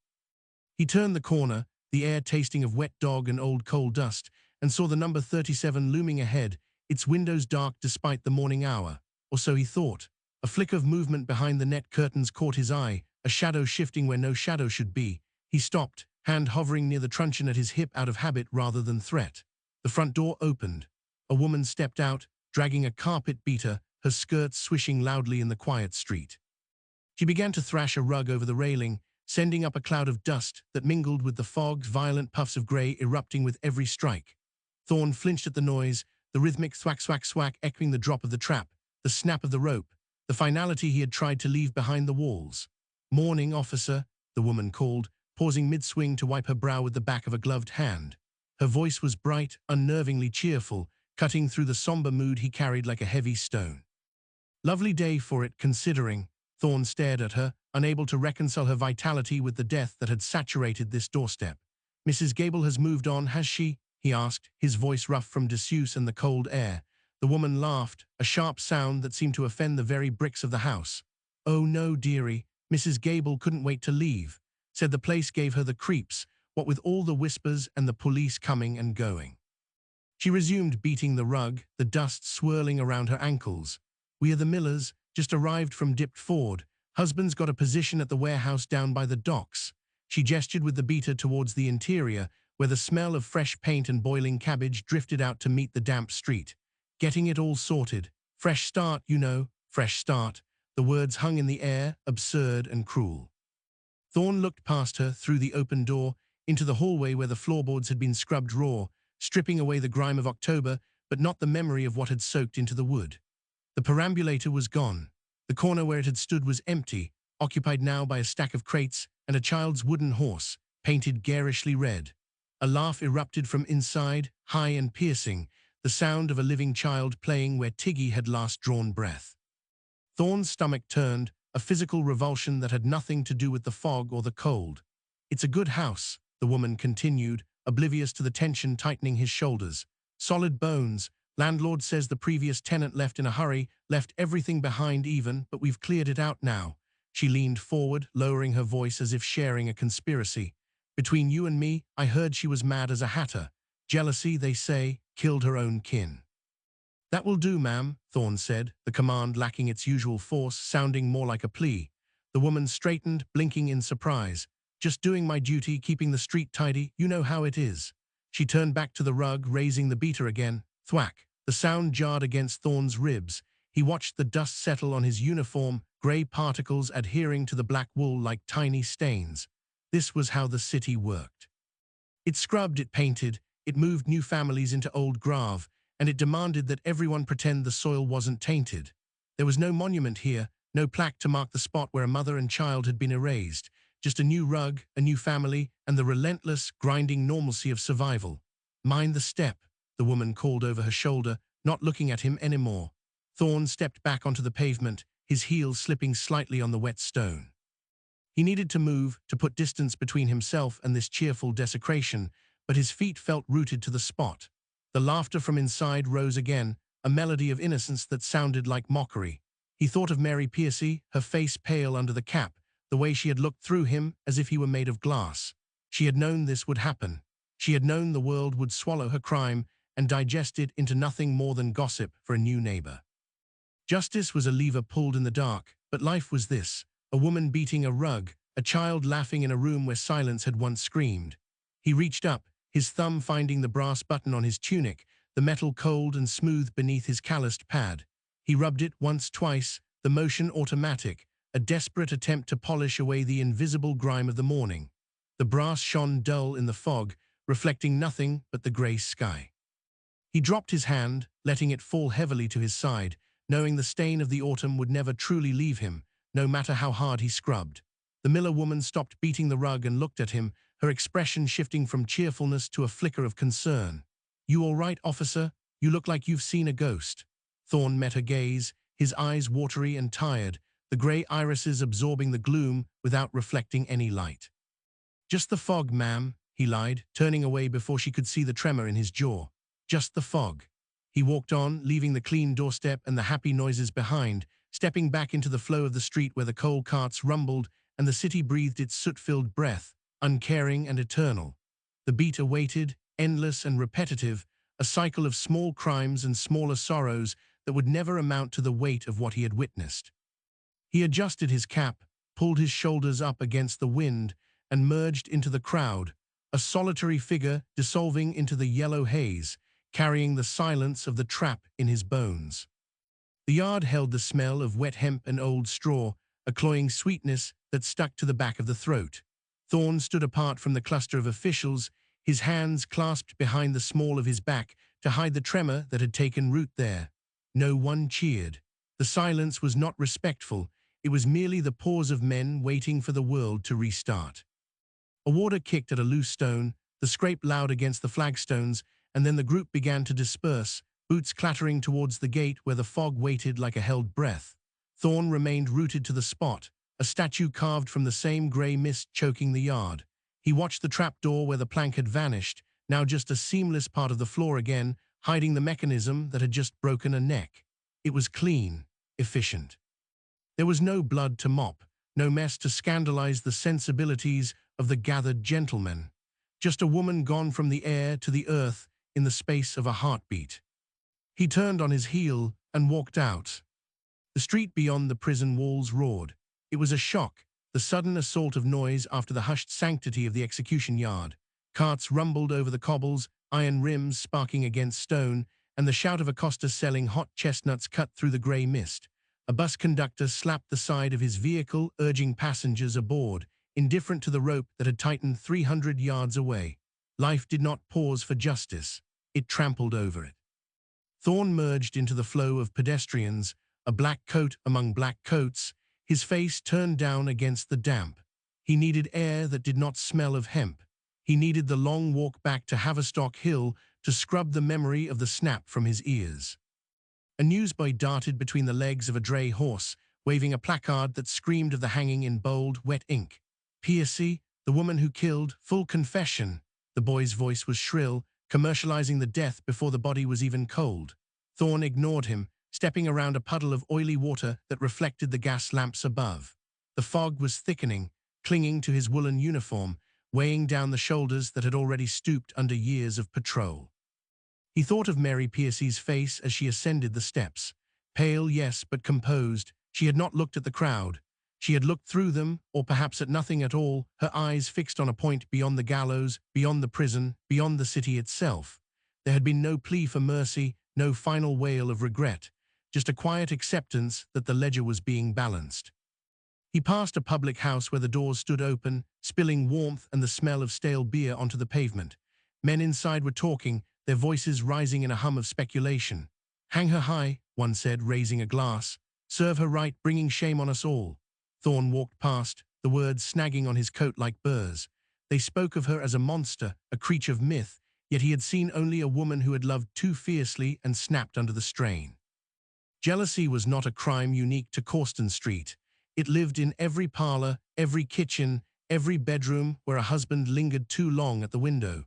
S1: He turned the corner, the air tasting of wet dog and old coal dust, and saw the number 37 looming ahead, its windows dark despite the morning hour, or so he thought. A flick of movement behind the net curtains caught his eye, a shadow shifting where no shadow should be. He stopped, hand hovering near the truncheon at his hip out of habit rather than threat. The front door opened. A woman stepped out, dragging a carpet beater, her skirts swishing loudly in the quiet street. She began to thrash a rug over the railing, sending up a cloud of dust that mingled with the fog's violent puffs of grey erupting with every strike. Thorne flinched at the noise, the rhythmic thwack-thwack-thwack echoing the drop of the trap, the snap of the rope, the finality he had tried to leave behind the walls. "Morning, officer," the woman called, pausing mid-swing to wipe her brow with the back of a gloved hand. Her voice was bright, unnervingly cheerful, cutting through the somber mood he carried like a heavy stone. Lovely day for it, considering. Thorne stared at her, unable to reconcile her vitality with the death that had saturated this doorstep. "Mrs. Gable has moved on, has she?" he asked, his voice rough from disuse and the cold air. The woman laughed, a sharp sound that seemed to offend the very bricks of the house. "Oh no, dearie, Mrs. Gable couldn't wait to leave. Said the place gave her the creeps, what with all the whispers and the police coming and going." She resumed beating the rug, the dust swirling around her ankles. "We are the Millers, just arrived from Dipt Ford. Husband's got a position at the warehouse down by the docks." She gestured with the beater towards the interior, where the smell of fresh paint and boiling cabbage drifted out to meet the damp street. "Getting it all sorted. Fresh start, you know, fresh start." The words hung in the air, absurd and cruel. Thorne looked past her, through the open door, into the hallway where the floorboards had been scrubbed raw, stripping away the grime of October, but not the memory of what had soaked into the wood. The perambulator was gone. The corner where it had stood was empty, occupied now by a stack of crates and a child's wooden horse, painted garishly red. A laugh erupted from inside, high and piercing, the sound of a living child playing where Tiggy had last drawn breath. Thorne's stomach turned, a physical revulsion that had nothing to do with the fog or the cold. "It's a good house," the woman continued, oblivious to the tension tightening his shoulders. "Solid bones. Landlord says the previous tenant left in a hurry, left everything behind even, but we've cleared it out now." She leaned forward, lowering her voice as if sharing a conspiracy. "Between you and me, I heard she was mad as a hatter. Jealousy, they say, killed her own kin." "That will do, ma'am," Thorne said, the command lacking its usual force, sounding more like a plea. The woman straightened, blinking in surprise. "Just doing my duty, keeping the street tidy, you know how it is." She turned back to the rug, raising the beater again. Thwack! The sound jarred against Thorne's ribs. He watched the dust settle on his uniform, grey particles adhering to the black wool like tiny stains. This was how the city worked. It scrubbed, it painted, it moved new families into old grav, and it demanded that everyone pretend the soil wasn't tainted. There was no monument here, no plaque to mark the spot where a mother and child had been erased, just a new rug, a new family, and the relentless, grinding normalcy of survival. "Mind the step," the woman called over her shoulder, not looking at him anymore. Thorne stepped back onto the pavement, his heels slipping slightly on the wet stone. He needed to move, to put distance between himself and this cheerful desecration, but his feet felt rooted to the spot. The laughter from inside rose again, a melody of innocence that sounded like mockery. He thought of Mary Pearcey, her face pale under the cap, the way she had looked through him as if he were made of glass. She had known this would happen. She had known the world would swallow her crime and digest it into nothing more than gossip for a new neighbor. Justice was a lever pulled in the dark, but life was this: a woman beating a rug, a child laughing in a room where silence had once screamed. He reached up, his thumb finding the brass button on his tunic, the metal cold and smooth beneath his calloused pad. He rubbed it once, twice, the motion automatic, a desperate attempt to polish away the invisible grime of the morning. The brass shone dull in the fog, reflecting nothing but the grey sky. He dropped his hand, letting it fall heavily to his side, knowing the stain of the autumn would never truly leave him, no matter how hard he scrubbed. The miller woman stopped beating the rug and looked at him, her expression shifting from cheerfulness to a flicker of concern. "You all right, officer? You look like you've seen a ghost." Thorne met her gaze, his eyes watery and tired, the grey irises absorbing the gloom without reflecting any light. "Just the fog, ma'am," he lied, turning away before she could see the tremor in his jaw. "Just the fog." He walked on, leaving the clean doorstep and the happy noises behind, stepping back into the flow of the street where the coal carts rumbled and the city breathed its soot-filled breath, uncaring and eternal. The beat awaited, endless and repetitive, a cycle of small crimes and smaller sorrows that would never amount to the weight of what he had witnessed. He adjusted his cap, pulled his shoulders up against the wind, and merged into the crowd, a solitary figure dissolving into the yellow haze, carrying the silence of the trap in his bones. The yard held the smell of wet hemp and old straw, a cloying sweetness that stuck to the back of the throat. Thorne stood apart from the cluster of officials, his hands clasped behind the small of his back to hide the tremor that had taken root there. No one cheered. The silence was not respectful, it was merely the pause of men waiting for the world to restart. A warder kicked at a loose stone, the scrape loud against the flagstones, and then the group began to disperse, boots clattering towards the gate where the fog waited like a held breath. Thorne remained rooted to the spot, a statue carved from the same grey mist choking the yard. He watched the trapdoor where the plank had vanished, now just a seamless part of the floor again, hiding the mechanism that had just broken a neck. It was clean, efficient. There was no blood to mop, no mess to scandalize the sensibilities of the gathered gentlemen. Just a woman gone from the air to the earth in the space of a heartbeat. He turned on his heel and walked out. The street beyond the prison walls roared. It was a shock, the sudden assault of noise after the hushed sanctity of the execution yard. Carts rumbled over the cobbles, iron rims sparking against stone, and the shout of a coster selling hot chestnuts cut through the grey mist. A bus conductor slapped the side of his vehicle, urging passengers aboard, indifferent to the rope that had tightened 300 yards away. Life did not pause for justice. It trampled over it. Thorne merged into the flow of pedestrians, a black coat among black coats, his face turned down against the damp. He needed air that did not smell of hemp. He needed the long walk back to Haverstock Hill to scrub the memory of the snap from his ears. A newsboy darted between the legs of a dray horse, waving a placard that screamed of the hanging in bold, wet ink. "Pearcey, the woman who killed, full confession." The boy's voice was shrill, commercializing the death before the body was even cold. Thorne ignored him, stepping around a puddle of oily water that reflected the gas lamps above. The fog was thickening, clinging to his woolen uniform, weighing down the shoulders that had already stooped under years of patrol. He thought of Mary Pearcey's face as she ascended the steps. Pale, yes, but composed. She had not looked at the crowd. She had looked through them, or perhaps at nothing at all, her eyes fixed on a point beyond the gallows, beyond the prison, beyond the city itself. There had been no plea for mercy, no final wail of regret, just a quiet acceptance that the ledger was being balanced. He passed a public house where the doors stood open, spilling warmth and the smell of stale beer onto the pavement. Men inside were talking, their voices rising in a hum of speculation. "Hang her high," one said, raising a glass. "Serve her right, bringing shame on us all." Thorne walked past, the words snagging on his coat like burrs. They spoke of her as a monster, a creature of myth, yet he had seen only a woman who had loved too fiercely and snapped under the strain. Jealousy was not a crime unique to Causton Street. It lived in every parlor, every kitchen, every bedroom where a husband lingered too long at the window.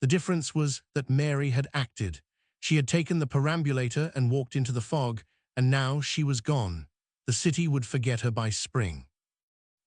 S1: The difference was that Mary had acted. She had taken the perambulator and walked into the fog, and now she was gone. The city would forget her by spring.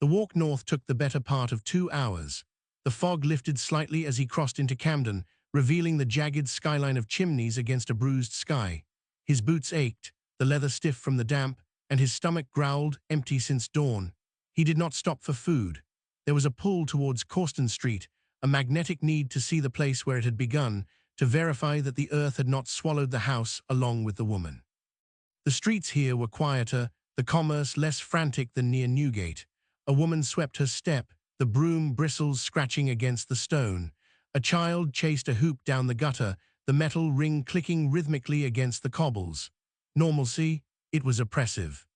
S1: The walk north took the better part of 2 hours. The fog lifted slightly as he crossed into Camden, revealing the jagged skyline of chimneys against a bruised sky. His boots ached, the leather stiff from the damp, and his stomach growled, empty since dawn. He did not stop for food. There was a pull towards Causton Street, a magnetic need to see the place where it had begun, to verify that the earth had not swallowed the house along with the woman. The streets here were quieter, the commerce less frantic than near Newgate. A woman swept her step, the broom bristles scratching against the stone. A child chased a hoop down the gutter, the metal ring clicking rhythmically against the cobbles. Normalcy, it was oppressive.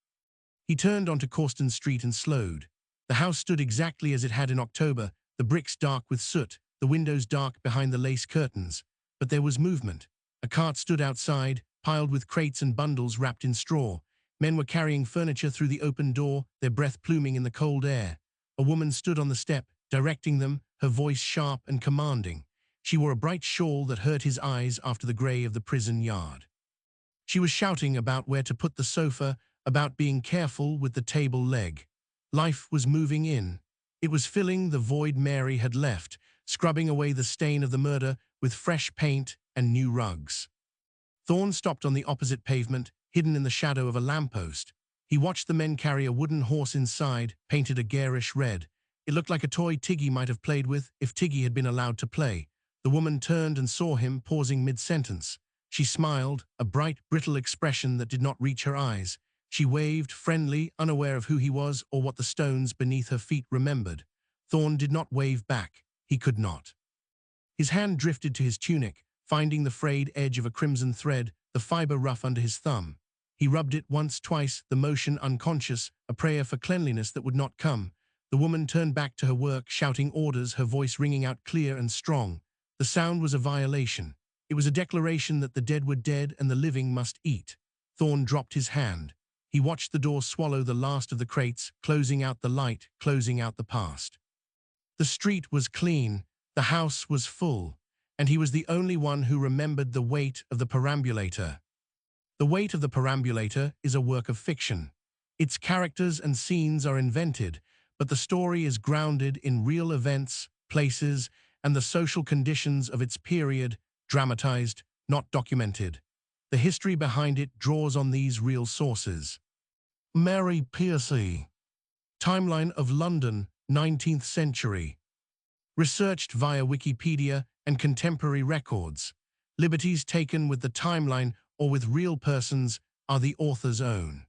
S1: He turned onto Causton Street and slowed. The house stood exactly as it had in October, the bricks dark with soot, the windows dark behind the lace curtains. But there was movement. A cart stood outside, piled with crates and bundles wrapped in straw. Men were carrying furniture through the open door, their breath pluming in the cold air. A woman stood on the step, directing them, her voice sharp and commanding. She wore a bright shawl that hurt his eyes after the grey of the prison yard. She was shouting about where to put the sofa, about being careful with the table leg. Life was moving in. It was filling the void Mary had left, scrubbing away the stain of the murder with fresh paint and new rugs. Thorne stopped on the opposite pavement, hidden in the shadow of a lamppost. He watched the men carry a wooden horse inside, painted a garish red. It looked like a toy Tiggy might have played with if Tiggy had been allowed to play. The woman turned and saw him, pausing mid-sentence. She smiled, a bright, brittle expression that did not reach her eyes. She waved, friendly, unaware of who he was or what the stones beneath her feet remembered. Thorne did not wave back. He could not. His hand drifted to his tunic, finding the frayed edge of a crimson thread, the fiber rough under his thumb. He rubbed it once, twice, the motion unconscious, a prayer for cleanliness that would not come. The woman turned back to her work, shouting orders, her voice ringing out clear and strong. The sound was a violation. It was a declaration that the dead were dead and the living must eat. Thorne dropped his hand. He watched the door swallow the last of the crates, closing out the light, closing out the past. The street was clean, the house was full, and he was the only one who remembered the weight of the perambulator. The weight of the perambulator is a work of fiction. Its characters and scenes are invented, but the story is grounded in real events, places, and the social conditions of its period, dramatized, not documented. The history behind it draws on these real sources. Mary Pearcey. Timeline of London, 19th century. Researched via Wikipedia and contemporary records. Liberties taken with the timeline or with real persons are the author's own.